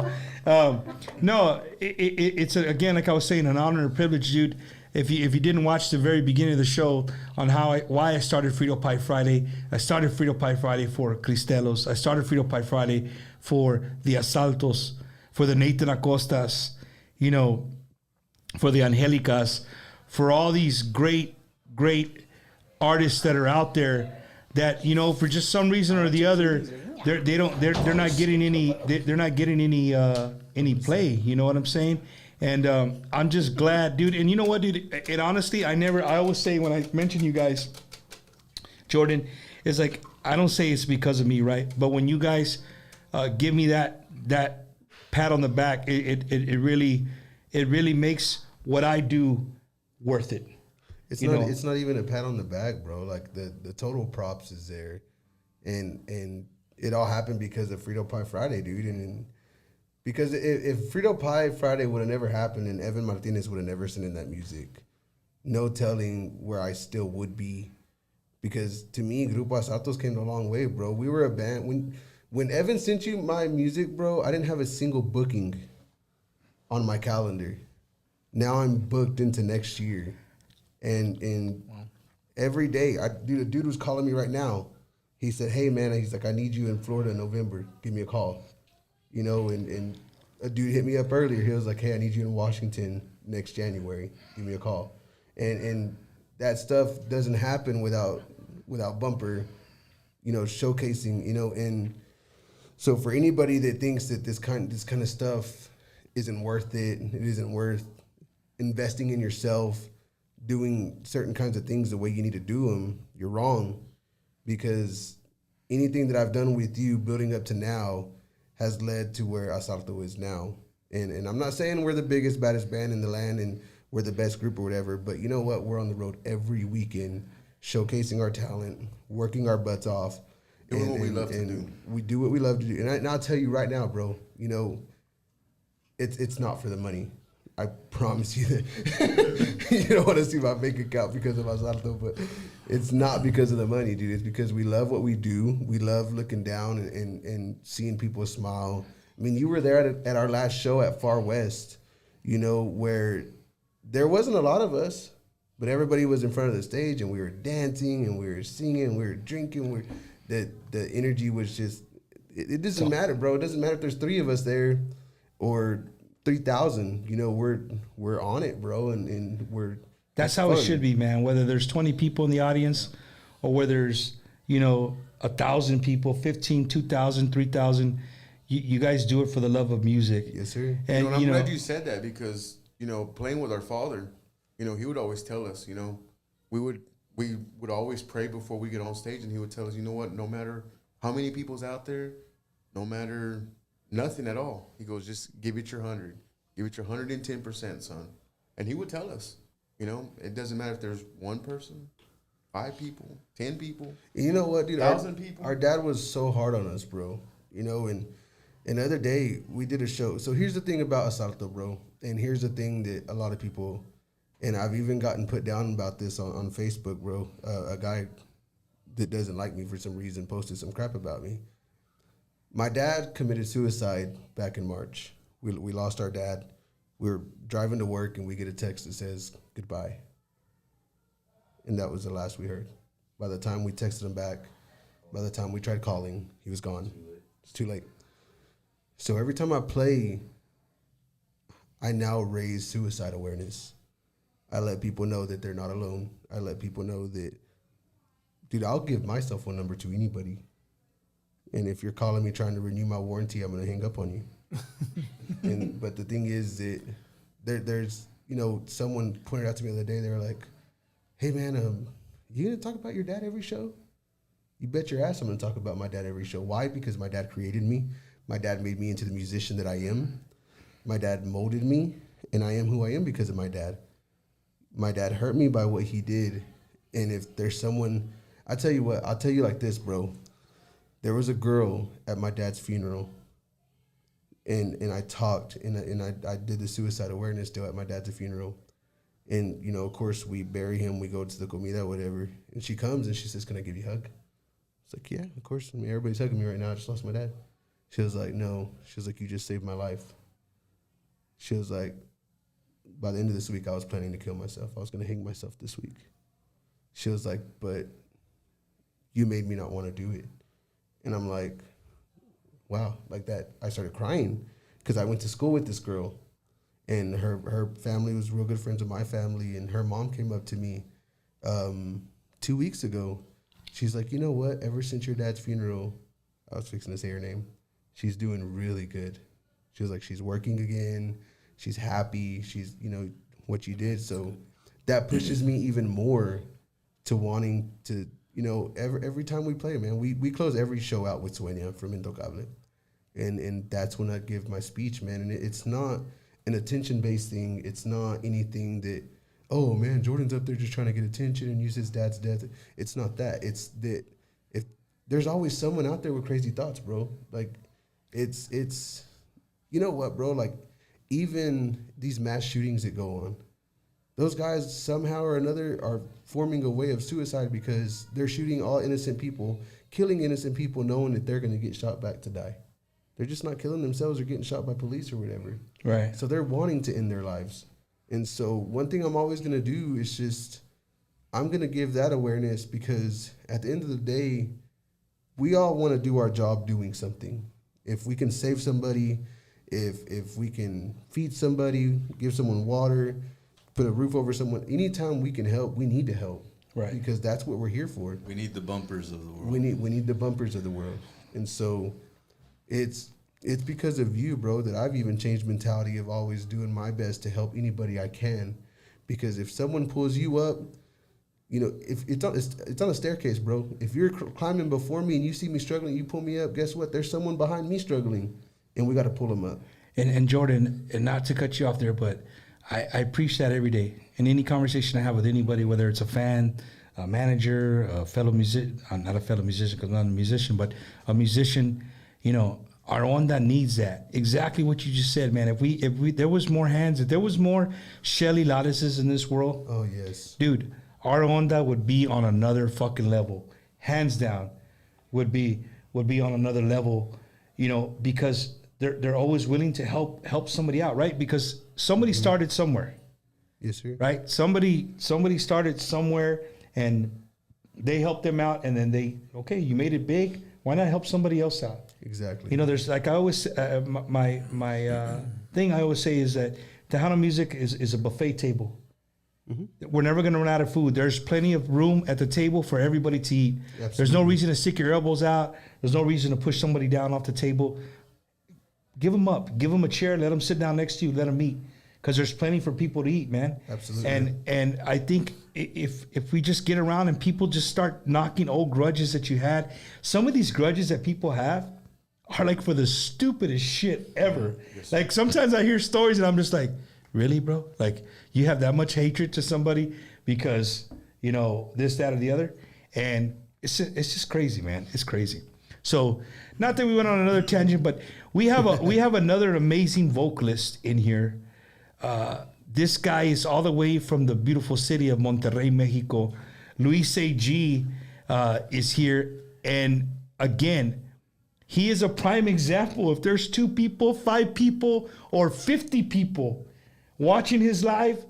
No, it's again, like I was saying, an honor and a privilege, dude. If you didn't watch the very beginning of the show on why I started Frito Pie Friday, I started Frito Pie Friday for Cristelos. I started Frito Pie Friday for the Asaltos, for the Nathan Acostas, for the Angelicas, for all these great artists that are out there that for just some reason or the other they're not getting any play. You know what I'm saying? And I'm just glad, dude. And you know what, dude? And honestly, I always say when I mention you guys, Jordan, it's like, I don't say it's because of me, right? But when you guys give me that pat on the back, it really makes what I do worth it. It's not even a pat on the back, bro. Like the total props is there, and it all happened because of Frito Pie Friday, dude. And because if Frito Pie Friday would have never happened and Evan Martinez would have never sent in that music, no telling where I still would be. Because to me, Grupo Asaltos came a long way, bro. We were a band. When Evan sent you my music, bro, I didn't have a single booking on my calendar. Now I'm booked into next year. And every day, a dude was calling me right now. He said, hey, man, he's like, I need you in Florida in November. Give me a call. And a dude hit me up earlier. He was like, hey, I need you in Washington next January. Give me a call. And that stuff doesn't happen without Bumper, showcasing, and so for anybody that thinks that this kind of stuff isn't worth it isn't worth investing in yourself, doing certain kinds of things the way you need to do them, you're wrong. Because anything that I've done with you building up to now has led to where Asalto is now. And I'm not saying we're the biggest, baddest band in the land and we're the best group or whatever, but you know what? We're on the road every weekend, showcasing our talent, working our butts off. Doing what we love to do. We do what we love to do. And I'll tell you right now, bro, you know, it's not for the money. I promise you that. You don't want to see my bank account because of Asalto, but it's not because of the money, dude. It's because we love what we do. We love looking down and seeing people smile. I mean, you were there at our last show at Far West, you know, where there wasn't a lot of us, but everybody was in front of the stage and we were dancing and we were singing and we were drinking. The energy was just, it doesn't matter, bro. It doesn't matter if there's 3 of us there or 3,000. You know, we're on it, bro, and we're. That's how fun. it should be, man. Whether there's 20 people in the audience, or whether there's 1,000 people, 15, 2,000, 3,000. You guys do it for the love of music. Yes, sir. And I'm glad you said that because playing with our father, he would always tell us, we would always pray before we get on stage, and he would tell us, you know what, no matter how many people's out there, no matter nothing at all, he goes, just give it your 100, give it your 110%, son. And he would tell us, it doesn't matter if there's 1 person, 5 people, 10 people. You know what, dude? 1,000 people. Our dad was so hard on us, bro. And the other day we did a show. So here's the thing about Asalto, bro. And here's the thing that a lot of people, and I've even gotten put down about this on Facebook, bro. A guy that doesn't like me for some reason posted some crap about me. My dad committed suicide back in March. We lost our dad. We were driving to work and we get a text that says goodbye. And that was the last we heard. By the time we texted him back, by the time we tried calling, he was gone. It's too late. So every time I play, I now raise suicide awareness. I let people know that they're not alone. I let people know that, dude, I'll give my cell phone number to anybody. And if you're calling me trying to renew my warranty, I'm going to hang up on you. But the thing is that there's, someone pointed out to me the other day, they were like, hey, man, you going to talk about your dad every show? You bet your ass I'm going to talk about my dad every show. Why? Because my dad created me. My dad made me into the musician that I am. My dad molded me, and I am who I am because of my dad. My dad hurt me by what he did. And if there's someone, I'll tell you what, I'll tell you like this, bro. There was a girl at my dad's funeral, and I talked, and I did the suicide awareness deal at my dad's funeral. And, of course, we bury him, we go to the comida, whatever. And she comes, and she says, can I give you a hug? It's like, yeah, of course. I mean, everybody's hugging me right now. I just lost my dad. She was like, no. She was like, you just saved my life. She was like, by the end of this week, I was planning to kill myself. I was going to hang myself this week. She was like, but you made me not want to do it. And I'm like, wow, like that. I started crying because I went to school with this girl, and her family was real good friends with my family, and her mom came up to me 2 weeks ago. She's like, you know what? Ever since your dad's funeral, I was fixing to say her name, she's doing really good. She was like, she's working again. She's happy. She's, what you did. So that pushes me even more to wanting to, every time we play, man, we close every show out with Sueña from Intocable. And that's when I give my speech, man. And it's not an attention-based thing. It's not anything that, oh, man, Jordan's up there just trying to get attention and use his dad's death. It's not that. It's that if there's always someone out there with crazy thoughts, bro. Like, it's you know what, bro? Like, even these mass shootings that go on, those guys somehow or another are forming a way of suicide because they're shooting all innocent people, killing innocent people knowing that they're going to get shot back to die. They're just not killing themselves or getting shot by police or whatever. Right. So they're wanting to end their lives. And so one thing I'm always going to do is just, I'm going to give that awareness because at the end of the day, we all want to do our job doing something. If we can save somebody, if we can feed somebody, give someone water, put a roof over someone, anytime we can help, we need to help. Right. Because that's what we're here for. We need the bumpers of the world. We need the bumpers of the world. And so it's because of you, bro, that I've even changed mentality of always doing my best to help anybody I can. Because if someone pulls you up, if it's on a staircase, bro. If you're climbing before me and you see me struggling, you pull me up, guess what? There's someone behind me struggling, and we got to pull them up. And Jordan, and not to cut you off there, but I preach that every day. In any conversation I have with anybody, whether it's a fan, a manager, a fellow musician, not a fellow musician because I'm not a musician, but a musician, you know, our onda needs that. Exactly what you just said, man. If we there was more hands, if there was more Shelly Latises in this world, Oh yes. dude, our onda would be on another fucking level. Hands down, would be on another level, you know, because they're always willing to help somebody out, right? Because somebody started somewhere. Yes, sir. Right? Somebody started somewhere and they helped them out, and then you made it big. Why not help somebody else out? Exactly. You know, there's like I always my thing I always say is that Tejano music is a buffet table. We're never going to run out of food. There's plenty of room at the table for everybody to eat. Absolutely. There's no reason to stick your elbows out. There's no reason to push somebody down off the table. Give them up. Give them a chair. Let them sit down next to you. Let them eat. Because there's plenty for people to eat, man. Absolutely. And I think if we just get around and people just start knocking old grudges that you had, some of these grudges that people have are like for the stupidest shit ever. Yes. Like sometimes I hear stories and I'm just like, really, bro? Like you have that much hatred to somebody because, you know, this, that, or the other? And it's just crazy, man. It's crazy. So not that we went on another tangent, but we have another amazing vocalist in here. This guy is all the way from the beautiful city of Monterrey, Mexico. Luis A.G. Is here. And again, he is a prime example. If there's 2 people, 5 people, or 50 people watching his live,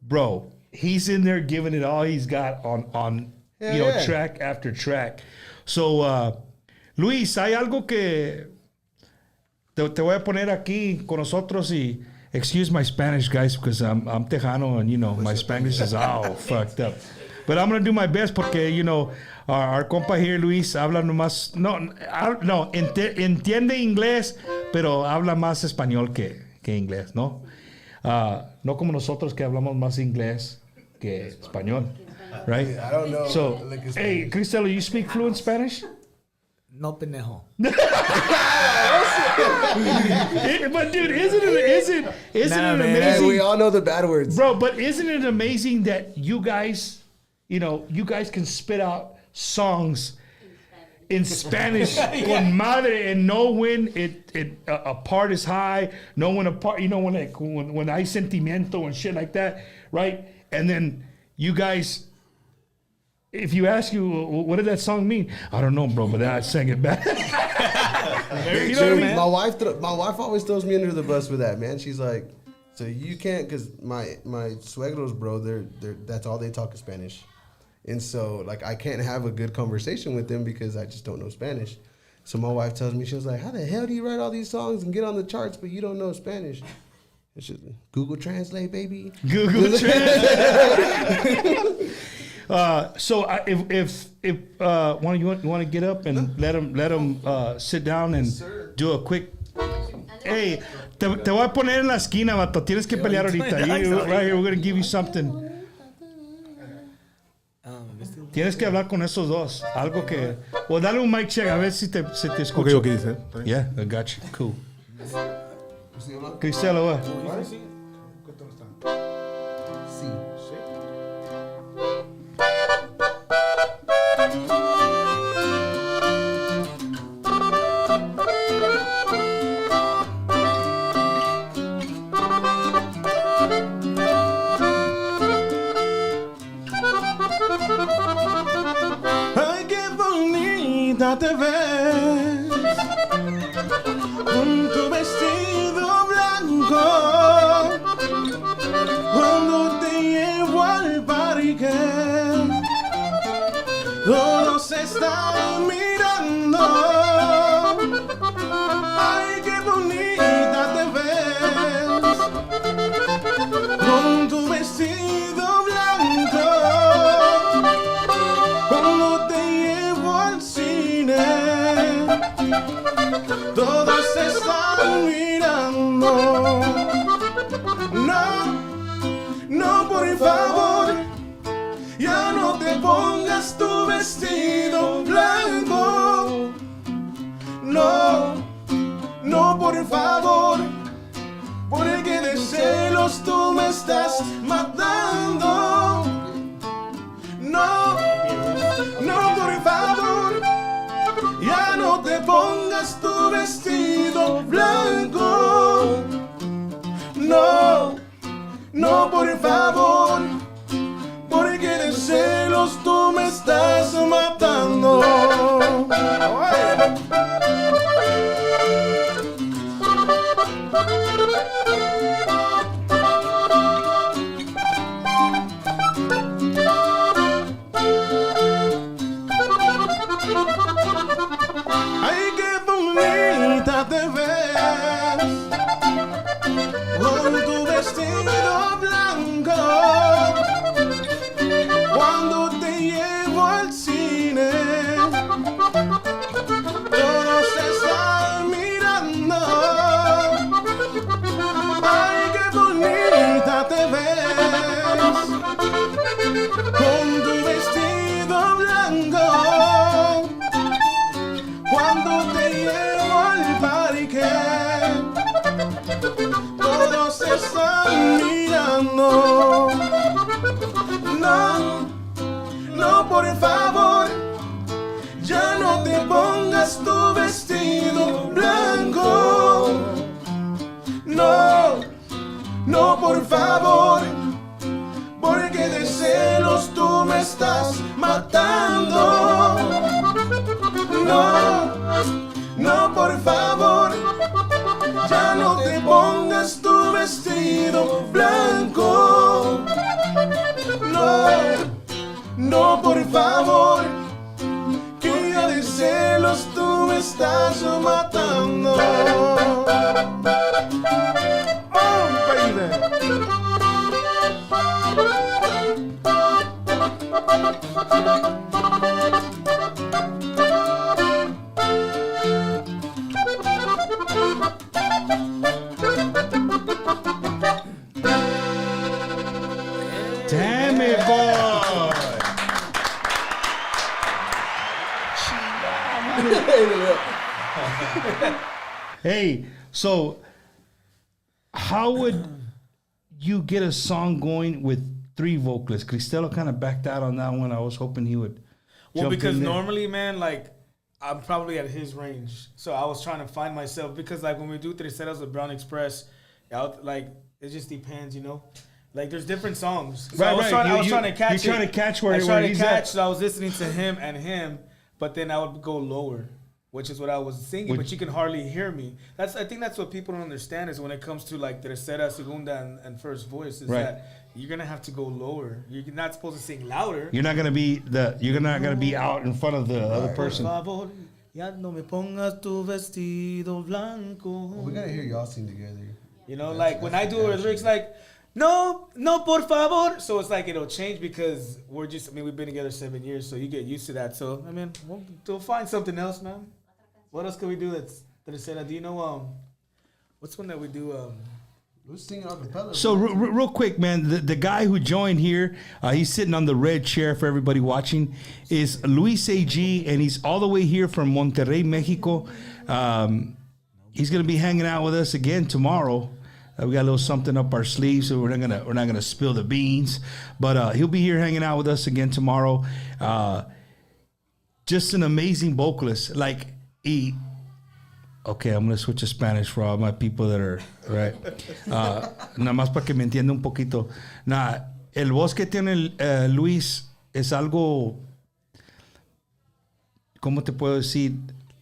bro, he's in there giving it all he's got on track after track. So, Luis, hay algo que te voy a poner aquí con nosotros y excuse my Spanish, guys, because I'm Tejano and, you know, my Spanish is all fucked up. But I'm going to do my best porque, you know, our compa here, Luis, habla nomás, entiende inglés, pero habla más español que inglés, ¿no? No como nosotros que hablamos más inglés que español, right? I don't know. So, hey, Cristela, you speak fluent Spanish? No pendejo. But dude, isn't it amazing? Hey, we all know the bad words, bro. But isn't it amazing that you guys can spit out songs in Spanish con madre and know when a part is high, know when a part, you know, when hay sentimiento and shit like that, right? And then you guys, if you ask you, what did that song mean? I don't know, bro, but then I sang it back. You know what I mean? My wife always throws me under the bus with that, man. She's like, so you can't, because my suegros, bro, they're that's all they talk is Spanish. And so, like, I can't have a good conversation with them because I just don't know Spanish. So my wife tells me, she was like, how the hell do you write all these songs and get on the charts, but you don't know Spanish? It's just Google Translate, baby. Google Translate. So if you want to get up and let him sit down and do a quick. Hey, te voy a poner en la esquina, vato. Tienes que pelear ahorita. Right here, we're gonna give you something. Tienes que hablar con esos dos. Algo que. O dale un mic check a ver si te escucho. Okay, dice. Yeah, I got you. Cool. Cristela, what? Ay, qué bonita te ves con tu vestido blanco cuando te llevo al parque. Todos están mirando. Ay, qué bonita te ves con tu vestido blanco cuando te llevo al cine. Todos están mirando. No, por favor, ya no te pongas tu vestido blanco. por favor, porque de celos tú me estás matando. No, no, por favor, ya no te pongas tu vestido blanco. No, no, por favor, porque de celos tú me estás matando. Ay, qué bonita te ves con tu vestido blanco. Cuando te llevo al cine, todos te están mirando. Ay, qué bonita te ves con tu vestido blanco. Cuando te llevo al parque, todos te están mirando. No, no, por favor, ya no te pongas tu vestido blanco. No, no, por favor, porque de celos tú me estás matando. No, no, por favor, ya no te pongas tu vestido blanco. No, no, por favor, que ya de celos tú me estás matando. Oh, baby. Damn it, boy. Hey, so how would you get a song going with 3 vocalists? Cristelo kind of backed out on that one. I was hoping he would. Well, jump because in there. normally, man, like, I'm probably at his range. So I was trying to find myself. Because, like, when we do Terceras with Brown Express, like, it just depends, you know? Like, there's different songs. So Right, I was right. trying to catch it. You're trying to catch where I was trying he's to catch, at. so I was listening to him and him, but then I would go lower, which is what I was singing, but you can hardly hear me. I think that's what people don't understand is when it comes to, like, tercera, segunda, and first voice, is Right. that you're going to have to go lower. You're not supposed to sing louder. You're not gonna be out in front of the other person. Por favor, ya no me pongas tu vestido blanco. We gotta hear y'all sing together. You know, like when I do a lyrics like, no, no, por favor. So it's like it'll change because we've been together 7 years, so you get used to that. So, I mean, we'll find something else, man. What else can we do that's tercera? Do you know, what's one that we do, We're singing acapella. So real quick, man, the guy who joined here, he's sitting on the red chair for everybody watching, is Luis A.G., and he's all the way here from Monterrey, Mexico. He's gonna be hanging out with us again tomorrow. We got a little something up our sleeves, so we're not gonna spill the beans, but he'll be here hanging out with us again tomorrow. Just an amazing vocalist, like he. Okay, I'm going to switch to Spanish for all my people that are, right? Nada más para que me entienda un poquito. El voz que tiene Luis es algo, ¿cómo te puedo decir?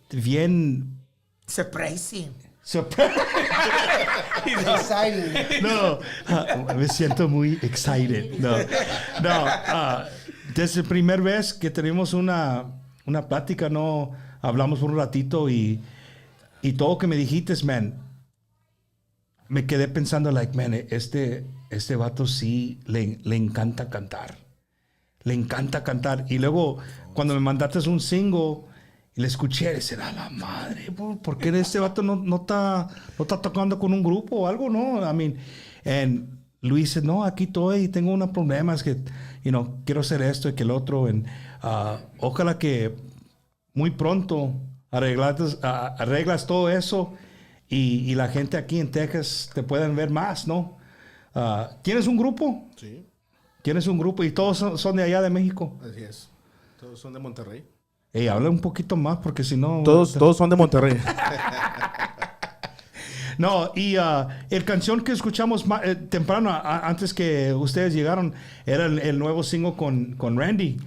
Bien... surprising. Exciting. No, me siento muy excited. No, desde la primera vez que tenemos una plática, no hablamos por un ratito y todo que me dijiste, man, me quedé pensando, like, man, este vato sí le encanta cantar. Le encanta cantar. Y luego, cuando me mandaste un single y le escuché, decía, a la madre, ¿por qué este vato no está tocando con un grupo o algo, no? I mean, and Luis dice, no, aquí estoy y tengo unos problemas que, quiero hacer esto y que el otro. And, ojalá que muy pronto arreglas todo eso y la gente aquí en Texas te pueden ver más, ¿no? ¿Tienes un grupo? Sí. ¿Tienes un grupo? ¿Y todos son de allá de México? Así es. Todos son de Monterrey. Ey, habla un poquito más porque si no... Todos son de Monterrey. No, y el canción que escuchamos temprano, antes que ustedes llegaron, era el nuevo single con Randy.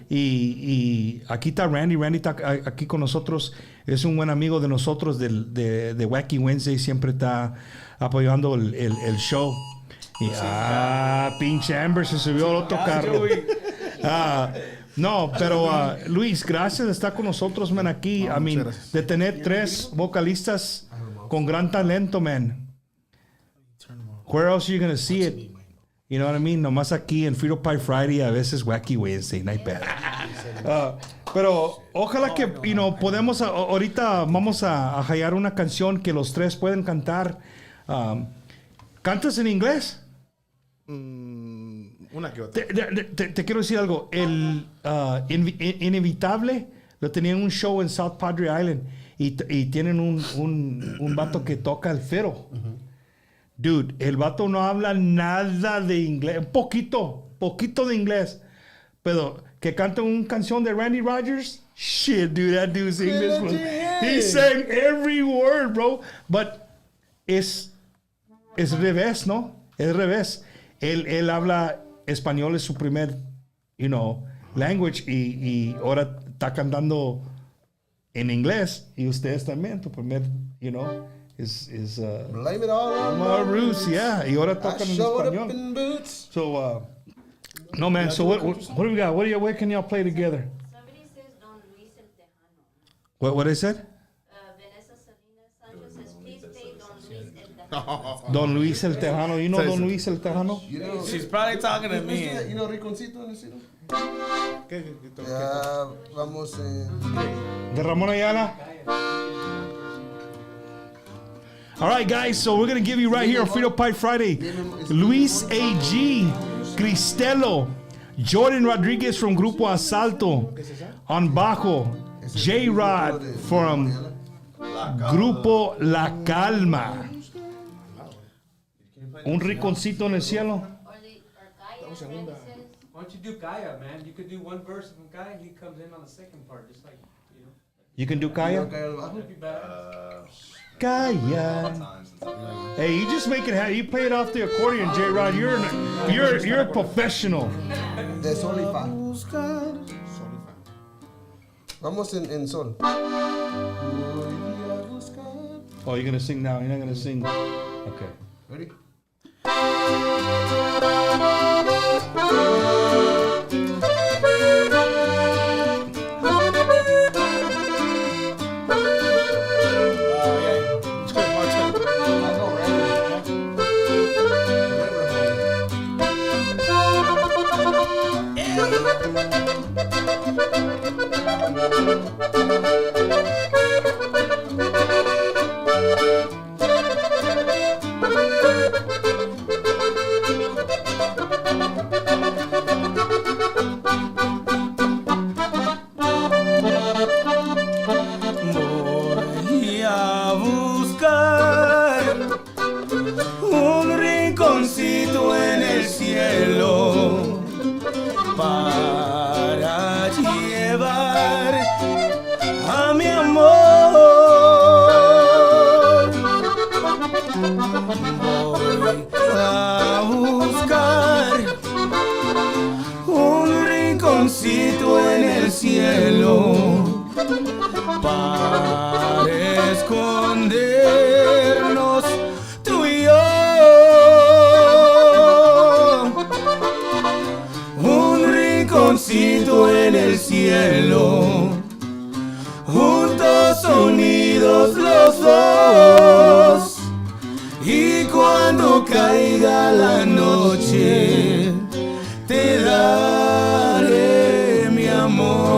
Y aquí está Randy. Randy está aquí con nosotros. Es un buen amigo de nosotros de Wacky Wednesday. Siempre está apoyando el show. Y, pinche Amber se subió al otro carro. No, pero Luis, gracias de estar con nosotros, man, aquí. De tener 3 vocalistas con gran talento, man. Where else are you gonna see it? You know what I mean? Nomás aquí en Frito Pie Friday, a veces Wacky Wednesday, no hay pedo. Pero ojalá que, podemos, ahorita vamos a hallar una canción que los 3 pueden cantar. ¿Cantas en inglés? Una que otra. Te quiero decir algo. El Inevitable lo tenían un show en South Padre Island y tienen un vato que toca el fiddle. Dude, el vato no habla nada de inglés. Poquito de inglés. Pero que canta una canción de Randy Rogers. Shit, dude, that dude's English. He sang every word, bro. But es revés, ¿no? Es revés. Él habla español, es su primer, language, y ahora está cantando en inglés, y ustedes también, tu primer, es Blame it all on roots, yeah, y ahora tocan en español. So, no, man, so what do we got? What can y'all play together? Somebody says Don Luis el Tejano. What is it? Vanessa Salinas Sanchez says, please play Don Luis el Tejano. Don Luis el Tejano. You know Don Luis el Tejano? She's probably talking to me. Riconcito, ¿no? ¿Qué? Vamos De Ramón Ayala. All right, guys, so we're going to give you right here on Frito Pie Friday, Luis A.G., Cristelo, Jordan Rodriguez from Grupo Asalto, on bajo, J-Rod from Grupo La Calma. Un rinconcito en el cielo. Why don't you do Kaya, man? You could do one verse from Kaya, and he comes in on the second part, just like, You can do Kaya? That'd be better. Kaya. Hey, you just make it happen. You play it off the accordion, J-Rod. You're a professional. De sol y fa. Vamos en sol. Oh, you're gonna sing now. You're not gonna sing. Okay. Ready? Voy a buscar un rinconcito en el cielo para llevar a mi amor. Voy a buscar un rinconcito en el cielo para escondernos tú y yo. Un rinconcito en el cielo, juntos unidos los dos. Y cuando caiga la noche, te daré mi amor.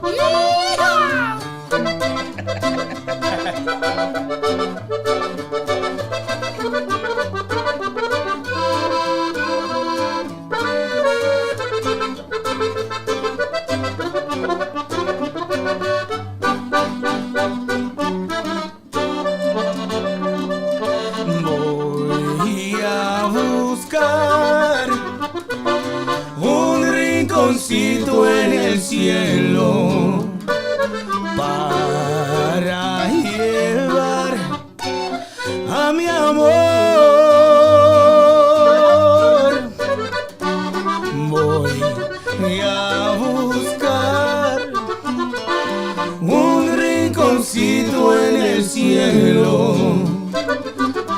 Yeehaw! buscar un rinconcito en el cielo para llevar a mi amor. Voy a buscar un rinconcito en el cielo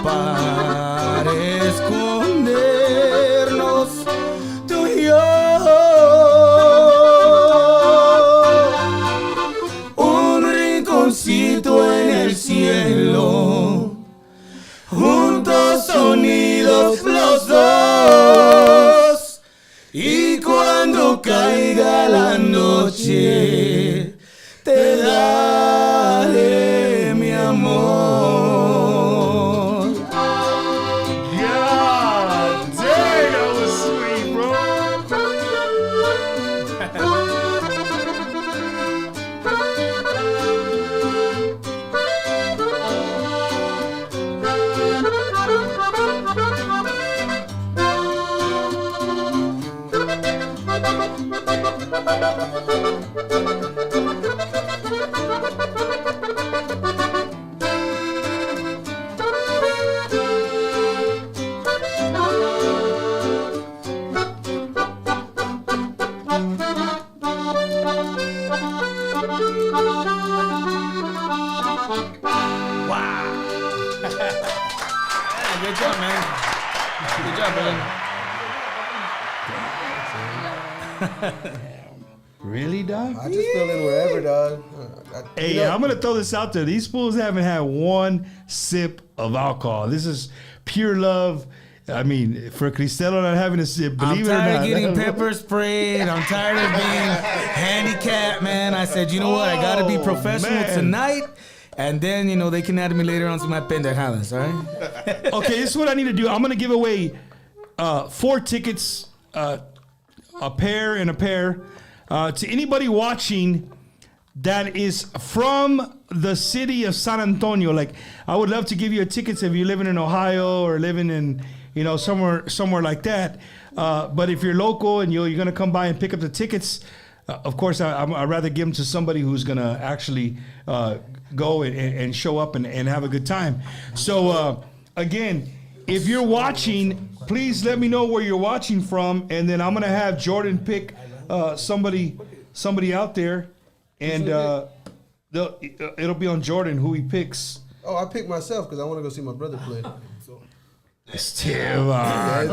para escondernos tú y yo. Un rinconcito en el cielo, juntos unidos los dos. Y cuando caiga la noche, te daré mi amor. God dang, that was sweet, bro. Good job, man. Good job, brother. Really, dog? I just fill in wherever, dog. Hey, I'm gonna throw this out there. These fools haven't had one sip of alcohol. This is pure love. I mean, for Cristelo not having a sip, I'm believe it or tired not. of getting pepper sprayed. I'm tired of being handicapped, man. I said, you know what? I gotta be professional tonight. And then, you know, they can add me later on to my pendejadas, all right? Okay, this is what I need to do. I'm gonna give away 4 tickets, a pair and a pair, to anybody watching that is from the city of San Antonio. Like, I would love to give you a tickets if you're living in Ohio or living in, you know, somewhere like that. But if you're local and you're gonna come by and pick up the tickets, of course, I'd rather give them to somebody who's gonna actually go and show up and have a good time. So again, if you're watching, please let me know where you're watching from, and then I'm gonna have Jordan pick somebody out there, and it'll be on Jordan who he picks. Oh, I picked myself because I want to go see my brother play. Esteban.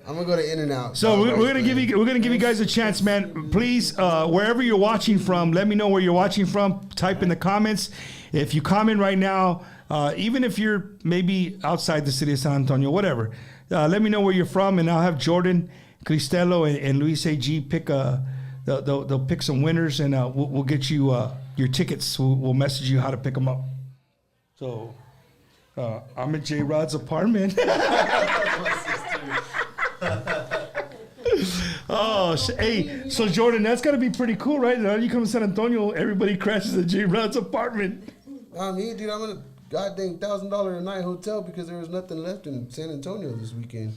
I'm gonna go to In-N-Out. So we're gonna give you guys a chance, man. Please, wherever you're watching from, let me know where you're watching from. Type in the comments. If you comment right now, even if you're maybe outside the city of San Antonio, whatever, let me know where you're from, and I'll have Jordan, Cristelo, and Luis AG pick they'll pick some winners, and we'll get you your tickets. We'll message you how to pick them up. So I'm at J Rod's apartment. Hey, so Jordan, that's gotta be pretty cool, right? Now you come to San Antonio, everybody crashes at J Rod's apartment. I mean, dude, I'm in a goddamn $1,000 a night hotel because there was nothing left in San Antonio this weekend.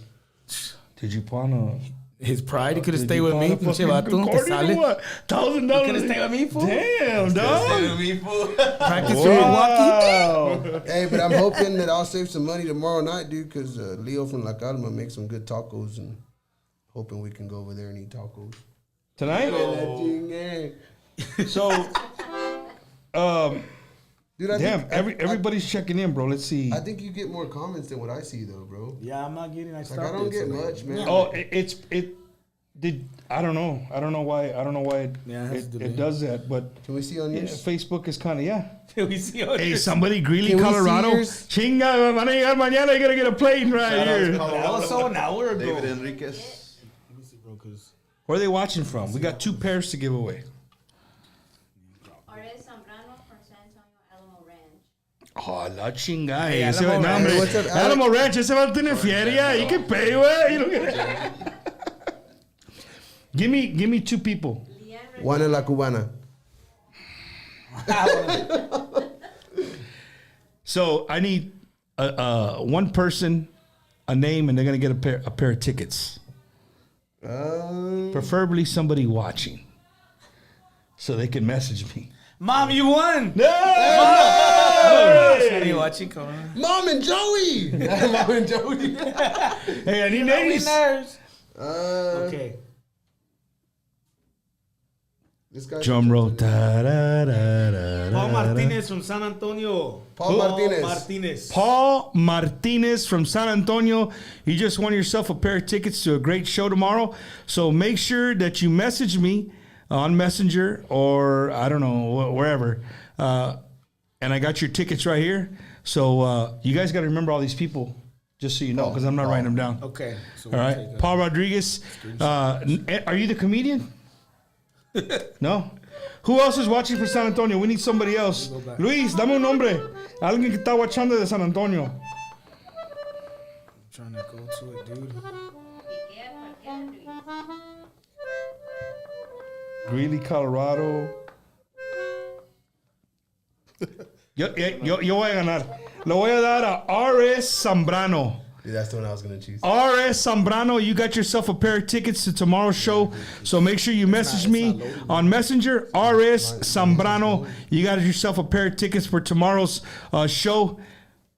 Did you plan his pride? He could have stayed with me. Pinche vato. Te sale. $1,000. Could have stayed with me, fool. Damn, dog. Practice your walkie. Hey, but I'm hoping that I'll save some money tomorrow night, dude, because Leo from La Calma makes some good tacos, and hoping we can go over there and eat tacos. Tonight? So, dude, damn, everybody's checking in, bro. Let's see. I think you get more comments than what I see, though, bro. Yeah, I'm not getting. I don't get much, man. Oh, I don't know. I don't know why. It does that. But can we see on yours? Facebook is kind of Can we see on Hey, yours? somebody, Greeley, Colorado. Chinga, van a llegar mañana. You gotta get a plane right here. That was so an hour ago. David Enriquez. Where are they watching from? We got 2 pairs to give away. Orez Zambrano from San Antonio Alamo Ranch. Oh, la chingada. Hey, Ese- Alamo no, Ranch. hombre. What's up, Alex? Alamo Ranch, ese va a tener feria. You can pay, güey. You don't get- Give me 2 people. Juana La Cubana. So I need one person a name, and they're gonna get a pair of tickets. Preferably somebody watching, so they can message me. Mom, you won. No! Are you watching? Come on. Mom and Joey. Mom and Joey. Hey, I need names. Okay. This guy. Drum roll. Paul Martinez from San Antonio. Paul Martinez. Paul Martinez from San Antonio. You just won yourself a pair of tickets to a great show tomorrow. So make sure that you message me on Messenger or I don't know, wherever. And I got your tickets right here. So you guys got to remember all these people, just so you know, because I'm not writing them down. Okay. So All right. Paul Rodriguez. Are you the comedian? No. Who else is watching for San Antonio? We need somebody else. Luis, dame un nombre. Alguien que está watchando de San Antonio. I'm trying to go to it, dude. Greeley, Colorado. Yo voy a ganar. Le voy a dar a R.S. Zambrano. Dude, that's the one I was gonna choose. R.S. Zambrano, you got yourself a pair of tickets to tomorrow's show. So make sure you message me on Messenger. R.S. Zambrano, you got yourself a pair of tickets for tomorrow's show,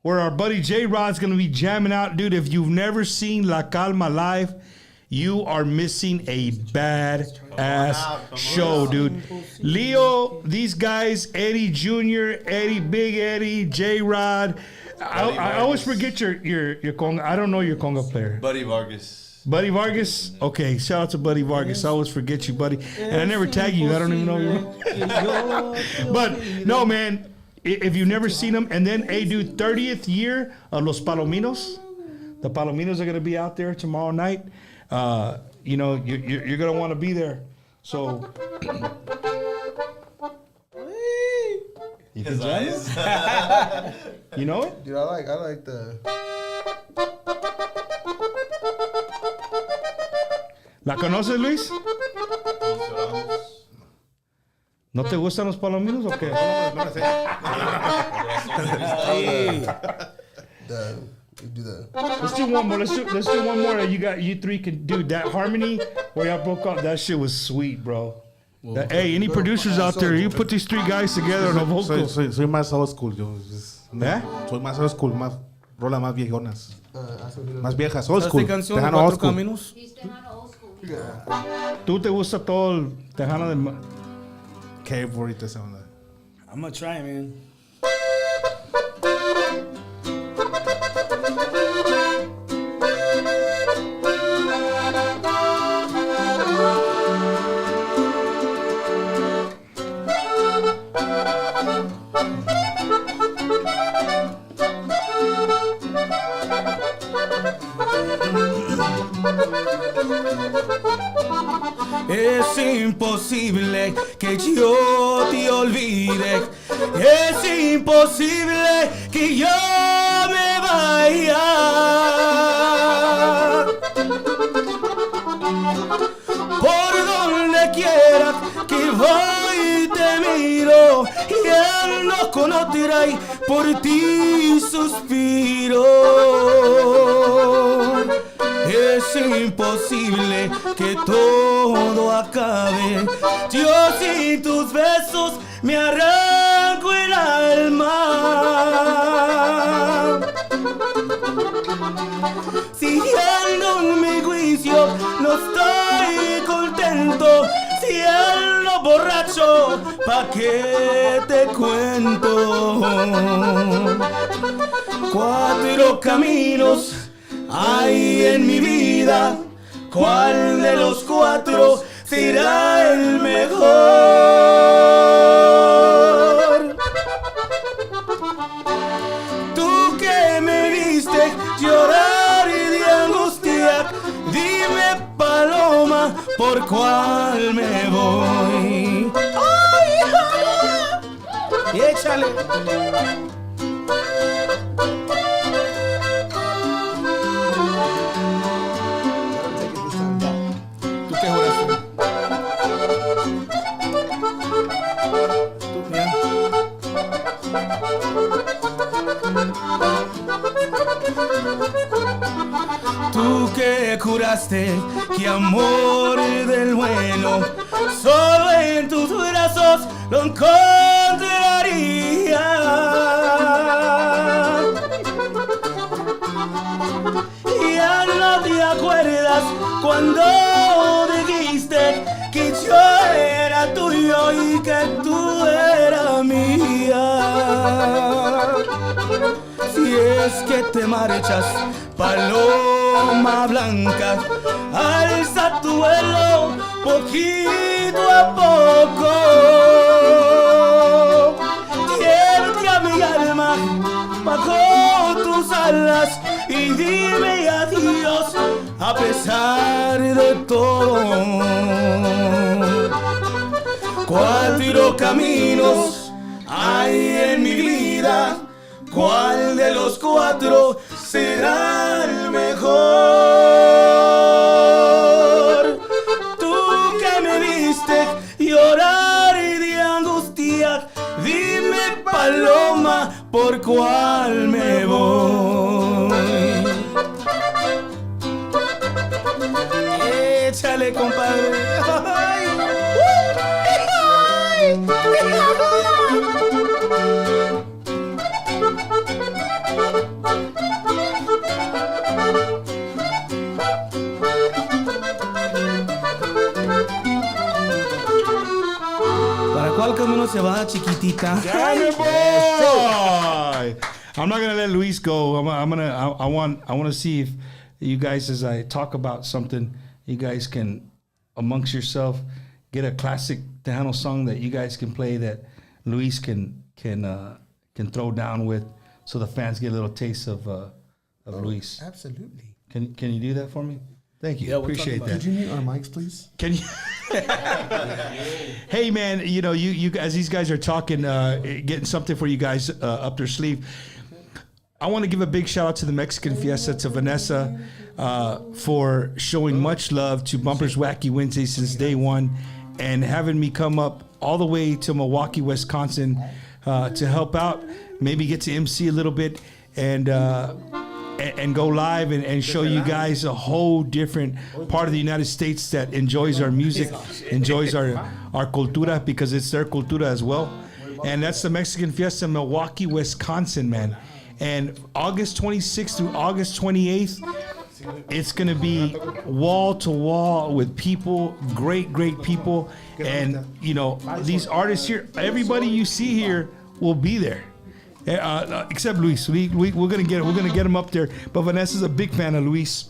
where our buddy J Rod's gonna be jamming out. Dude, if you've never seen La Calma live, you are missing a bad-ass show, dude. Leo, these guys, Eddie Jr., Eddie, Big Eddie, J-Rod. I always forget your conga. I don't know your conga player. Buddy Vargas. Buddy Vargas? Okay, shout out to Buddy Vargas. I always forget you, buddy. And I never tag you. I don't even know you. But, no, man, if you've never seen them, and then, hey, dude, 30th year of Los Palominos. The Palominos are going to be out there tomorrow night. You know, you're going to want to be there. So. His eyes. You know it? Dude, I like the. ¿La conoces, Luis? ¿No te gustan los palominos o qué? Let's do one more. Let's do one more. You three can do that harmony where y'all broke up. That shit was sweet, bro. Hey, any producers out there? You put these three guys together on a vocal. Soy más old school, yo. ¿Eh? Soy más old school, más rolas más viejonas. Más viejas, old school. ¿Esta canción Tejano Cuatro old school. Caminos? ¿Tú te gusta todo el tejano de... Qué bonita esa onda. I'm gonna try, man. Es imposible que yo te olvide. Es imposible que yo me vaya. Por donde quiera que voy te miro y ando con otra y por ti suspiro. Es imposible que todo acabe. Yo sin tus besos me arranco el alma. Siguiendo mi juicio no estoy contento. Si ando borracho, ¿pa' qué te cuento? Cuatro caminos hay en mi vida, ¿cuál de los cuatro será el mejor? Tú que me viste llorar de angustia, dime paloma, ¿por cuál me voy? ¡Ay, y échale! Tú que curaste, que amor del bueno, solo en tus brazos lo encontraría. Ya no te acuerdas cuando dijiste que yo era tuyo y que tú eras mía. Si es que te marchas, paloma blanca, alza tu vuelo poquito a poco. Tiende a mi alma bajo tus alas y dime adiós a pesar de todo. Cuatro caminos hay en mi vida, ¿cuál de los cuatro será el mejor? Tú que me viste llorar de angustia, dime paloma, ¿por cuál me voy? Échale, compadre. Ay. ¿Para cuál camino se va, chiquitita? Boy! I'm not gonna let Luis go. I want to see if you guys, as I talk about something, you guys can, amongst yourself, get a classic Tejano song that you guys can play that Luis can throw down with, so the fans get a little taste of Luis. Absolutely. Can you do that for me? Thank you. Yeah, we'll Appreciate talk that. about Could you mute our mics, please? Can you? Hey man, you as these guys are talking, getting something for you guys up their sleeve. I want to give a big shout out to the Mexican Fiesta, to Vanessa, for showing much love to Bumper's Wacky Wednesday since day one, and having me come up all the way to Milwaukee, Wisconsin, to help out, maybe get to MC a little bit, and go live and show you guys a whole different part of the United States that enjoys our music, enjoys our cultura, because it's their cultura as well. And that's the Mexican Fiesta in Milwaukee, Wisconsin, man. And August 26th through August 28th, it's going to be wall to wall with people, great people. And, these artists here, everybody you see here will be there. Except Luis. We're gonna get him up there. But Vanessa's a big fan of Luis.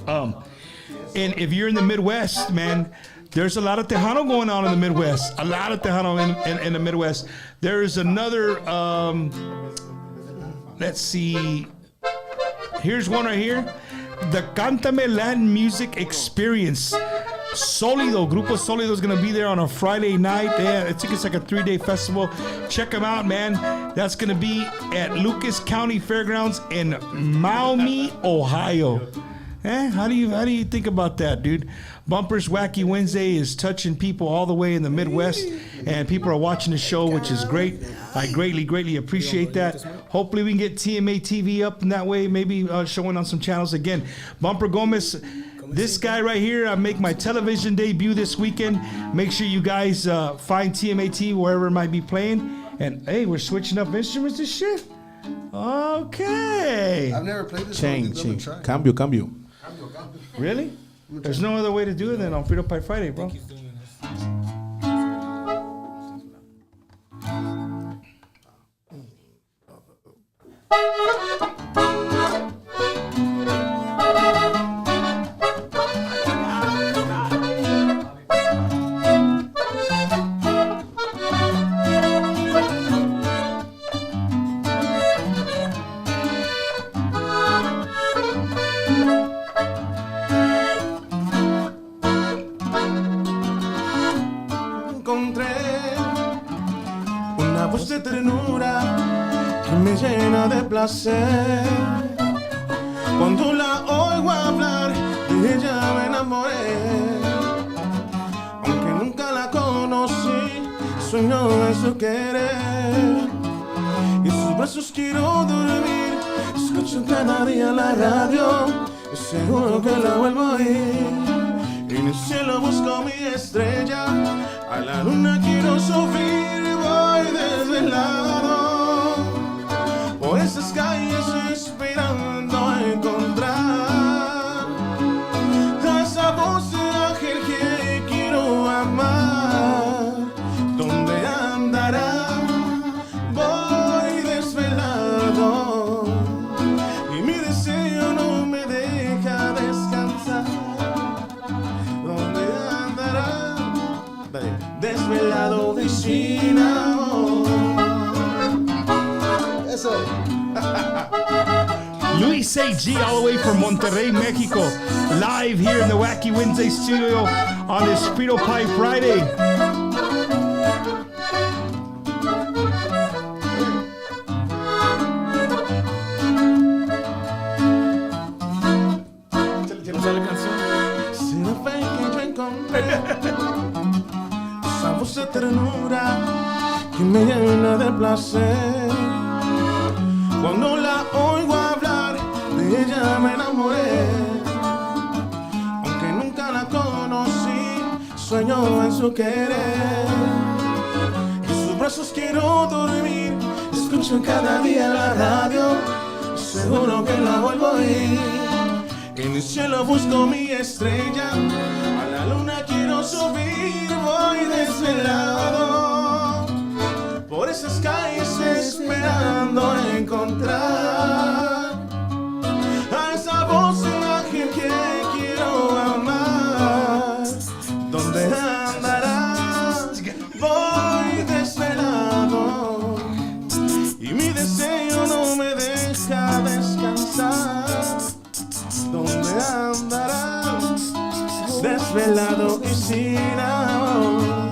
And if you're in the Midwest, man, there's a lot of Tejano going on in the Midwest. A lot of Tejano in the Midwest. There is another. Let's see. Here's one right here. The Cántame Latin Music Experience. Solido, Grupo Solido is going to be there on a Friday night. Yeah, I think it's like a 3-day festival. Check them out, man. That's going to be at Lucas County Fairgrounds in Maumee, Ohio. How do you think about that, dude? Bumper's Wacky Wednesday is touching people all the way in the Midwest, and people are watching the show, which is great. I greatly appreciate that. Hopefully we can get TMA TV up in that way, maybe showing on some channels again. Bumper Gomez, this guy right here, I make my television debut this weekend. Make sure you guys find TMAT wherever it might be playing. And hey, we're switching up instruments and shit. Okay. I've never played this. Change. Cambio. Really? There's no other way to do it than on Frito Pie Friday, bro. Cuando la oigo hablar, de ella me enamoré. Aunque nunca la conocí, sueño en su querer. Y sus brazos quiero dormir, Escucho cada día la radio y seguro que la vuelvo a oír. En el cielo busco mi estrella, a la luna quiero subir, voy desvelado por esas calles esperando a encontrar a esa voz de ángel que quiero amar. ¿Dónde andará? Voy desvelado y mi deseo no me deja descansar. ¿Dónde andará? Desvelado vecina. Eso. Luis A.G. all the way from Monterrey, Mexico, live here in the Wacky Wednesday studio on this Frito Pie Friday. Será fe que yo encontré esa voz de ternura que me llena de placer. Cuando la oigo hablar, de ella me enamoré. Aunque nunca la conocí, sueño en su querer. En sus brazos quiero dormir, escucho cada día la radio, seguro que la vuelvo a oír. En el cielo busco mi estrella, a la luna quiero subir, voy desvelado por esas calles esperando encontrar a esa voz de ángel que quiero amar. ¿Dónde andará? Voy desvelado y mi deseo no me deja descansar. ¿Dónde andará? Desvelado y sin amor.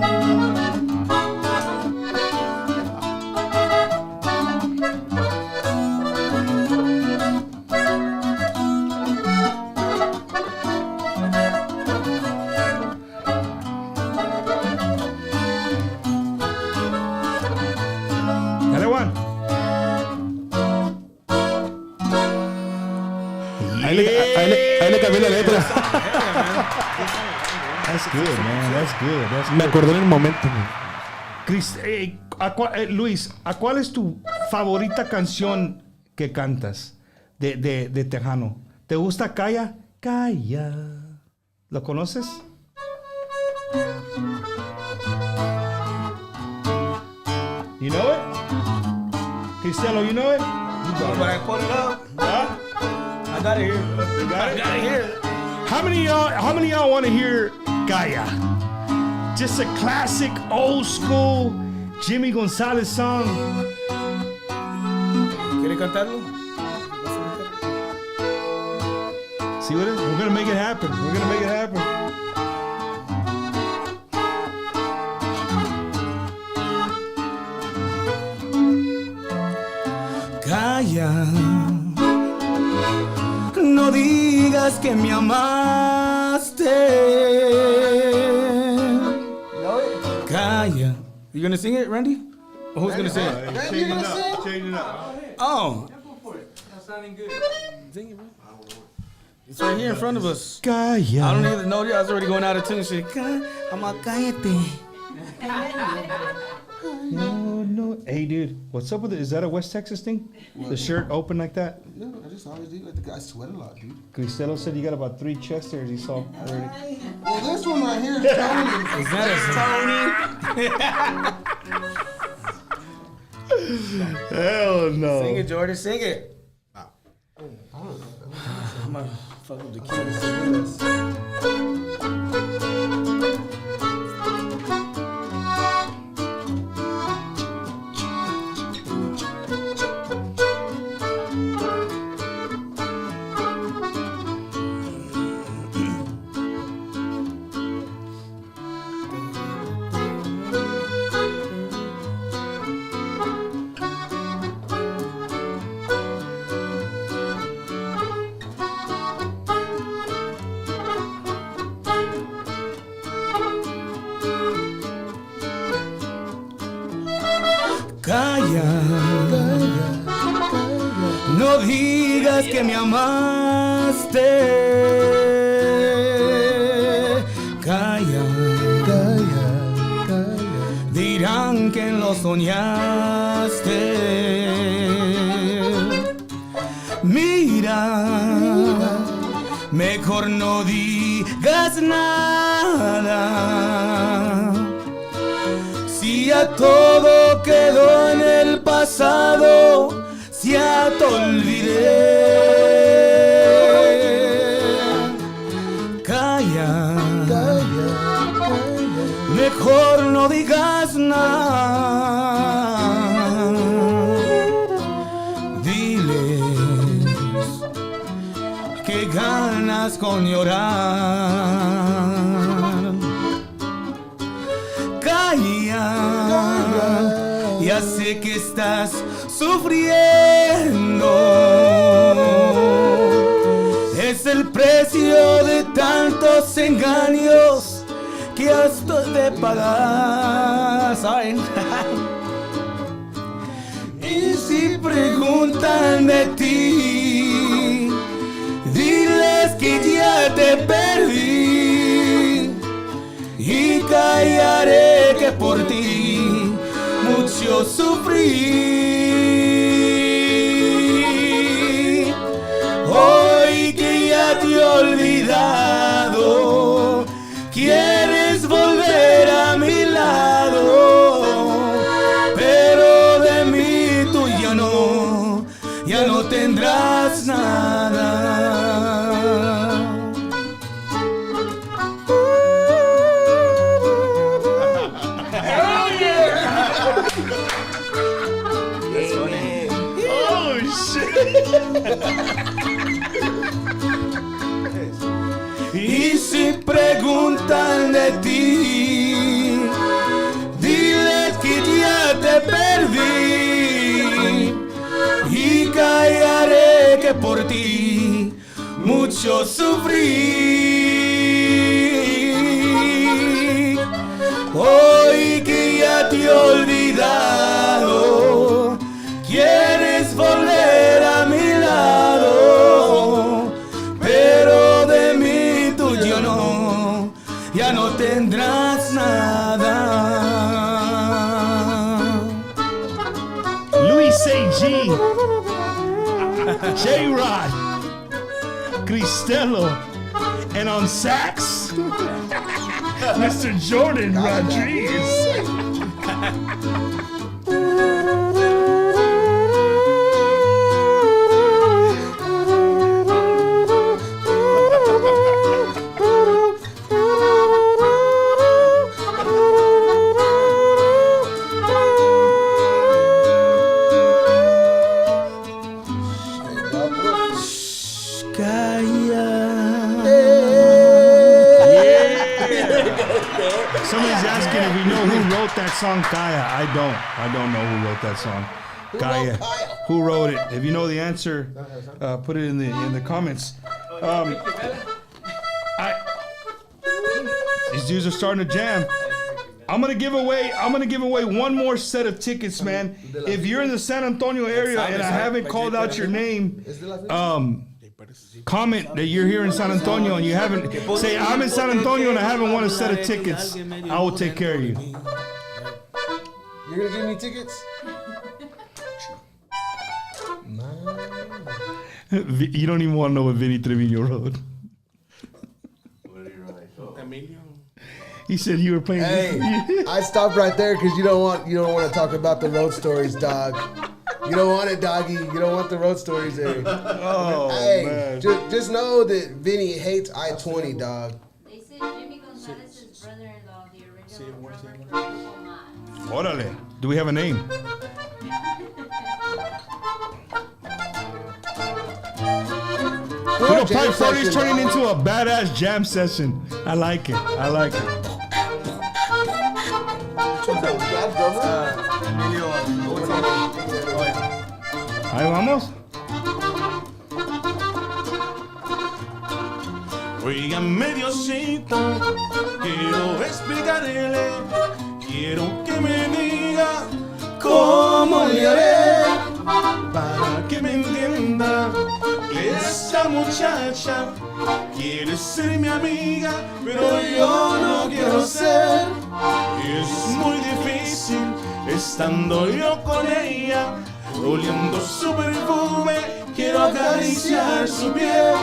Dale, Juan. Ahí le cambié la letra. That's good, man. That's good. That's Me acordé en el momento, man. Luis, ¿a cuál es tu favorita canción que cantas de Tejano? ¿Te gusta Calla? Calla. ¿Lo conoces? You know it? Cristelo, you know it? When I put it up, Huh? I got it here. You got it? I got it here. How many of y'all want to hear Calla? Just a classic, old school Jimmy Gonzalez song. ¿Quiere cantarlo? See what it is? We're gonna make it happen. We're gonna make it happen. Calla, no digas que me amaste. Calla. You gonna sing it, Randy? Or who's gonna sing it? Randy, you gonna sing? Change it up. Oh, That's sounding good. sing it, bro. It's right here in front of us. Calla. I don't even know. I was already going out of tune. Shit. I'm like, cállate. No. Hey, dude, what's up with it? Is that a West Texas thing? The shirt open like that? No, I just always do. I sweat a lot, dude. Cristelo said you got about 3 chest hairs. He saw already. Well, this one right here is Tony. Is that Hell no. Sing it, Jordan. Sing it. I'm gonna fuck with the keys. Calla, no digas digas que me amaste. Calla, calla, calla. Dirán que lo soñaste. Mira, mejor no digas nada. Si ya todo quedó en el pasado, si ya te olvidé. Calla, calla, calla. Mejor no digas nada. Diles que ganas con llorar. Calla, ya sé que estás sufriendo. Es el precio de tantos engaños que has de pagar. ¿Saben? Y si preguntan de ti, diles que ya te perdí. Y callaré que por ti mucho sufrí. Hoy que ya te he olvidado, quieres volver a mi lado, pero de mí tú ya no tendrás nada. Y si preguntan de ti, diles que ya te perdí. Y callaré que por ti mucho sufrí. Hoy que ya te he olvidado, quieres volver a mi lado, pero de mí tú ya no tendrás nada. Luis A.G., J-Rod, Cristelo, and on sax, Mr. Jordan Rodriguez. Somebody's asking if we know who wrote that song, Kaya. I don't know who wrote that song. Kaya. Who wrote it? If you know the answer, put it in the comments. These dudes are starting to jam. I'm gonna give away one more set of tickets, man. If you're in the San Antonio area and I haven't called out your name, comment that you're here in San Antonio and you haven't, say I'm in San Antonio and I haven't won a set of tickets. I will take care of you. You're gonna give me tickets? You don't even want to know what Vinny Trevino wrote. He said you were playing. Hey, I stopped right there because you don't want to talk about the road stories, dog. You don't want it, doggy. You don't want the road stories there. Oh, hey, man. Just know that Vinny hates I-20, dog. They said Jimmy Gonzalez's brother-in-law, the original drummer. Órale. Do we have a name? Frito Pie Friday is turning into a badass jam session. I like it. Ahí vamos. Óigame, Diosito, quiero explicarle, quiero que me diga cómo le haré para que me entienda, esa muchacha quiere ser mi amiga, pero yo no quiero ser. Es muy difícil estando yo con ella, oliendo su perfume, quiero acariciar su piel.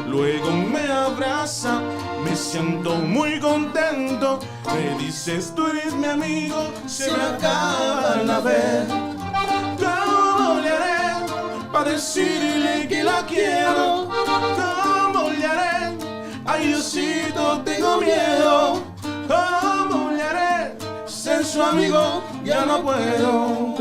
Luego me abraza, me siento muy contento. Me dices, tú eres mi amigo, se me acaba la vez. ¿Cómo le haré para decirle que la quiero? ¿Cómo le haré? Ay, Diosito, tengo miedo. ¿Cómo le haré? Ser su amigo, ya no puedo.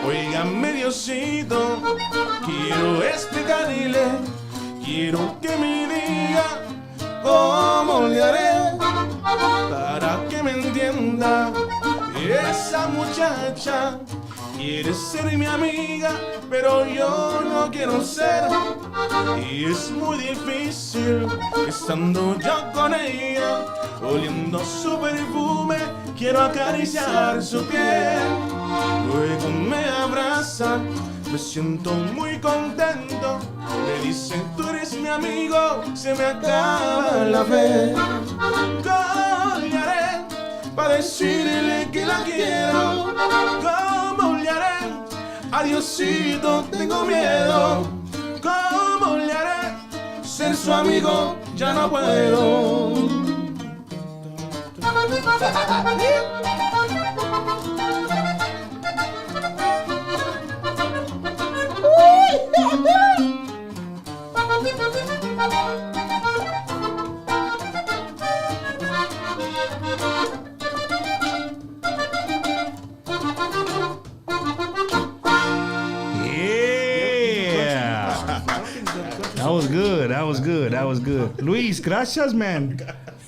Óigame, Diosito, quiero explicarle, quiero que me diga cómo le haré para que me entienda. Esa muchacha quiere ser mi amiga, pero yo no quiero ser. Y es muy difícil estando yo con ella, oliendo su perfume, quiero acariciar su piel. Luego me abraza, me siento muy contento. Me dice, tú eres mi amigo, se me acaba la fe. ¿Cómo le haré para decirle que la quiero? ¿Cómo le haré? Adiosito, tengo miedo. ¿Cómo le haré? Ser su amigo, ya no puedo. That was good. Luis, gracias, man.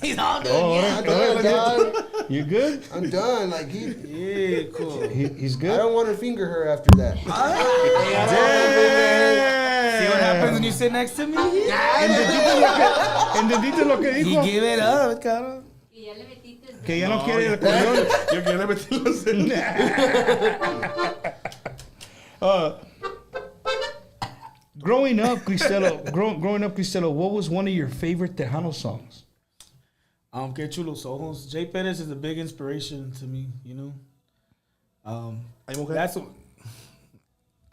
He's all good. I'm done, dog. You good? I'm done. Like Yeah, cool. He's good? I don't want to finger her after that. See what happens when you sit next to me? ¿Entendiste lo que He dijo? gave it up, cabrón. Y ya le metiste el Que ya no quiere el acordeón. Yo quiero meterlos en... Growing up, Cristelo, what was one of your favorite Tejano songs? Que chulos ojos. Jay Perez is a big inspiration to me, you know. That's what,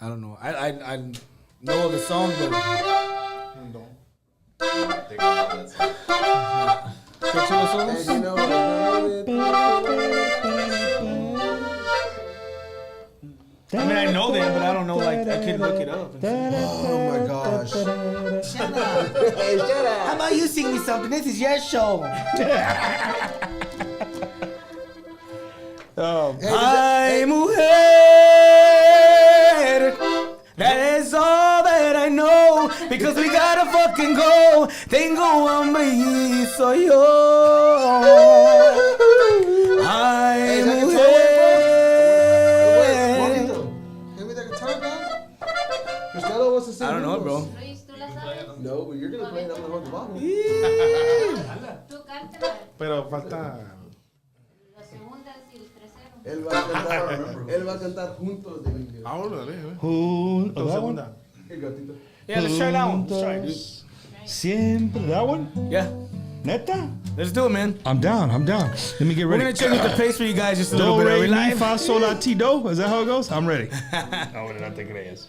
I don't know. I know the song, but Que chulos ojos. And you know, I mean, I know them, but I don't know. Like, I could look it up. oh my gosh. Shut up. Hey, shut up. How about you sing me something? This is your show. Ay, mujer, that is all that I know, because we gotta fucking go. Tengo hambre y soy yo. Ay, mujer. Hand me that guitar, man. Cristela wants to sing. I don't know, bro. Luis, ¿tú la sabes? No, but you're gonna play it. I'm gonna hold the bottle. Tú cántala. Pero falta... Las segundas y el tercero. Él va a cantar juntos de video. Ahora, That segunda. El gatito. Yeah, let's try that one. Let's try it, dude. Siempre. That one? Yeah, Neta? let's do it, man. I'm down. Let me get We're ready. gonna change the pace for you guys just a little Do, bit. Are we re, mi, live? fa, sol, la, ti, do. Is that how it goes? I'm ready. No, no te creas.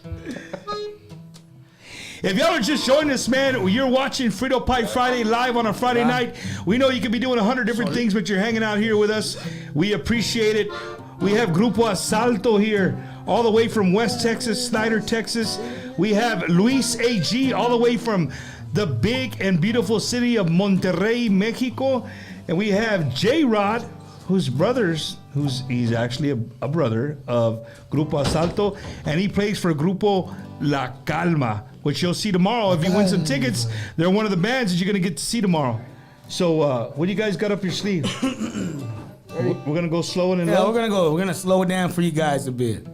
If y'all are just joining us, man, you're watching Frito Pie Friday live on a Friday night. We know you could be doing 100 different things, but you're hanging out here with us. We appreciate it. We have Grupo Asalto here, all the way from West Texas, Snyder, Texas. We have Luis AG, all the way from the big and beautiful city of Monterrey, Mexico. And we have J-Rod, he's actually a brother of Grupo Asalto, and he plays for Grupo La Calma, which you'll see tomorrow. If you win some tickets, they're one of the bands that you're going to get to see tomorrow. So what do you guys got up your sleeve? We're gonna go slow and in Yeah, love. we're gonna slow it down for you guys a bit.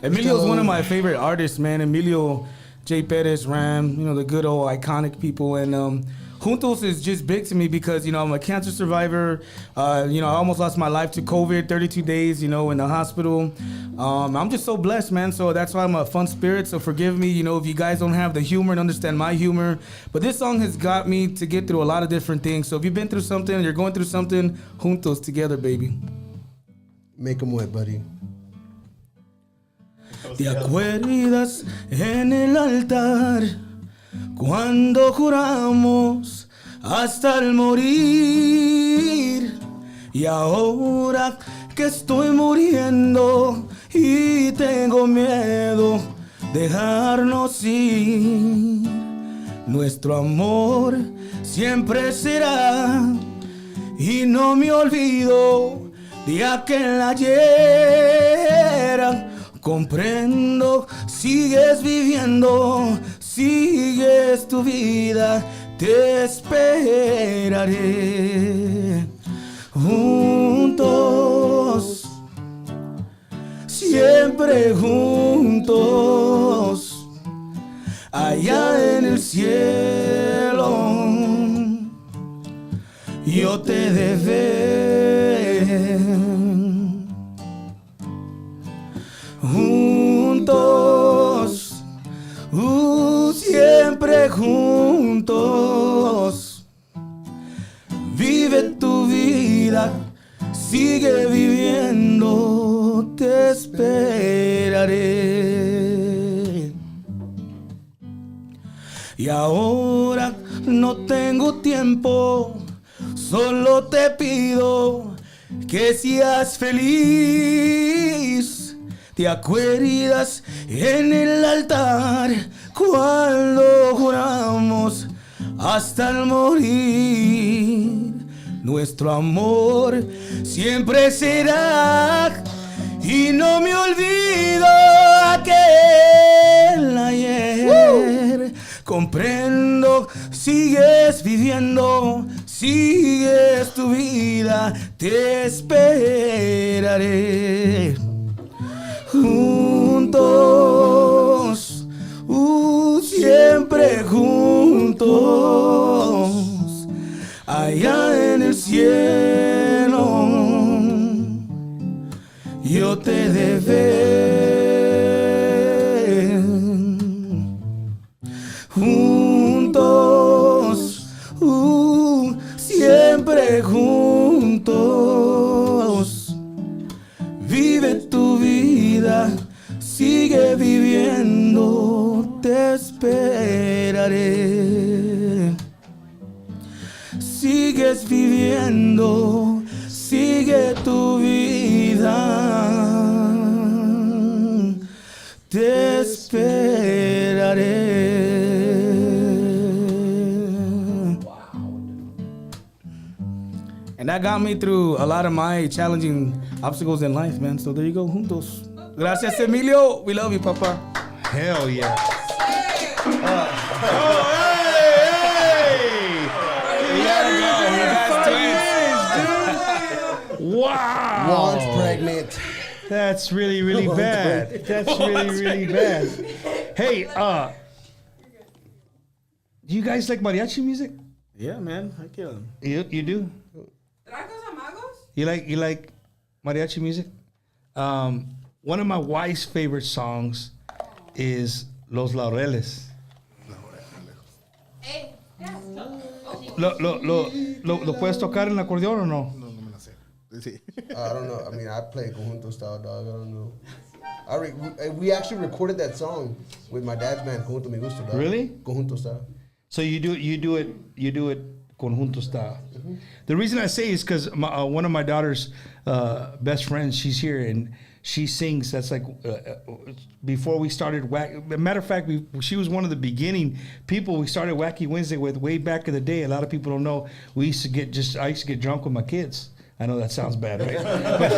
Emilio's one of my favorite artists, man. Emilio J. Perez, Ram, the good old iconic people. And Juntos is just big to me because, I'm a cancer survivor. I almost lost my life to COVID, 32 days, in the hospital. I'm just so blessed, man. So that's why I'm a fun spirit. So forgive me, if you guys don't have the humor and understand my humor. But this song has got me to get through a lot of different things. So if you've been through something, you're going through something, Juntos together, baby. Make them wet, buddy. ¿Te acuerdas en el altar cuando juramos hasta el morir? Y ahora que estoy muriendo y tengo miedo dejarnos ir, nuestro amor siempre será y no me olvido de aquel ayer. Comprendo, sigues viviendo, sigues tu vida, te esperaré. Juntos, siempre juntos, allá en el cielo, yo te dejé. Juntos, siempre juntos, vive tu vida, sigue viviendo, te esperaré. Y ahora no tengo tiempo, solo te pido que seas feliz. ¿Te acuerdas en el altar cuando juramos hasta el morir? Nuestro amor siempre será y no me olvido aquel ayer. Comprendo, sigues viviendo, sigues tu vida, te esperaré. Juntos, siempre juntos, allá en el cielo, yo te dejé. Juntos, siempre juntos, vive tu vida, sigue viviendo, te esperaré. Sigues viviendo, sigue tu vida, te esperaré. And that got me through a lot of my challenging obstacles in life, man. So there you go, Juntos. Gracias, Emilio. We love you, Papa. Hell yeah. Wow. Juan's pregnant. That's really, really bad. That's really, really bad. Hey, do you guys like mariachi music? Yeah, man. I kill him. You do? You like mariachi music? One of my wife's favorite songs is Los Laureles. ¿Lo puedes tocar en el acordeón o no? No me la sé. Sí. I don't know. I mean, I play conjunto style, dog. I don't know. We actually recorded that song with my dad's band, Conjunto Me Gusta, dog. Really? Conjunto style. So you do it conjunto style. Mm-hmm. The reason I say is because one of my daughter's best friends, she's here and she sings. That's like before we started matter of fact, she was one of the beginning people we started Wacky Wednesday with way back in the day. A lot of people don't know. I used to get drunk with my kids. I know that sounds bad, right? But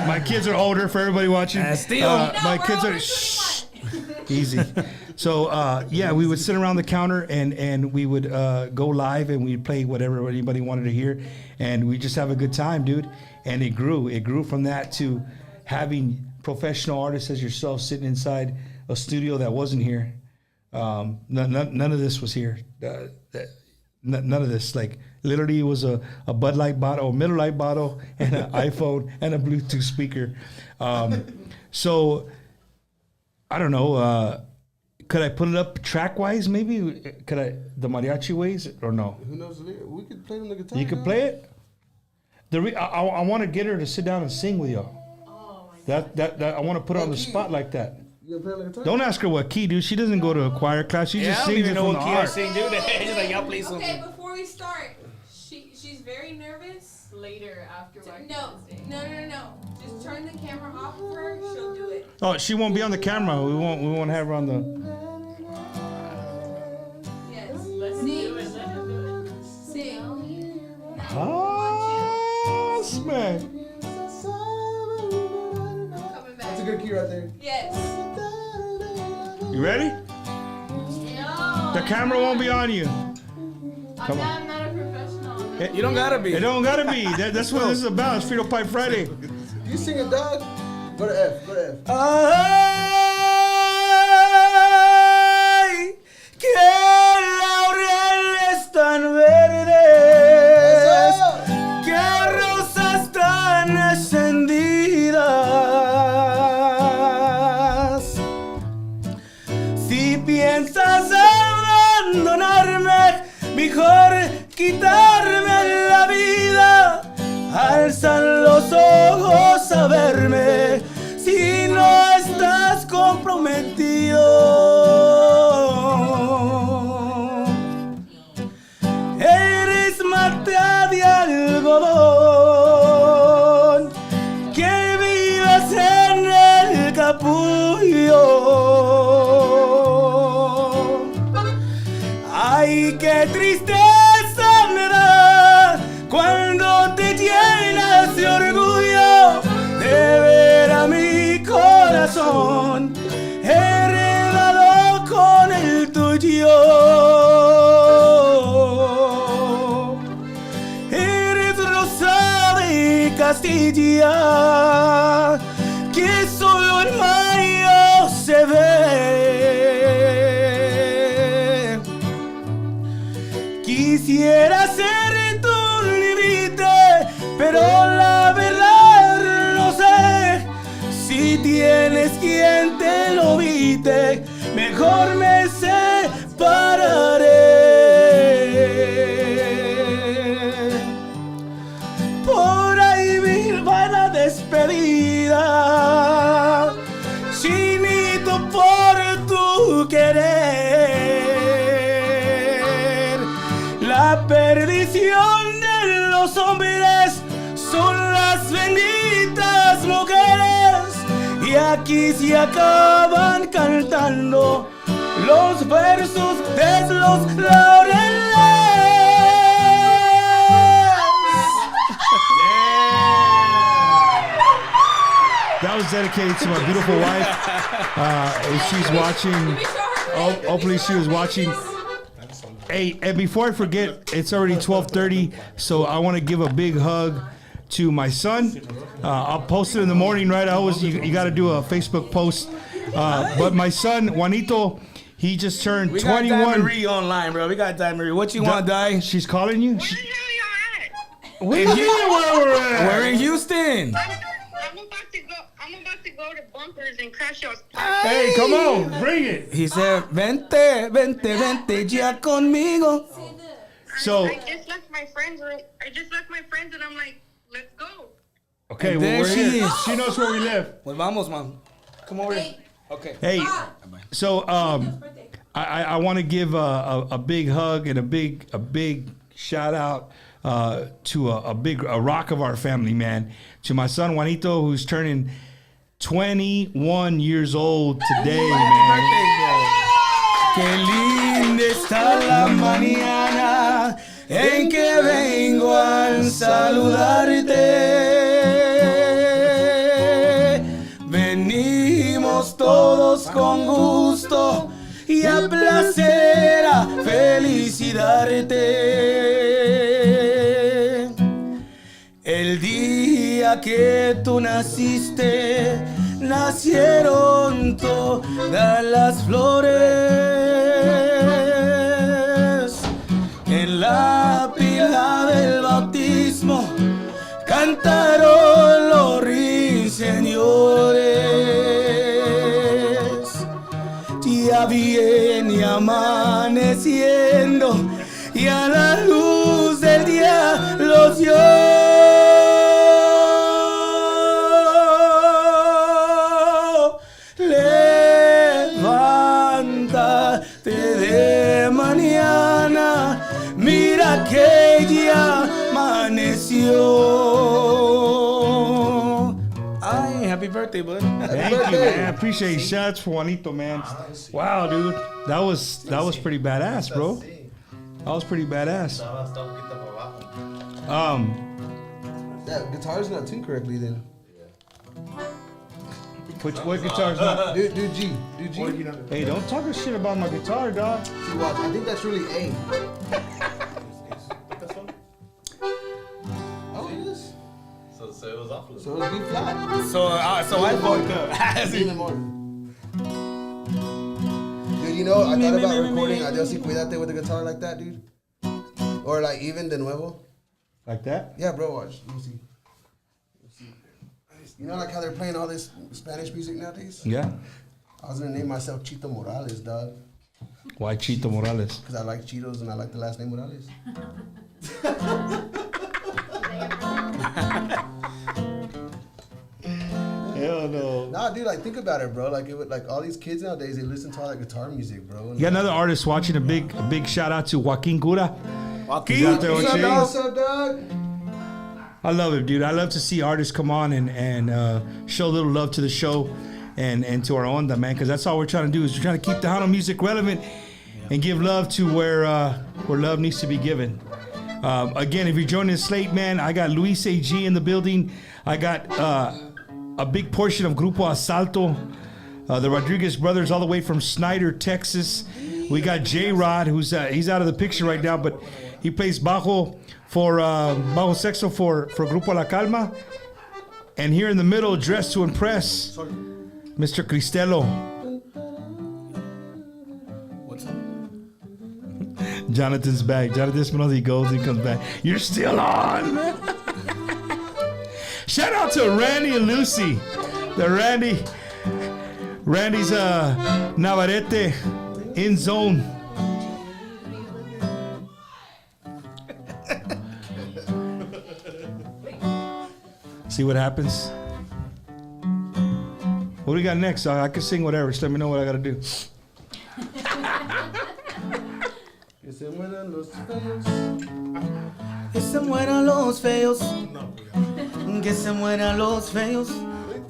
my kids are older for everybody watching. My kids are easy. So yeah, we would sit around the counter and we would go live and we'd play whatever anybody wanted to hear. and we just have a good time, dude. And it grew from that to having professional artists as yourself sitting inside a studio that wasn't here. None of this was here. None of this. Like literally, it was a Bud Light bottle, a Miller Lite bottle, and an iPhone and a Bluetooth speaker. So I don't know. Could I put it up track wise? Maybe could I the mariachi ways or no? Who knows the lyrics? We could play it on the guitar. You could play it. I want to get her to sit down and sing with y'all. That I want to put her on the spot like that. You gonna play on the guitar? Don't ask her what key, dude. She doesn't go to a choir class. She just I don't sings even it know from what the key I heart. sing, dude. Just like y'all play something. Okay, before we start, she's very nervous. Later after No. Just turn the camera off of her. She'll do it. Oh, she won't be on the camera. We won't have her on the. Yes. Let's do it. Let her do it. Sing. Oh, smack. That's a good key right there. Yes. You ready? No. The camera won't be on you. I'm not a professional. You don't gotta be. It don't gotta be. That's what this is about. It's Frito Pie Friday. You sing it, dog. Go to F. Go to F. Ay, que laureles tan verdes, que rosas tan encendidas. Si piensas abandonarme, mejor quitarme la vida. Alzan los ojos a verme si no estás comprometido. Eres mata de algodón que vives en el capullo. Ay, qué tristeza me da cuando te llenas de orgullo de ver a mi corazón heredado con el tuyo. Eres rosa de Castilla que solo en mayo se ve. Quisiera ser tu límite, pero la verdad no sé si tienes quien te lo evite. Mejor me separaré. Por ahí va la despedida, chinito por tu querer. La perdición de los hombres son las benditas mujeres, y aquí se acaban cantando los versos de los laureles. That was dedicated to my beautiful wife. If she's watching, hopefully she was watching. Hey, and before I forget, it's already 12:30, so I want to give a big hug to my son. I'll post it in the morning, right? You got to do a Facebook post. But my son, Juanito, he just turned 21. We got Di Marie online, bro. We got Di Marie. What you want, Di? She's calling you? Where the hell y'all at? Where we're at? We're in Houston. I'm about to go to Bunkers and crash your. Hey, come on, bring it. He said, vente ya conmigo. So I just left my friends. And I'm like, let's go. okay, And well, there we're she here. is. She knows where we live. Pues vamos, man. Come over here. Okay. Hey, so I want to give a big hug and a big shout out to a rock of our family, man. To my son Juanito, who's turning 21 years old today, man. Qué linda está la mañana en que vengo a saludarte. Venimos todos con gusto y a placer a felicitarte. El día que tú naciste, nacieron todas las flores. En la pila del bautismo cantaron los ruiseñores. Ya viene amaneciendo y a la luz del día los dio. Levántate de mañana, mira que ya amaneció. Ay, happy birthday, bud. Thank you, man. I appreciate it. Shout out to Juanito, man. Wow, dude. That was pretty badass, bro. That was pretty badass. That guitar's not tuned correctly then. What guitar's not? Do G. Do G. Hey, don't talk a shit about my guitar, dog. See, watch, I think that's really A. Oh, it is. So it was off. So it's B flat. So I fucked up. Even more. Dude, you know, I thought about recording Adios y Cuídate with a guitar like that, dude. Or like even De Nuevo. Like that? Yeah, bro, watch. Let me see. You know, like how they're playing all this Spanish music nowadays? Yeah. I was gonna name myself Chito Morales, dog. Why Chito Morales? Because I like Cheetos and I like the last name Morales. Hell no. Nah, dude, like think about it, bro. Like it would, like all these kids nowadays, they listen to all that guitar music, bro. You got another artist watching. A big shout out to Joaquin Cura. Joaquin, out there with What's up, Shane. dog? What's up, dog? I love it, dude. I love to see artists come on and show a little love to the show and to our onda, man. Because that's all we're trying to do is we're trying to keep the Hano music relevant and give love to where love needs to be given. Again, if you're joining us late, man, I got Luis AG in the building. I got a big portion of Grupo Asalto, the Rodriguez brothers, all the way from Snyder, Texas. We got J-Rod, who's he's out of the picture right now, but he plays bajo bajo sexto for Grupo La Calma. And here in the middle, dressed to impress, Mr. Cristelo. What's up? Jonathan's back. Jonathan Espinosa, he goes, he comes back. You're still on. Shout out to Randy and Lucy. Randy's Navarrete in zone. See what happens. What do we got next? I can sing whatever. Just let me know what I got to do. Que se mueran los feos. Que se mueran los feos. Que se mueran los feos.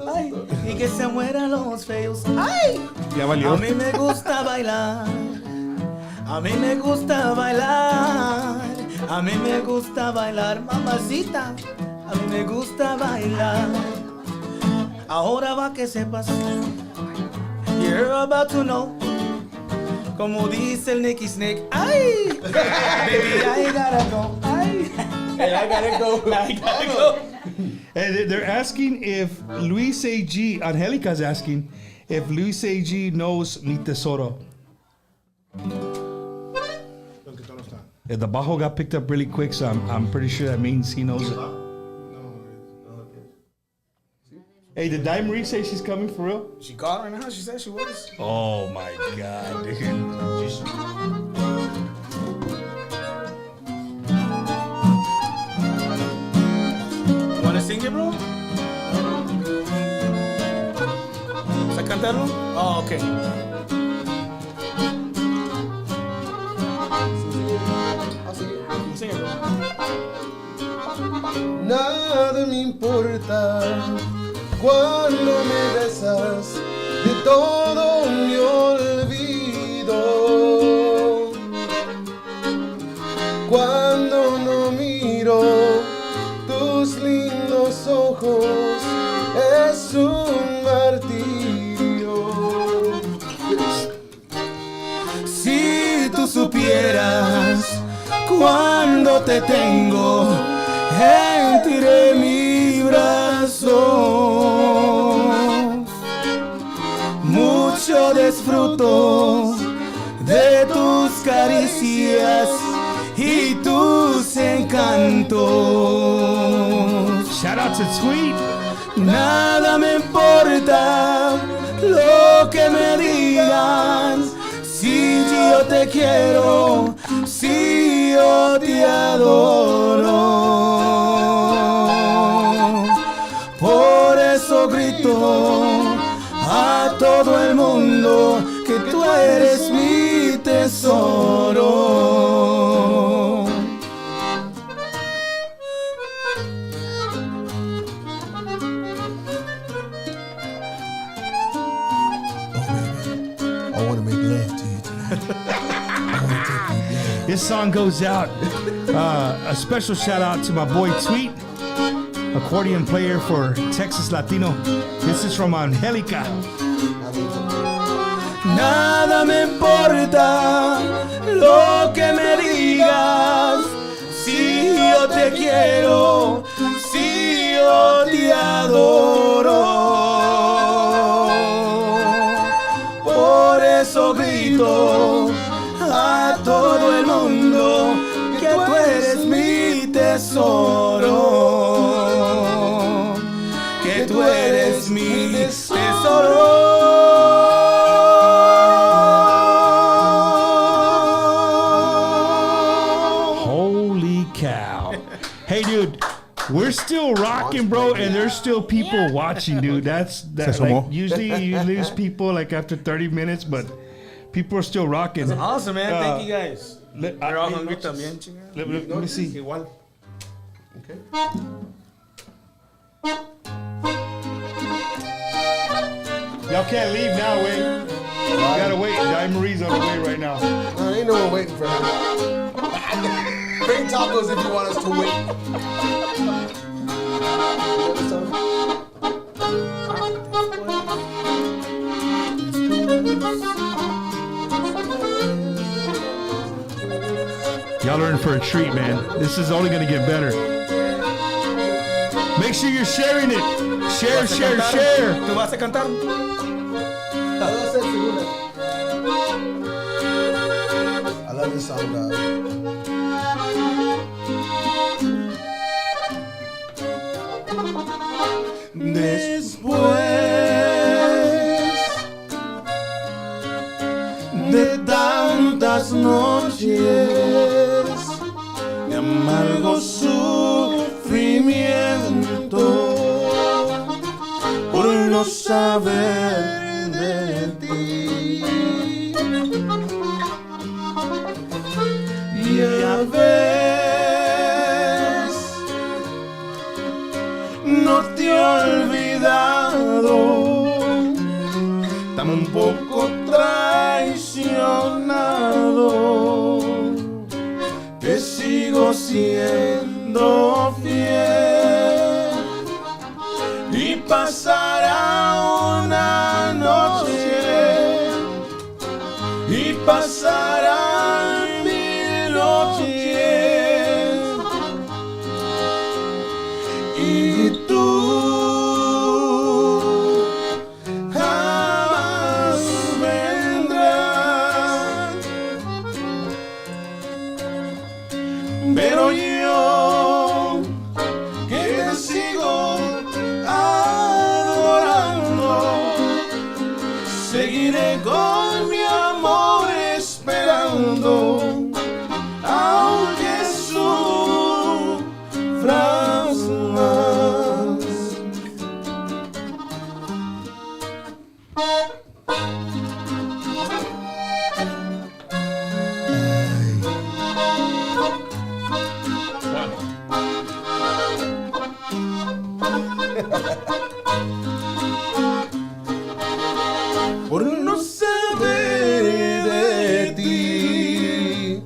Ay, y que se mueran los feos. Ay, Ya valió. a mí me gusta bailar. A mí me gusta bailar. A mí me gusta bailar, mamacita. A mí me gusta bailar. Ahora va que sepas. You're about to know. Como dice el Nicky Snake. Ay, baby, I gotta go. Ay, I gotta go. I gotta go. Hey, they're asking if Luis AG, Angelica's asking if Luis AG knows Mi Tesoro. Yeah, the bajo got picked up really quick, so I'm pretty sure that means he knows it. Hey, did Di Marie say she's coming for real? She called right now. She said she was. Oh my God, dude. ¿Wanna sing it, bro? ¿Sabes cantarlo? Oh, okay. Sing it, bro. Nada me importa cuando me besas, de todo me olvido. Cuando no miro tus lindos ojos, es un martirio. Si tú supieras cuando te tengo entre mis gritos. Shout out to Tweet. Nada me importa lo que me digan. Si yo te quiero, si yo te adoro. Por eso grito a todo el mundo que tú eres mi tesoro. I want to make love to you tonight. I want to take you down. This song goes out. A special shout out to my boy Tweet, accordion player for Texas Latino. This is from Angelica. Nada me importa lo que me digas. Si yo te quiero, si yo te adoro. Por eso grito a todo el mundo que tú eres mi tesoro. Que tú eres mi tesoro. Hey, dude, we're still rocking, bro, and there's still people watching, dude. That's like, usually you lose people like after 30 minutes, but people are still rocking. That's awesome, man. Thank you guys. They're all hungry también, let me see. Igual. Okay. Y'all can't leave now, wait. You gotta wait. Di Marie's on the way right now. No, ain't no one waiting for him. Bring tacos if you want us to wait. Y'all are in for a treat, man. This is only gonna get better. Make sure you're sharing it. Share, share, share. ¿Tú vas a cantar? I love this song, dog. Después de tantas noches de amargo sufrimiento por no saber de ti, ya ves, no te he olvidado, tampoco traicionado, te sigo siendo fiel y pasará una noche y pasarán 1000 noches y tú jamás vendrás, pero yo que te sigo adorando, seguiré con mi amor esperando, aunque sufras más. Por no saber de ti,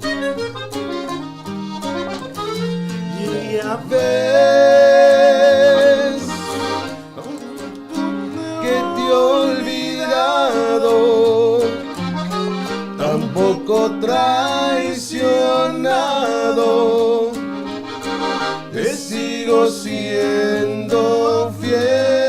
ya ves que te he olvidado, tampoco traicionado, te sigo siendo fiel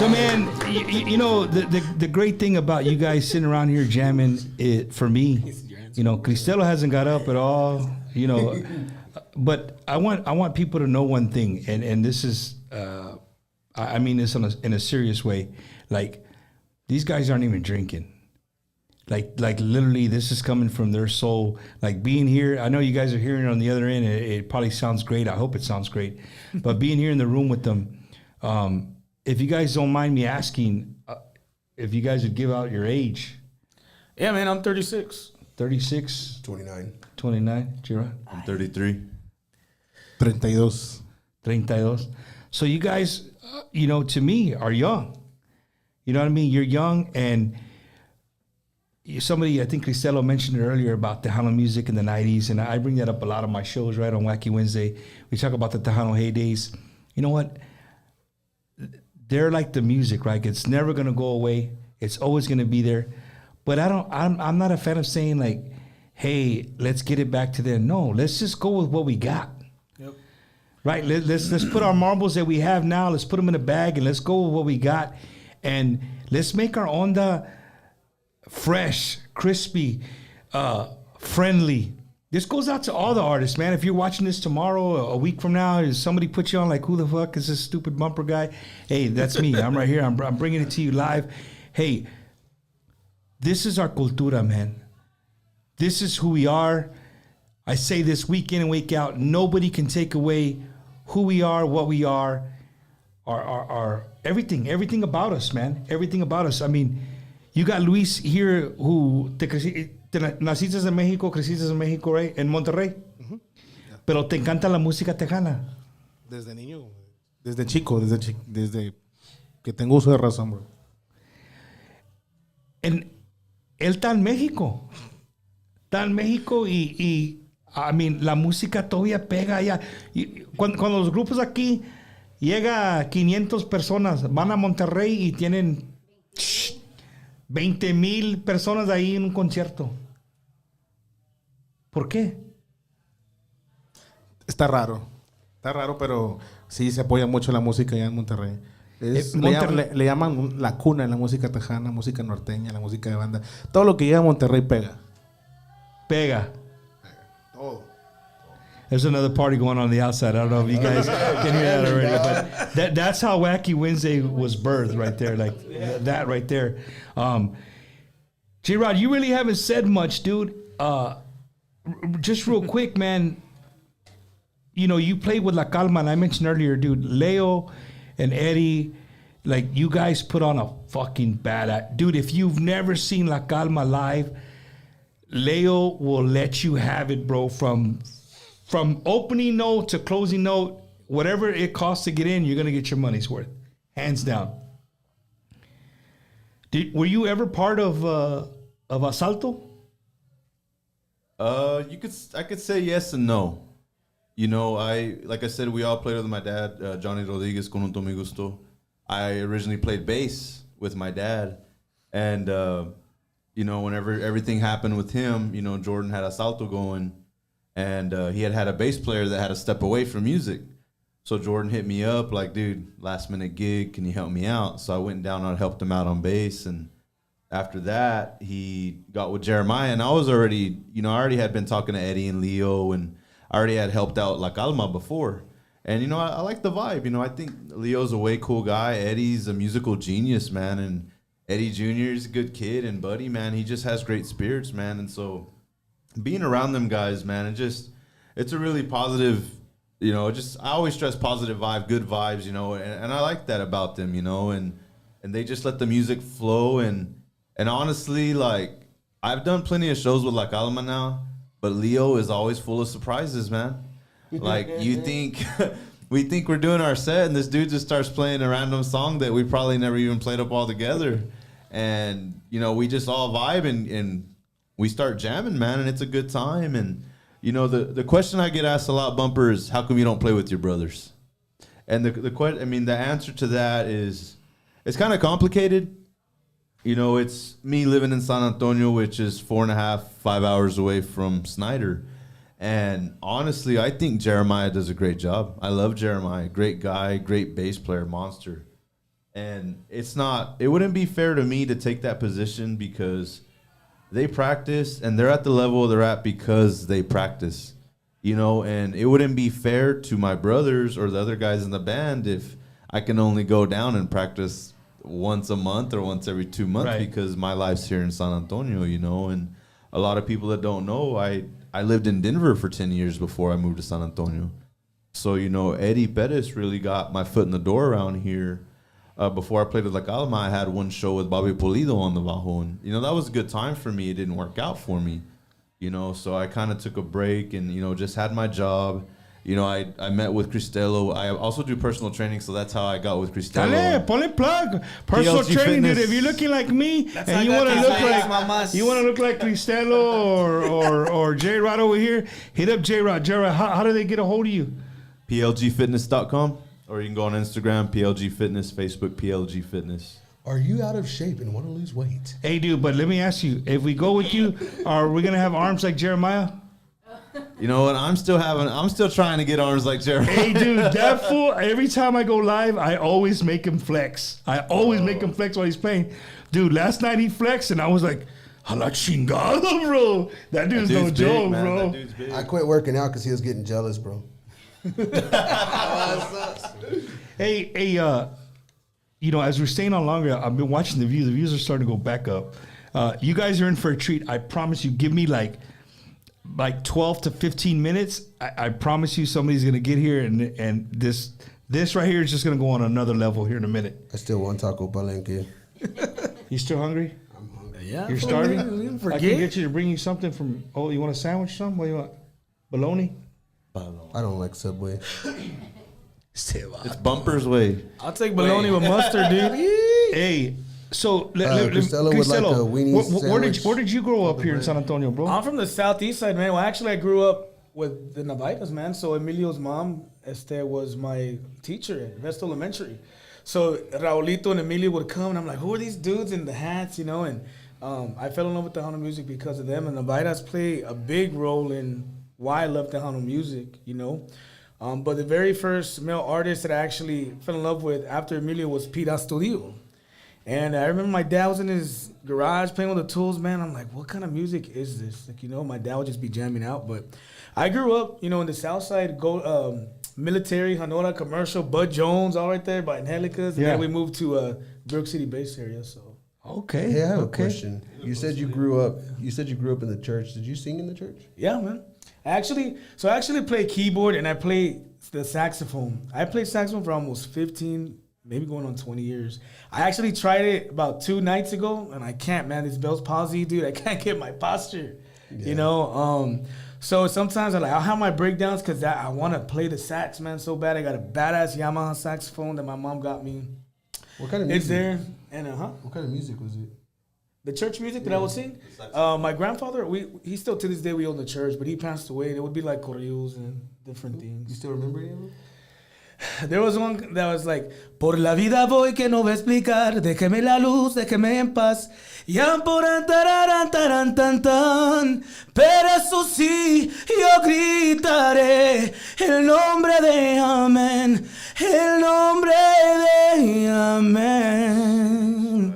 So, man, you know, the great thing about you guys sitting around here jamming, for me, you know, Cristelo hasn't got up at all, you know, but I want people to know one thing, and this is, I mean this in a serious way. Like, these guys aren't even drinking. Like literally, this is coming from their soul. Like, being here, I know you guys are hearing it on the other end. It probably sounds great. I hope it sounds great. But being here in the room with them, if you guys don't mind me asking, if you guys would give out your age. Yeah, man, I'm 36. 36? 29. 29, Gerard? I'm 33. 32. 32. So you guys, you know, to me, are young. You know what I mean? You're young, and somebody, I think Cristelo mentioned it earlier about Tejano music in the 90s, and I bring that up a lot of my shows, right, on Wacky Wednesday. We talk about the Tejano heydays. You know what? They're like the music, right? It's never going to go away. It's always going to be there. But I'm not a fan of saying, like, hey, let's get it back to them. No, let's just go with what we got. Yep. Right? Let's put our marbles that we have now, let's put them in a bag, and let's go with what we got. And let's make our onda fresh, crispy, friendly. This goes out to all the artists, man. If you're watching this tomorrow, a week from now, if somebody puts you on like, who the fuck is this stupid bumper guy? Hey, that's me. I'm right here. I'm bringing it to you live. Hey, this is our cultura, man. This is who we are. I say this week in and week out. Nobody can take away who we are, what we are, our everything about us, man. Everything about us. I mean, you got Luis here who naciste en México, creciste en México, right? En Monterrey. Uh-huh. Yeah. Pero te encanta la música tejana. Desde niño, desde chico, desde que tengo uso de razón, bro. Él está en México. Está en México y I mean, la música todavía pega allá. Y cuando los grupos aquí llega 500 personas, van a Monterrey y tienen 20,000 personas ahí en un concierto. ¿Por qué? Está raro, pero sí se apoya mucho la música allá en Monterrey. Le llaman la cuna en la música tejana, música norteña, la música de banda. Todo lo que llega a Monterrey pega. Pega. Todo. There's another party going on the outside. I don't know if you guys can hear that already, but that's how Wacky Wednesday was birthed right there, like that right there. J-Rod, you really haven't said much, dude. Just real quick, man. You know, you played with La Calma, and I mentioned earlier, dude, Leo and Eddie, like, you guys put on a fucking badass. Dude, if you've never seen La Calma live, Leo will let you have it, bro, from opening note to closing note, whatever it costs to get in, you're going to get your money's worth. Hands down. Were you ever part of Asalto? I could say yes and no. You know, like I said, we all played with my dad, Johnny Rodriguez, con un mi gusto. I originally played bass with my dad. And, you know, whenever everything happened with him, you know, Jordan had Asalto going. And he had a bass player that had to step away from music. So Jordan hit me up like, dude, last minute gig, can you help me out? So I went down and helped him out on bass. And after that, he got with Jeremiah. And I was already, you know, I already had been talking to Eddie and Leo, and I already had helped out La Calma before. And, you know, I like the vibe. You know, I think Leo's a way cool guy. Eddie's a musical genius, man. And Eddie Jr. is a good kid. And Buddy, man, he just has great spirits, man. And so being around them guys, man, it's a really positive, you know, I always stress positive vibe, good vibes, you know, and I like that about them, you know, and they just let the music flow. And honestly, like, I've done plenty of shows with La Calma now, but Leo is always full of surprises, man. Like, we think we're doing our set, and this dude just starts playing a random song that we probably never even played up all together. And, you know, we just all vibe and we start jamming, man, and it's a good time. And, you know, the question I get asked a lot, Bumper, is how come you don't play with your brothers? And the answer to that is, it's kind of complicated. You know, it's me living in San Antonio, which is 4.5, 5 hours away from Snyder. And honestly, I think Jeremiah does a great job. I love Jeremiah. Great guy, great bass player, monster. And it wouldn't be fair to me to take that position because they practice and they're at the level they're at because they practice, you know, and it wouldn't be fair to my brothers or the other guys in the band if I can only go down and practice once a month or once every 2 months because my life's here in San Antonio, you know. And a lot of people that don't know, I lived in Denver for 10 years before I moved to San Antonio. So, you know, Eddie Pettis really got my foot in the door around here. Before I played with La Calma, I had one show with Bobby Pulido on the bajo. And, you know, that was a good time for me. It didn't work out for me, you know. So I kind of took a break and, you know, just had my job. You know, I met with Cristelo. I also do personal training, so that's how I got with Cristelo. Dale, ponle plug. Personal PLG training, Fitness. dude. If you're looking like me and you want to look like Cristelo or J Rod over here, hit up J Rod. J Rod, how do they get a hold of you? PLGfitness.com, or you can go on Instagram, PLG Fitness, Facebook, PLG Fitness. Are you out of shape and want to lose weight? Hey, dude, but let me ask you, if we go with you, are we going to have arms like Jeremiah? You know what? I'm still trying to get arms like Jeremiah. Hey, dude, that fool, every time I go live, I always make him flex. I always make him flex while he's playing. Dude, last night he flexed, and I was like, a la chingada, bro. That dude's no big, joke, man. bro. That dude's big. I quit working out because he was getting jealous, bro. Hey, you know, as we're staying on longer, I've been watching the views. The views are starting to go back up. You guys are in for a treat. I promise you. Give me like 12 to 15 minutes. I promise you somebody's going to get here, and this right here is just going to go on another level here in a minute. I still want Taco Palenque. You still hungry? I'm hungry. Yeah. You're starving? I can get you to bring you something from, you want a sandwich or something? What do you want? Bologna? I don't like Subway. It's Bumper's Way. I'll take bologna with mustard, dude. Hey, so Cristelo would like a weenie sandwich. where did you grow up here in San Antonio, bro? I'm from the southeast side, man. Well, actually, I grew up with the Navaitas, man. So Emilio's mom, Esther, was my teacher at West Elementary. So Raulito and Emilio would come, and I'm like, who are these dudes in the hats, you know? And I fell in love with Tejano music because of them. And the Navaitas play a big role in why I love Tejano music, you know? But the very first male artist that I actually fell in love with after Emilio was Pete Astudillo. And I remember my dad was in his garage playing with the tools, man. I'm like, what kind of music is this? Like, you know, my dad would just be jamming out. But I grew up, you know, in the south side, military, Honora, commercial, Bud Jones, all right there by Angelicas. And then we moved to Brook City base area, so. Okay. Hey, I have a question. You said you grew up in the church. Did you sing in the church? Yeah, man. I actually play keyboard and I play the saxophone. I played saxophone for almost 15, maybe going on 20 years. I actually tried it about 2 nights ago, and I can't, man. This Bell's palsy, dude. I can't get my posture, you know. So sometimes I'll have my breakdowns because I want to play the sax, man, so bad. I got a badass Yamaha saxophone that my mom got me. What kind of music? It's there, and What kind of music was it? The church music that I would sing. My grandfather, he still to this day we own the church, but he passed away, and it would be like corridos and different things. You still remember any of them? There was one that was like, por la vida voy que no voy a explicar, déjeme la luz, déjeme en paz, ya por tararán, tarán, tan, tan, pero eso sí, yo gritaré el nombre de amén, el nombre de amén.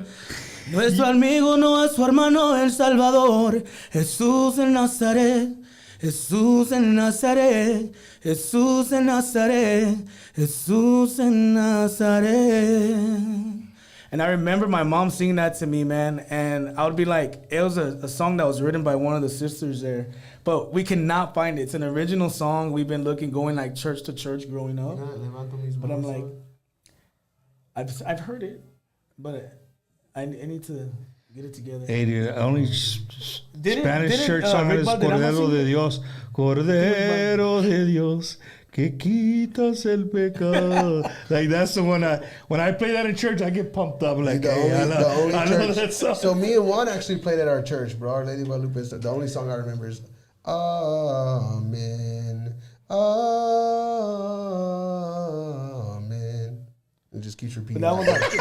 Nuestro amigo no es su hermano el Salvador, Jesús en Nazaret, Jesús en Nazaret, Jesús en Nazaret, Jesús en Nazaret. And I remember my mom singing that to me, man, and I would be like, it was a song that was written by one of the sisters there, but we cannot find it. It's an original song. We've been going like church to church growing up, but I'm like, I've heard it, but I need to get it together. Hey, dude, only Spanish church song is Cordero de Dios. Cordero de Dios, que quitas el pecado. Like, that's the one when I play that in church, I get pumped up. Like, I love that song. So me and Juan actually played at our church, bro. Our Lady of Guadalupe. The only song I remember is Amen. Amen. It just keeps repeating. That was like, is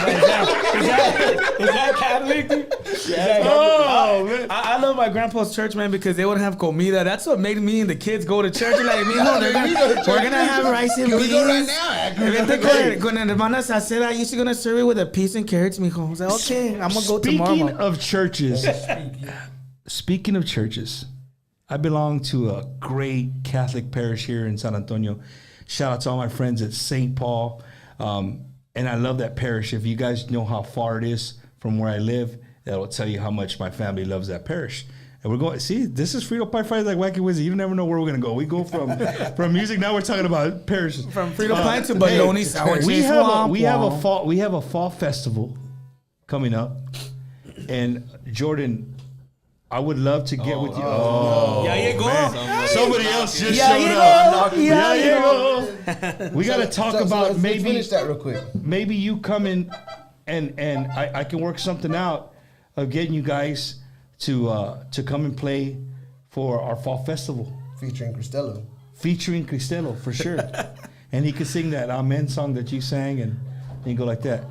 that Catholic? Yeah. Oh, man. I love my grandpa's church, man, because they would have comida. That's what made me and the kids go to church. Like, we're gonna have rice and beans. We go right now. Con hermanas acera, you should gonna serve it with a peas and carrots, mijo. I was like, okay, I'm gonna go tomorrow. Speaking of churches, I belong to a great Catholic parish here in San Antonio. Shout out to all my friends at St. Paul. And I love that parish. If you guys know how far it is from where I live, that will tell you how much my family loves that parish. And we're going, see, this is Frito Pie Friday like Wacky Wizzy. You never know where we're going to go. We go from music. Now we're talking about parishes. From Frito Pie to bologna sandwiches. We have a fall festival coming up. And Jordan, I would love to get with you. Somebody else just showed up. We got to talk about let's finish that real quick. Maybe you come in and I can work something out of getting you guys to come and play for our fall festival. Featuring Cristelo, for sure. And he could sing that Amen song that you sang and go like that.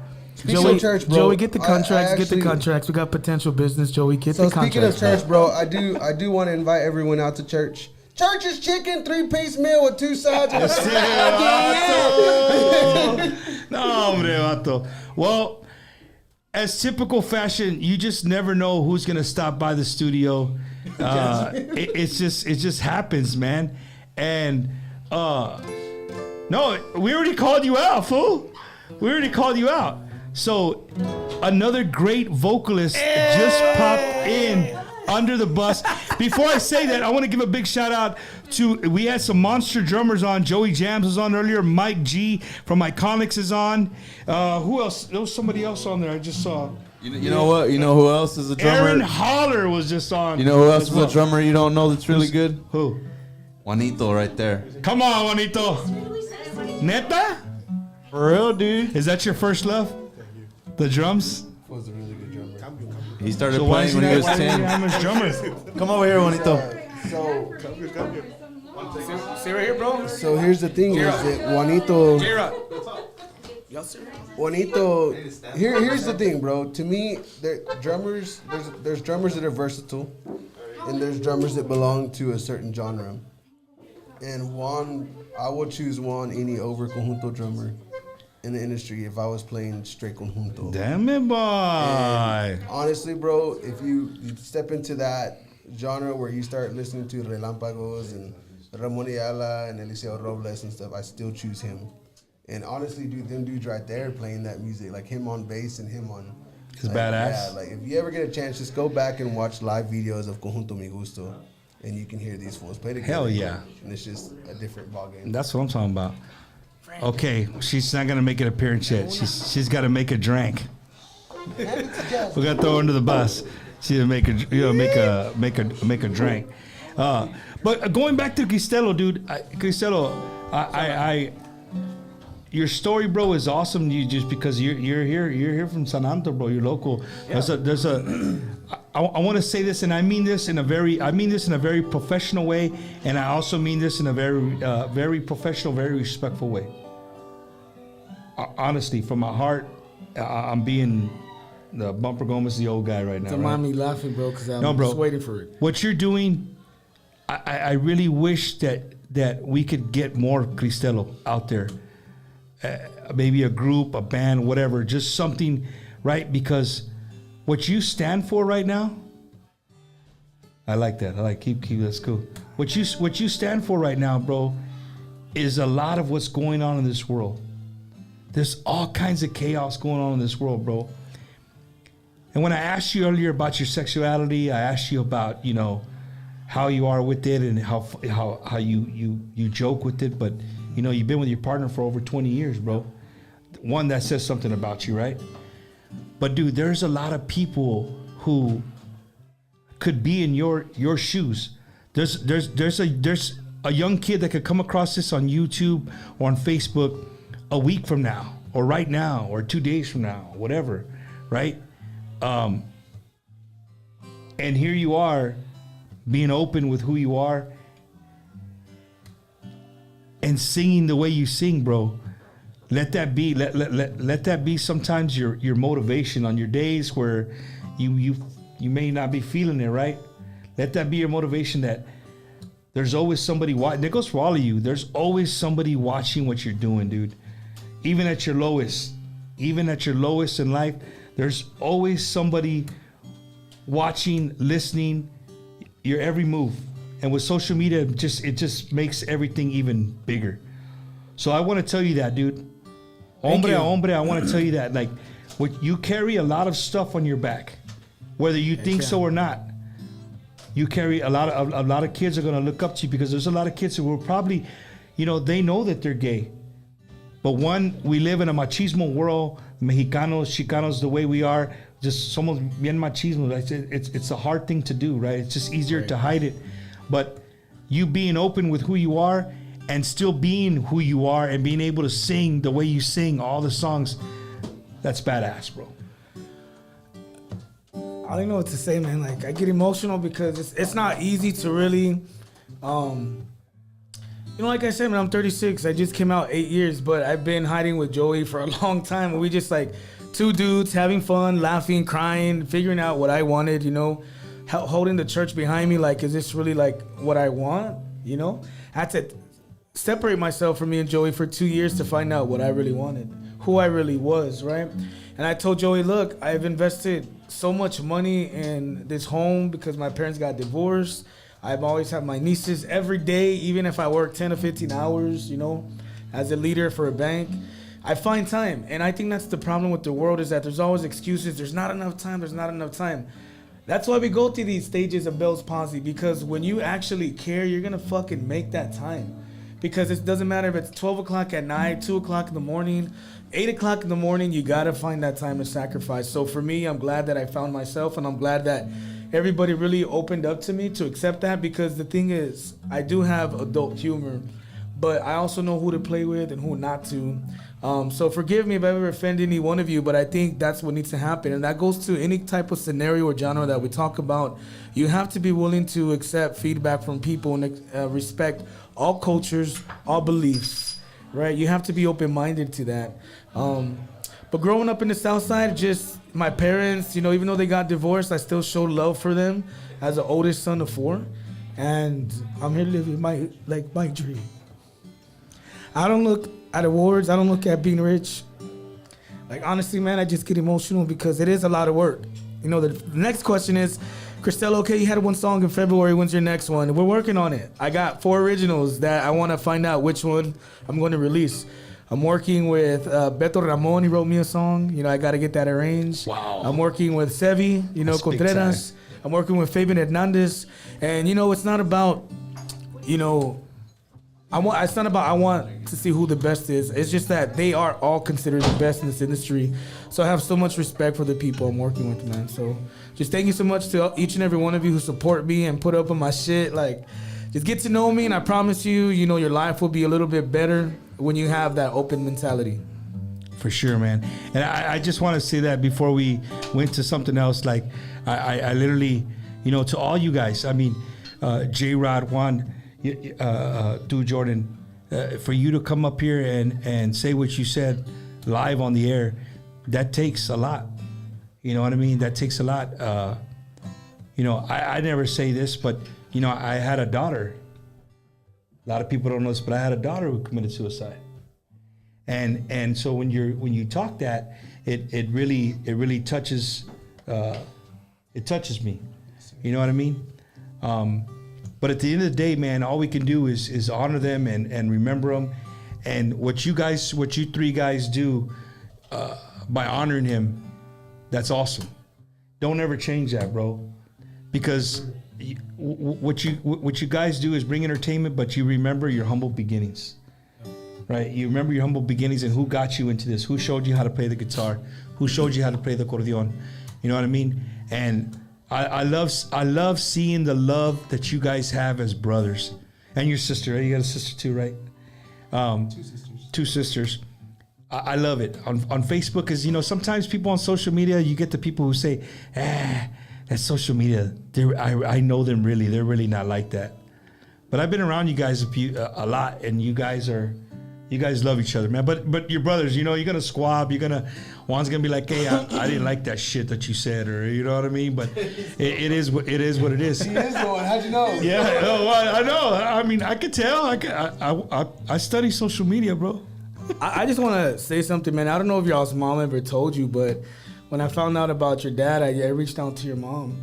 Joey, church, bro, Joey, get the contracts. Get the contracts. We got potential business. Joey, get the contracts. Speaking of church, bro, I do want to invite everyone out to church. Church is chicken, 3-piece meal with 2 sides. No, hombre, vato. Well, as typical fashion, you just never know who's gonna stop by the studio. It just happens, man. And no, we already called you out, fool. We already called you out. So another great vocalist just popped in under the bus. Before I say that, I want to give a big shout out to, we had some monster drummers on. Joey Jams was on earlier. Mike G from Iconics is on. Who else? There was somebody else on there I just saw. You know what? You know who else is a drummer? Aaron Holler was just on. You know who else is a drummer you don't know that's really good? Who? Juanito right there. Come on, Juanito. Neta? For real, dude. Is that your first love? The drums? Was a really good drummer. He started playing when he was 10. I'm his drummer. Come over here, Juanito. Stay right here, bro. So here's the thing: is that Juanito. Here's the thing, bro. To me, drummers. There's drummers that are versatile, and there's drummers that belong to a certain genre. And I would choose Juan any over conjunto drummer in the industry if I was playing straight conjunto. Damn it, boy. And honestly, bro, if you step into that genre where you start listening to Relámpagos and Ramon Ayala and Eliseo Robles and stuff, I still choose him. And honestly, dude, them dudes right there playing that music, like him on bass and him on... It's badass. Yeah, like if you ever get a chance, just go back and watch live videos of Conjunto Mi Gusto, and you can hear these fools play together. Hell yeah. And it's just a different ballgame. That's what I'm talking about. Okay, she's not gonna make an appearance yet. She's got to make a drink. We got to throw her under the bus. She's gonna make a drink. But going back to Cristelo, dude, Cristelo, your story, bro, is awesome. You just because you're here from San Antonio, bro. You're local. Yeah. I want to say this, and I mean this in a very professional way, and I also mean this in a very professional, very respectful way. Honestly, from my heart, I'm being the Bumper Gomez, the old guy right now. Don't mind me laughing, bro, because I'm just waiting for it. What you're doing, I really wish that we could get more Cristelo out there. Maybe a group, a band, whatever, just something, right? Because what you stand for right now, I like that. I like keep that's cool. What you stand for right now, bro, is a lot of what's going on in this world. There's all kinds of chaos going on in this world, bro. And when I asked you earlier about your sexuality, I asked you about, how you are with it and how you joke with it, but you've been with your partner for over 20 years, bro. One, that says something about you, right? But dude, there's a lot of people who could be in your shoes. There's a young kid that could come across this on YouTube or on Facebook a week from now, or right now, or 2 days from now, whatever, right? And here you are, being open with who you are and singing the way you sing, bro. let that be let that be sometimes your motivation on your days where you may not be feeling it, right? Let that be your motivation, that there's always somebody watching. It goes for all of you. There's always somebody watching what you're doing, dude. Even at your lowest in life, there's always somebody watching, listening your every move. And with social media, it just makes everything even bigger. So I want to tell you that, dude. Hombre a hombre, I want to tell you that. Like, you carry a lot of stuff on your back, whether you think so or not. You carry a lot of kids are going to look up to you, because there's a lot of kids who will probably, they know that they're gay. But one, we live in a machismo world, Mexicanos, Chicanos, the way we are, just somos bien machismo. It's a hard thing to do, right? It's just easier to hide it. But you being open with who you are and still being who you are and being able to sing the way you sing all the songs, that's badass, bro. I don't know what to say, man. Like, I get emotional because it's not easy to really, like I said, man, I'm 36. I just came out 8 years, but I've been hiding with Joey for a long time. We just like two dudes having fun, laughing, crying, figuring out what I wanted, holding the church behind me. Like, is this really like what I want? I had to separate myself from me and Joey for 2 years to find out what I really wanted, who I really was, right? And I told Joey, look, I've invested so much money in this home because my parents got divorced. I've always had my nieces every day, even if I work 10 to 15 hours, as a leader for a bank. I find time. And I think that's the problem with the world, is that there's always excuses. There's not enough time. That's why we go through these stages of Bell's palsy, because when you actually care, you're going to fucking make that time. Because it doesn't matter if it's 12 o'clock at night, 2 o'clock in the morning, 8 o'clock in the morning, you got to find that time to sacrifice. So for me, I'm glad that I found myself, and I'm glad that everybody really opened up to me to accept that, because the thing is, I do have adult humor, but I also know who to play with and who not to. So forgive me if I ever offend any one of you, but I think that's what needs to happen. And that goes to any type of scenario or genre that we talk about. You have to be willing to accept feedback from people and respect all cultures, all beliefs, right? You have to be open-minded to that. But growing up in the South Side, just my parents, even though they got divorced, I still showed love for them as the oldest son of 4. And I'm here living my dream. I don't look at awards. I don't look at being rich. Like, honestly, man, I just get emotional because it is a lot of work. The next question is, Cristela, okay, you had one song in February. When's your next one? We're working on it. I got 4 originals that I want to find out which one I'm going to release. I'm working with Beto Ramon. He wrote me a song. I got to get that arranged. Wow. I'm working with Sevi, Contreras. I'm working with Fabian Hernandez. And, it's not about, I want to see who the best is. It's just that they are all considered the best in this industry. So I have so much respect for the people I'm working with, man. So just thank you so much to each and every one of you who support me and put up with my shit. Like, just get to know me, and I promise you, your life will be a little bit better when you have that open mentality. For sure, man. And I just want to say that before we went to something else. Like, I literally, to all you guys, I mean, J-Rod, Juan, Dude Jordan, for you to come up here and say what you said live on the air, that takes a lot. You know what I mean? That takes a lot. I never say this, but, I had a daughter. A lot of people don't know this, but I had a daughter who committed suicide. And so when you talk that, it really touches it touches me. You know what I mean? But at the end of the day, man, all we can do is honor them and remember them. And what you 3 guys do by honoring him, that's awesome. Don't ever change that, bro. Because what you guys do is bring entertainment, but you remember your humble beginnings, right? You remember your humble beginnings and who got you into this, who showed you how to play the guitar, who showed you how to play the accordion. You know what I mean? And I love seeing the love that you guys have as brothers. And your sister, right? You got a sister too, right? 2 sisters. 2 sisters. I love it. On Facebook, because, sometimes people on social media, you get the people who say, that's social media. I know them really. They're really not like that. But I've been around you guys a lot, and you guys are You guys love each other, man. But your brothers, you know, you're gonna squab. One's gonna be like, hey, I didn't like that shit that you said, or you know what I mean. But it is what it is. He is the one. How'd you know? Yeah, no, I know. I mean, I could tell. I study social media, bro. I just want to say something, man. I don't know if y'all's mom ever told you, but when I found out about your dad, I reached out to your mom.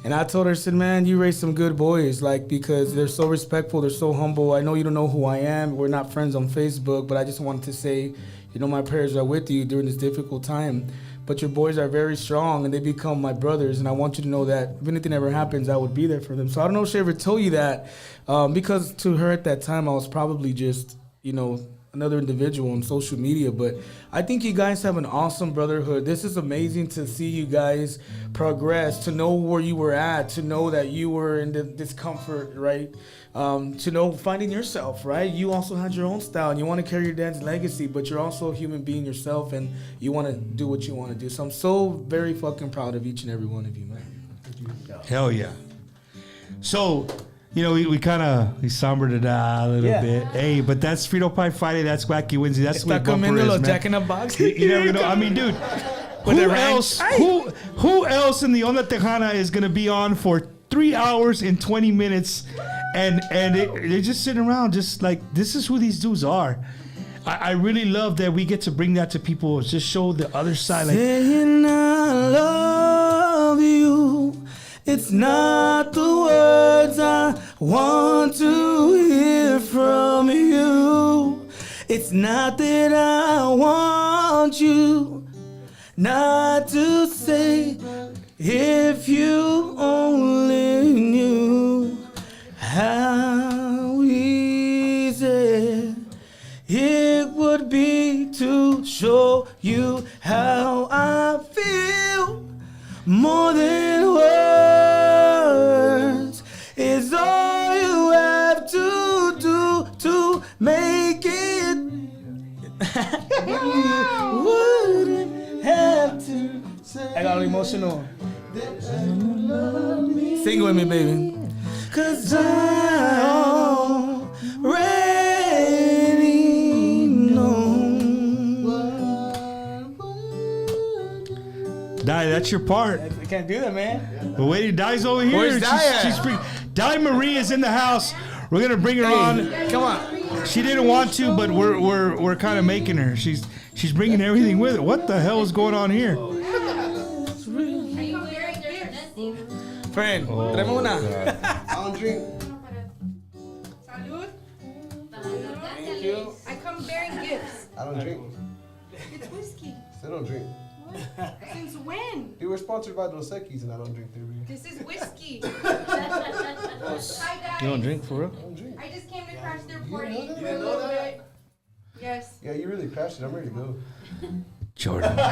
And I told her, I said, man, you raised some good boys, like, because they're so respectful, they're so humble. I know you don't know who I am. We're not friends on Facebook, but I just wanted to say, you know, my prayers are with you during this difficult time. But your boys are very strong, and they become my brothers, and I want you to know that if anything ever happens, I would be there for them. So I don't know if she ever told you that, because to her at that time, I was probably just, you know, another individual on social media. But I think you guys have an awesome brotherhood. This is amazing to see you guys progress, to know where you were at, to know that you were in the discomfort, right? To know finding yourself, right? You also had your own style and you want to carry your dad's legacy, but you're also a human being yourself and you want to do what you want to do. So I'm so very fucking proud of each and every one of you, man. Hell yeah. So, you know, we kind of sombered it out a little bit. Hey, but that's Frito Pie Friday. That's Wacky Wednesday. That's what Bumper is, man. Jack in a box. You never know. I mean, dude, who else in the Onda Tejana is going to be on for 3 hours and 20 minutes and they're just sitting around just like, this is who these dudes are. I really love that we get to bring that to people. Just show the other side. Like, saying I love you. It's not the words I want to hear from you. It's not that I want you not to say. If you only knew how easy it would be to show you how I feel. More than words is all you have to do to make it. You wouldn't have to say. I got emotional. Sing with me, baby. 'Cause I already know. Di, that's your part. I can't do that, man. But wait, Di's over here. Where's Di at? Di Marie is in the house. We're gonna bring her on. Come on. She didn't want to, but we're kind of making her. She's bringing everything with her. What the hell is going on here? Friend, tráeme una. I don't drink. Salud. Thank you. I come bearing gifts. I don't drink. It's whiskey. Still don't drink. Since when? Dude, we're sponsored by Dos Equis and I don't drink their beer. This is whiskey. Hi, You don't drink for real? I don't drink. I just came to crash their party. You didn't know that? Yes. Yeah, you really crashed it. I'm ready to go. Jordan. Wait,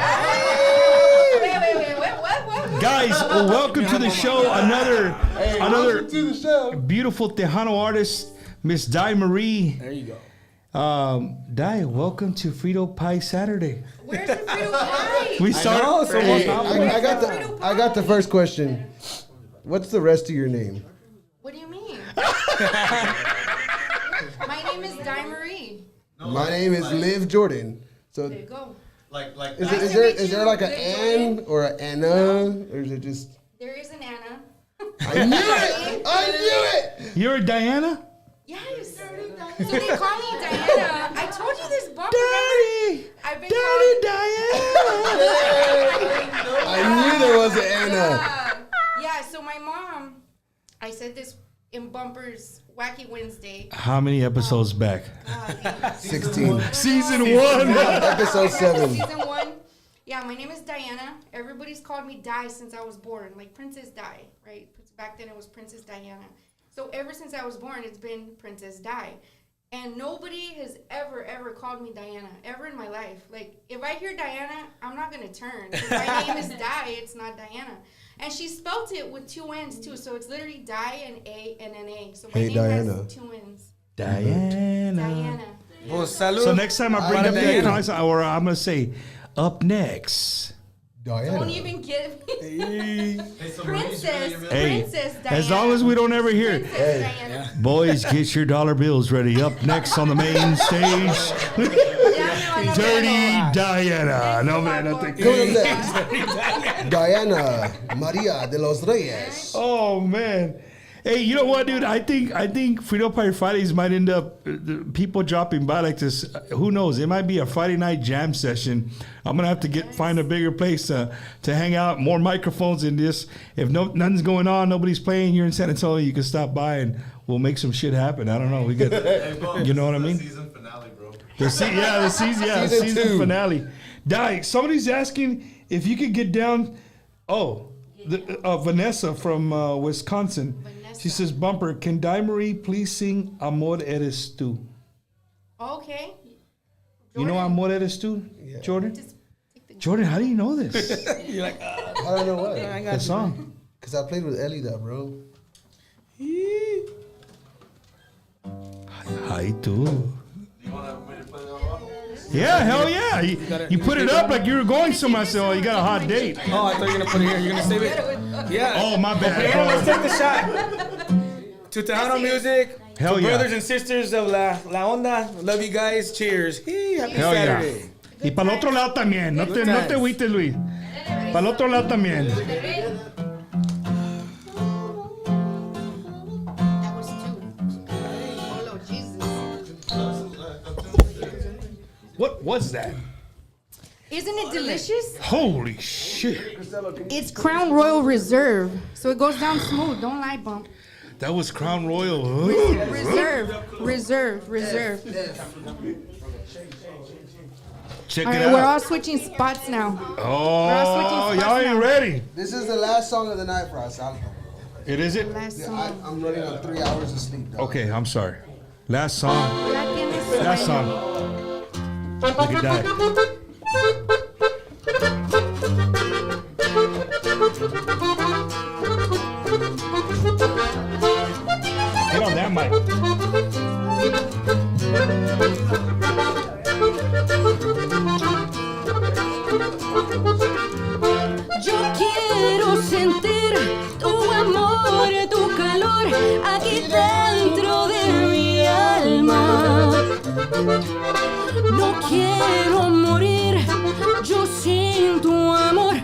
what? Guys, welcome to the show. Another Welcome to the show. beautiful Tejano artist, Miss Di Marie. There you go. Di, welcome to Frito Pie Saturday. Where's the Frito Pie? We start. Hey, I got the first question. What's the rest of your name? What do you mean? My name is Di Marie. My name is Liv Jordan. So There you go. Like is there like an Ann or an Anna, or is it just? There is an Anna. I knew it! I knew it! You're a Diana? Yes. So they call me Diana. I told you this bumper. Daddy! I've been Daddy Diana! I knew there was an Anna. Yeah, so my mom, I said this in Bumper's Wacky Wednesday. How many episodes back? 16. Season 1. Episode 7. Season 1. Yeah, my name is Diana. Everybody's called me Di since I was born, like Princess Di, right? Back then it was Princess Diana. So ever since I was born, it's been Princess Di. And nobody has ever called me Diana, ever in my life. Like, if I hear Diana, I'm not going to turn. If my name is Di, it's not Diana. And she spelt it with 2 N's, too. So it's literally Di and A and an A. So my name Diana. has 2 N's. Diana. Diana. Well, salud. So next time I bring up that, or I'm going to say, up next, Diana. Don't even give me. Princess Diana. As long as we don't ever hear it. Princess Diana. Boys, get your dollar bills ready. Up next on the main stage, Dirty Diana. No, man, I think. Coming up next, Diana Maria de los Reyes. Oh, man. Hey, you know what, dude? I think Frito Pie Fridays might end up people dropping by like this. Who knows? It might be a Friday night jam session. I'm gonna have to find a bigger place to hang out, more microphones in this. If nothing's going on, nobody's playing here in San Antonio, you can stop by and we'll make some shit happen. I don't know. We get, you know what I mean? Season finale, bro. The season finale. Di, somebody's asking if you could get down. Vanessa from Wisconsin. She says, Bumper, can Di Marie please sing Amor Eres Tú? Okay. You know Amor Eres Tú, Jordan? Jordan, how do you know this? You're like, I don't know what. The song. Because I played with Elida, bro. Hi, tú. Yeah, hell yeah. You put it up like you were going somewhere. I said, oh, you got a hot date. Oh, I thought you were going to put it here. You're going to save it? Yeah. Oh, my bad. Okay, bro. let's take the shot. To Tejano music. Hell to yeah. brothers and sisters of La Onda. Love you guys. Cheers. Happy Hell Saturday. Yeah. Y para el otro lado también. No te agüites, Luis. Para el otro lado también. That was 2. Oh, Lord Jesus. What was that? Isn't it delicious? Holy shit. It's Crown Royal Reserve, so it goes down smooth. Don't lie, Bump. That was Crown Royal. Reserve. Check All it right, out. we're all switching spots now. Oh, y'all ain't ready. This is the last song of the night for Asalto. It is it? Last Yeah, song. I'm running on 3 hours of sleep, dog. Okay, I'm sorry. Last song. Ya tienes Last sueño. song. Look at that. Get on that mic. Yo quiero sentir tu amor, tu calor aquí dentro de mi alma. No quiero morir, yo sin tu amor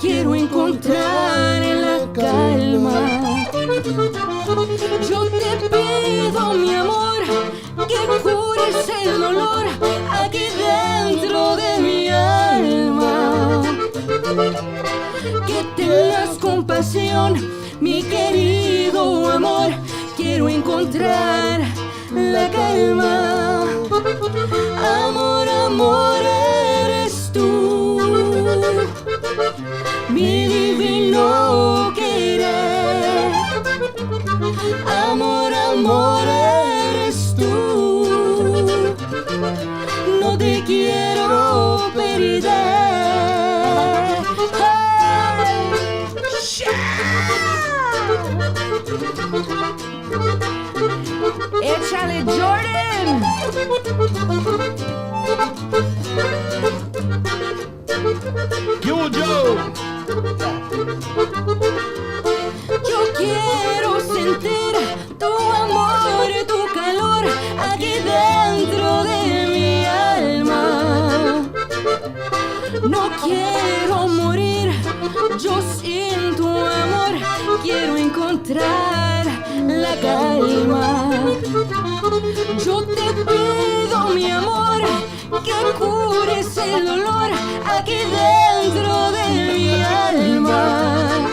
quiero encontrar la calma. Yo te pido, mi amor, que cures el dolor aquí dentro de mi alma. Que tengas compasión, mi querido amor, quiero encontrar la calma. Amor, amor, eres tú, mi divino querer. Amor, amor, eres tú, no te quiero perder. Échale, Jordan. Yo, Joe. Yo quiero sentir tu amor, tu calor aquí dentro de mi alma. No quiero morir, yo sin tu amor quiero encontrar la calma. Yo te pido, mi amor, que cures el dolor aquí dentro de mi alma.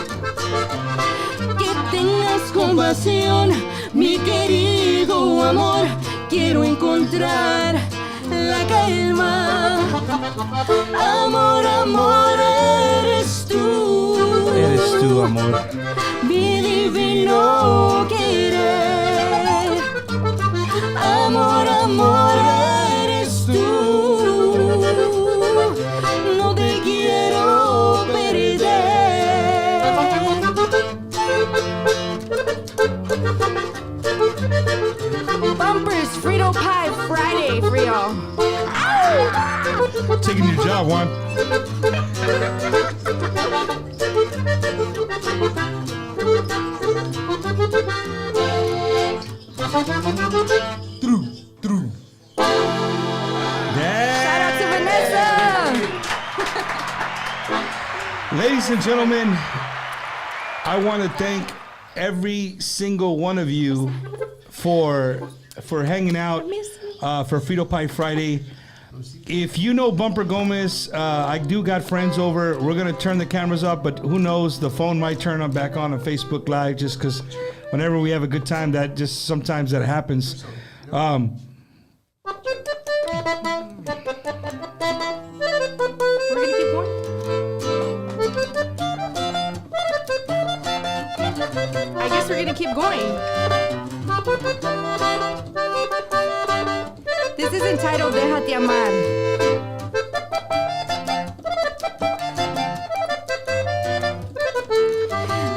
Que tengas compasión, mi querido amor, quiero encontrar la calma. Amor, amor, eres tú. Eres tú, amor. Mi divino querer. Amor, amor, eres tú. No te quiero perder. Bumpers, Frito Pie Friday for y'all. Taking your job, Juan. Ladies and gentlemen, I want to thank every single one of you for hanging out for Frito Pie Friday. If you know Bumper Gomez, I do got friends over. We're going to turn the cameras off, but who knows? The phone might turn on back on Facebook Live just because whenever we have a good time, that just sometimes that happens. We're gonna keep going. I guess we're gonna keep going. This is entitled Déjate Amar.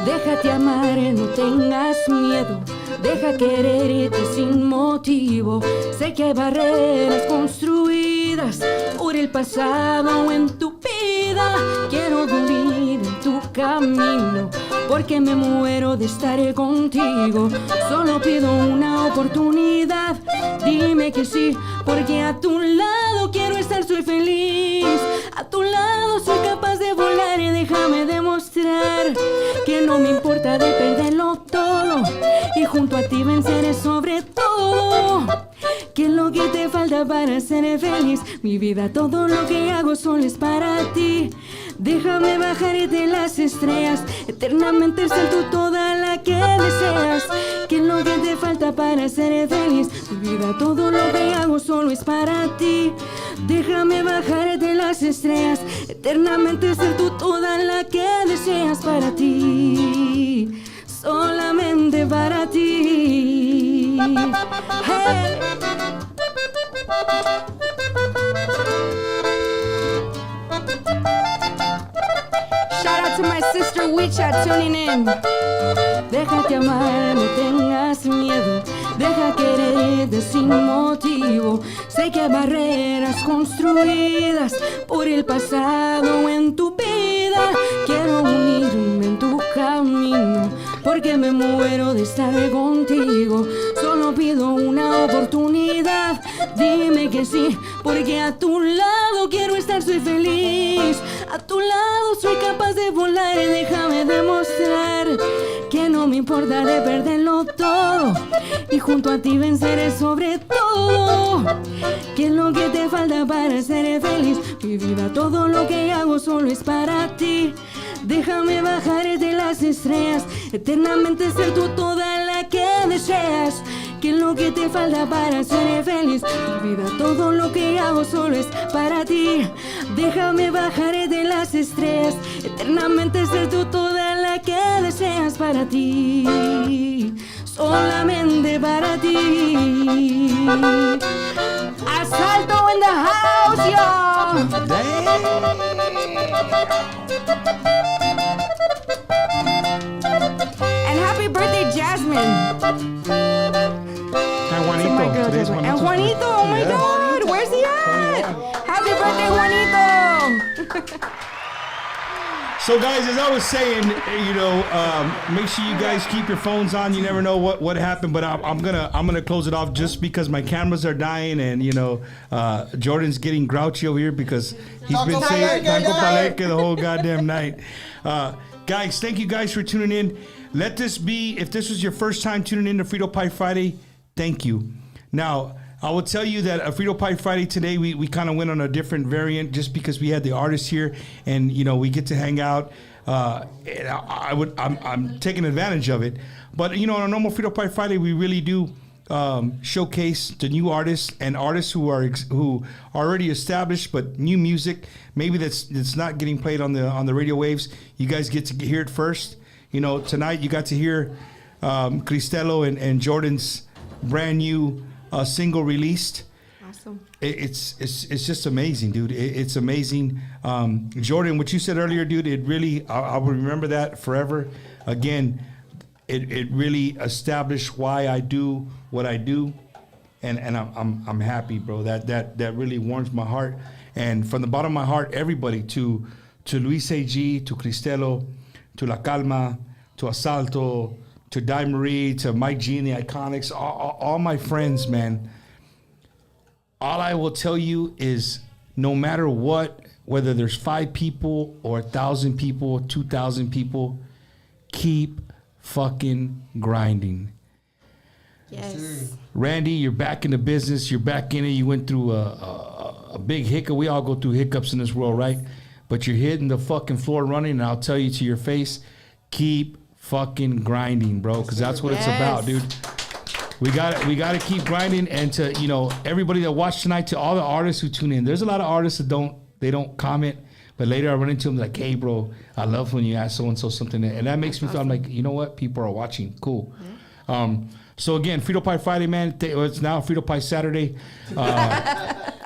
Déjate amar, no tengas miedo. Deja quererte sin motivo. Sé que hay barreras construidas por el pasado en tu vida. Quiero vivir en tu camino porque me muero de estar contigo. Solo pido una oportunidad. Dime que sí, porque a tu lado quiero estar, soy feliz. A tu lado soy capaz de volar y déjame demostrar que no me importa de perderlo todo. Y junto a ti venceré sobre todo. ¿Qué es lo que te falta para ser feliz? Mi vida, todo lo que hago solo es para ti. Déjame bajarte las estrellas, eternamente ser tú toda la que deseas. ¿Qué es lo que te falta para ser feliz? Mi vida, todo lo que hago solo es para ti. Déjame bajarte las estrellas, eternamente ser tú toda la que deseas para ti. Solamente para ti. Hey. Shout out to my sister WeChat tuning in. Déjate amar, no tengas miedo. Deja quererte sin motivo. Sé que hay barreras construidas por el pasado en tu vida. Quiero unirme en tu camino porque me muero de estar contigo. Solo pido una oportunidad. Dime que sí, porque a tu lado quiero estar, soy feliz. A tu lado soy capaz de volar y déjame demostrar que no me importa de perderlo todo. Y junto a ti venceré sobre todo. ¿Qué es lo que te falta para ser feliz? Mi vida, todo lo que hago solo es para ti. Déjame bajarte las estrellas, eternamente ser tú toda la que deseas. ¿Qué es lo que te falta para ser feliz? Mi vida, todo lo que hago solo es para ti. Déjame bajarte las estrellas, eternamente ser tú toda la que deseas para ti. Solamente para ti. Asalto in the house, y'all. And happy birthday, Jasmine. And Juanito. Today's Juanito. And Juanito, oh my God, where's he at? Happy birthday, Juanito. So, guys, as I was saying, make sure you guys keep your phones on. You never know what happened, but I'm gonna close it off just because my cameras are dying, and Jordan's getting grouchy over here because he's been saying Taco Palenque the whole goddamn night. Guys, thank you guys for tuning in. Let this be, if this was your first time tuning in to Frito Pie Friday, thank you. Now, I will tell you that a Frito Pie Friday today, we kind of went on a different variant just because we had the artists here, and we get to hang out. And I'm taking advantage of it. But on a normal Frito Pie Friday, we really do showcase the new artists and artists who are already established, but new music maybe that's not getting played on the radio waves. You guys get to hear it first. Tonight you got to hear Cristelo and Jordan's brand new single released. Awesome. It's just amazing, dude. It's amazing. Jordan, what you said earlier, dude, it really, I will remember that forever. Again, it really established why I do what I do. And I'm happy, bro. That really warms my heart. And from the bottom of my heart, everybody, to Luis A.G., to Cristelo, to La Calma, to Asalto, to Di Marie, to Mike G and the Iconics, all my friends, man. All I will tell you is no matter what whether there's 5 people or 1,000 people, 2,000 people, keep fucking grinding. Yes. Randy, you're back in the business. You're back in it. You went through a big hiccup. We all go through hiccups in this world, right? But you're hitting the fucking floor running, and I'll tell you to your face, keep fucking grinding, bro, because that's what it's about, dude. We got to keep grinding, and to, you know, everybody that watched tonight, to all the artists who tune in. There's a lot of artists that don't comment, but later I run into them like, hey, bro, I love when you ask so-and-so something, and that makes me feel, I'm like, you know what? People are watching. Cool. So again, Frito Pie Friday, man. It's now Frito Pie Saturday.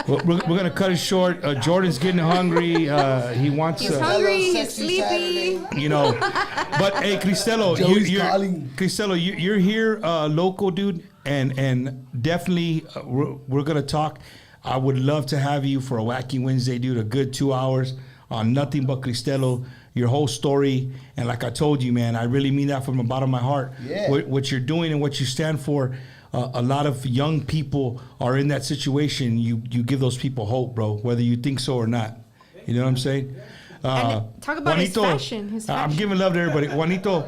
We're going to cut it short. Jordan's getting hungry. He wants. He's hungry. He's sleepy. You know, but hey, Cristelo, you're here, local, dude, and definitely we're gonna talk. I would love to have you for a Wacky Wednesday, dude. A good 2 hours on nothing but Cristelo, your whole story, and like I told you, man, I really mean that from the bottom of my heart. Yeah. What you're doing and what you stand for. A lot of young people are in that situation. You give those people hope, bro, whether you think so or not. You know what I'm saying? And talk about Juanito, his fashion. I'm giving love to everybody. Juanito,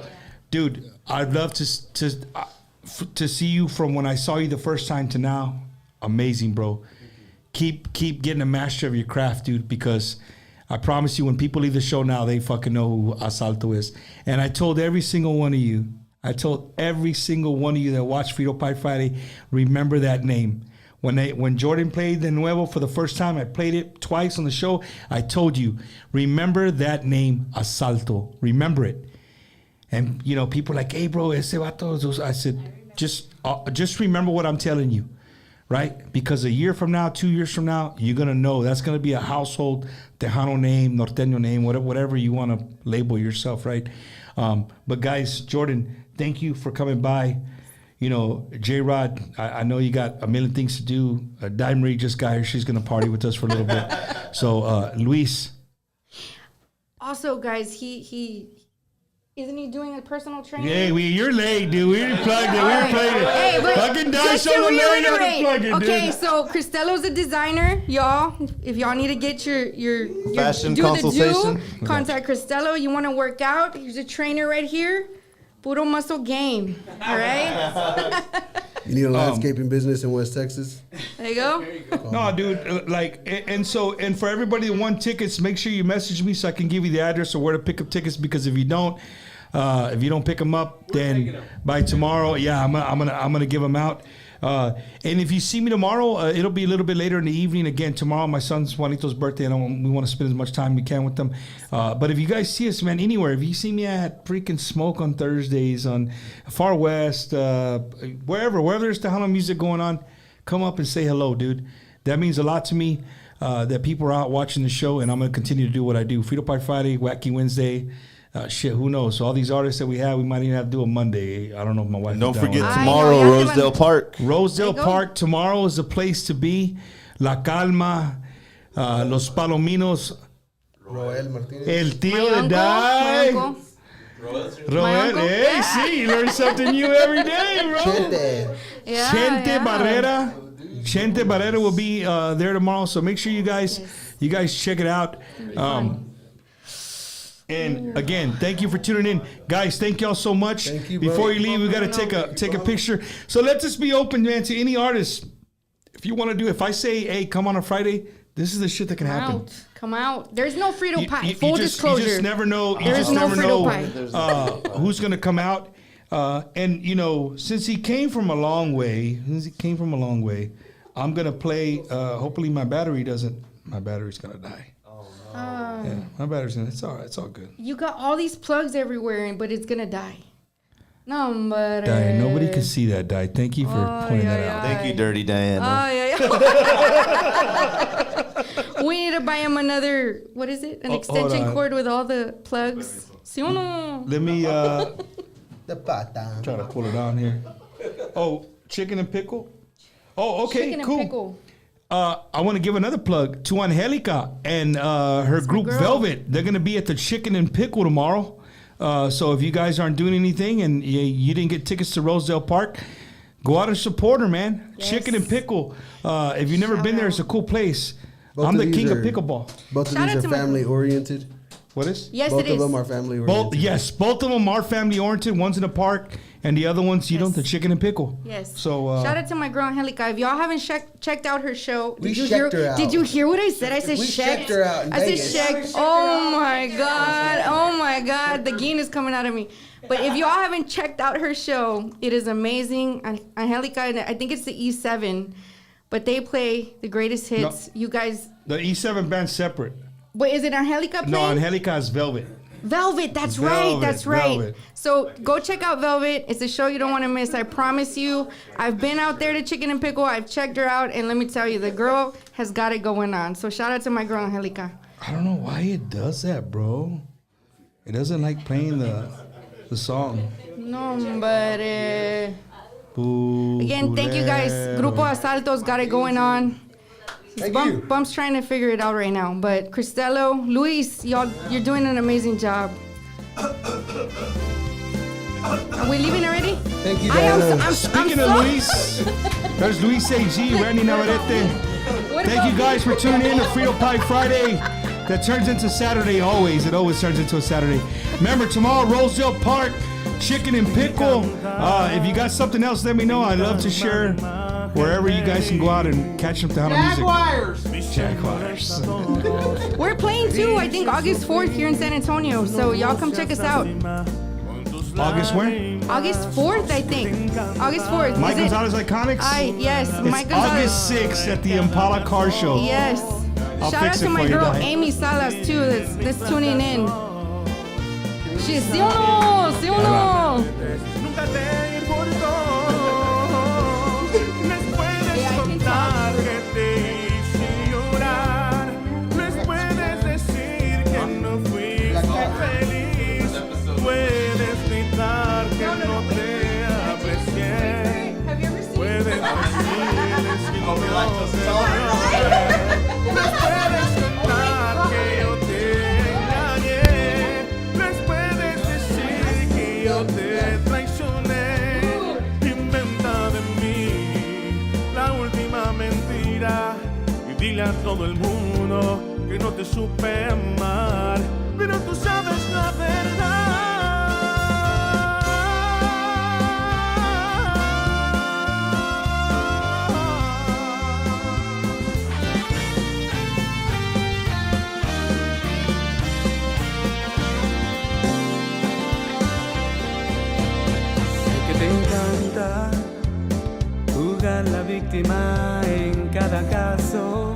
dude, I'd love to see you from when I saw you the first time to now. Amazing, bro. Keep getting a master of your craft, dude, because I promise you, when people leave the show now, they fucking know who Asalto is. And I told every single one of you that watched Frito Pie Friday, remember that name. When Jordan played the Nuevo for the first time, I played it twice on the show. I told you, remember that name, Asalto. Remember it. And, you know, people are like, hey, bro, ese vato. I said, just remember what I'm telling you, right? Because a year from now, 2 years from now, you're going to know. That's going to be a household Tejano name, Norteño name, whatever you want to label yourself, right? But, guys, Jordan, thank you for coming by. You know, J-Rod, I know you got a million things to do. Di Marie just got here. She's going to party with us for a little bit. So, Luis. Also, guys, he isn't he doing a personal training? Yeah, you're late, dude. We already plugged it. We were playing it. Hey, but fucking die just to show the reiterate, okay, so Cristelo's a designer, y'all. If y'all need to get your fashion do consultation, contact Cristelo. You want to work out? He's a trainer right here. Puro muscle game. All right. You need a landscaping business in West Texas? There you go. No, dude. And for everybody that won tickets, make sure you message me so I can give you the address or where to pick up tickets. Because if you don't pick them up, then by tomorrow, I'm gonna give them out. And if you see me tomorrow, it'll be a little bit later in the evening. Again, tomorrow, my son's Juanito's birthday, and we want to spend as much time we can with them. But if you guys see us, man, anywhere, if you see me at freaking Smoke on Thursdays, on Far West, wherever there's Tejano music going on, come up and say hello, dude. That means a lot to me, that people are out watching the show, and I'm going to continue to do what I do. Frito Pie Friday, Wacky Wednesday. Who knows? So all these artists that we have, we might even have to do a Monday. I don't know if my wife. Don't forget tomorrow, Rosedale Park. Rosedale Park tomorrow is the place to be. La Calma, Los Palominos, Roel Martinez, El Tío de Dai, Roel. Hey, see, you learn something new every day, bro. Chente Barrera. Chente Barrera will be there tomorrow, so make sure you guys check it out. And again, thank you for tuning in, guys. Thank y'all so much. Thank you, before you leave, we got to take a picture. So let's just be open, man, to any artist. If you want to do, if I say, hey, come on a Friday, this is the shit that can happen. Come out. There's no Frito Pie. Full disclosure. You just never know. There is no Frito Pie. Who's gonna come out? And you know, since he came from a long way, I'm gonna play. Hopefully, my battery's gonna die. Yeah, my battery's in. It's all right. It's all good. You got all these plugs everywhere, but it's gonna die. No, but nobody can see that, Die. Thank you for pointing that out. Thank you, Dirty Diana. Oh yeah. We need to buy him another. What is it? An extension cord with all the plugs. Cienos. Let me try to pull it on here. Oh, chicken and pickle. Oh, okay, chicken cool. And pickle. I want to give another plug to Angelica and her group Velvet. They're going to be at the Chicken and Pickle tomorrow. So if you guys aren't doing anything and you didn't get tickets to Rosedale Park, go out and support her, man. Yes. Chicken and Pickle. If you've never been there, it's a cool place. Both I'm of the these king of are- pickleball. Both of Shout these out are to my- family oriented. What is? Yes, Both it is. of them are family oriented. Both of them are family oriented. One's in the park, and the other one's, the chicken and pickle. Yes. So shout out to my girl Angelica. If y'all haven't checked out her show, We did you checked hear? her out. Did you hear what I said? I said We checked. checked her out in I Vegas. said checked. Oh my god. Oh my god. The gain is coming out of me. But if y'all haven't checked out her show, it is amazing. Angelica, I think it's the E7, but they play the greatest hits. You guys. The E7 band's separate. Wait, is it Angelica playing? No, Angelica is Velvet. Velvet, that's Velvet, right, that's right. Velvet. So go check out Velvet. It's a show you don't want to miss. I promise you. I've been out there to Chicken and Pickle. I've checked her out, and let me tell you, the girl has got it going on. So shout out to my girl Angelica. I don't know why it does that, bro. It doesn't like playing the song. No, but again, thank you guys. Grupo Asalto's got it going on. Bump's trying to figure it out right now, but Cristelo, Luis, you're doing an amazing job. Are we leaving already? Thank you, Diana. Speaking of Luis, there's Luis A.G., Randy Navarrete. Thank you guys for tuning in to Frito Pie Friday. That turns into Saturday always. It always turns into a Saturday. Remember, tomorrow, Rosedale Park, Chicken and Pickle. If you got something else, let me know. I'd love to share wherever you guys can go out and catch some Tejano music. Jaguars. We're playing too, I think August 4th here in San Antonio. So y'all come check us out. August where? August 4th, I think. August 4th. Mike Is it- Gonzalez Iconics? Yes, It's Mike Gonzalez. August 6th at the Impala Car Show. Yes. I'll Shout out fix to it my for you, girl Di. Amy Salas too that's tuning in. She's Cienos, Cienos. Nunca te importó. Les puedes contar que te hice llorar. Les puedes decir que no fuiste feliz. Puedes gritar que no te aprecié. Puedes decirles que no te amé. Les puedes contar que yo te engañé. Les puedes decir que yo te traicioné. Inventa de mí la última mentira y dile a todo el mundo que no te supe amar, pero tú sabes la verdad. Que te encanta jugar la víctima en cada caso.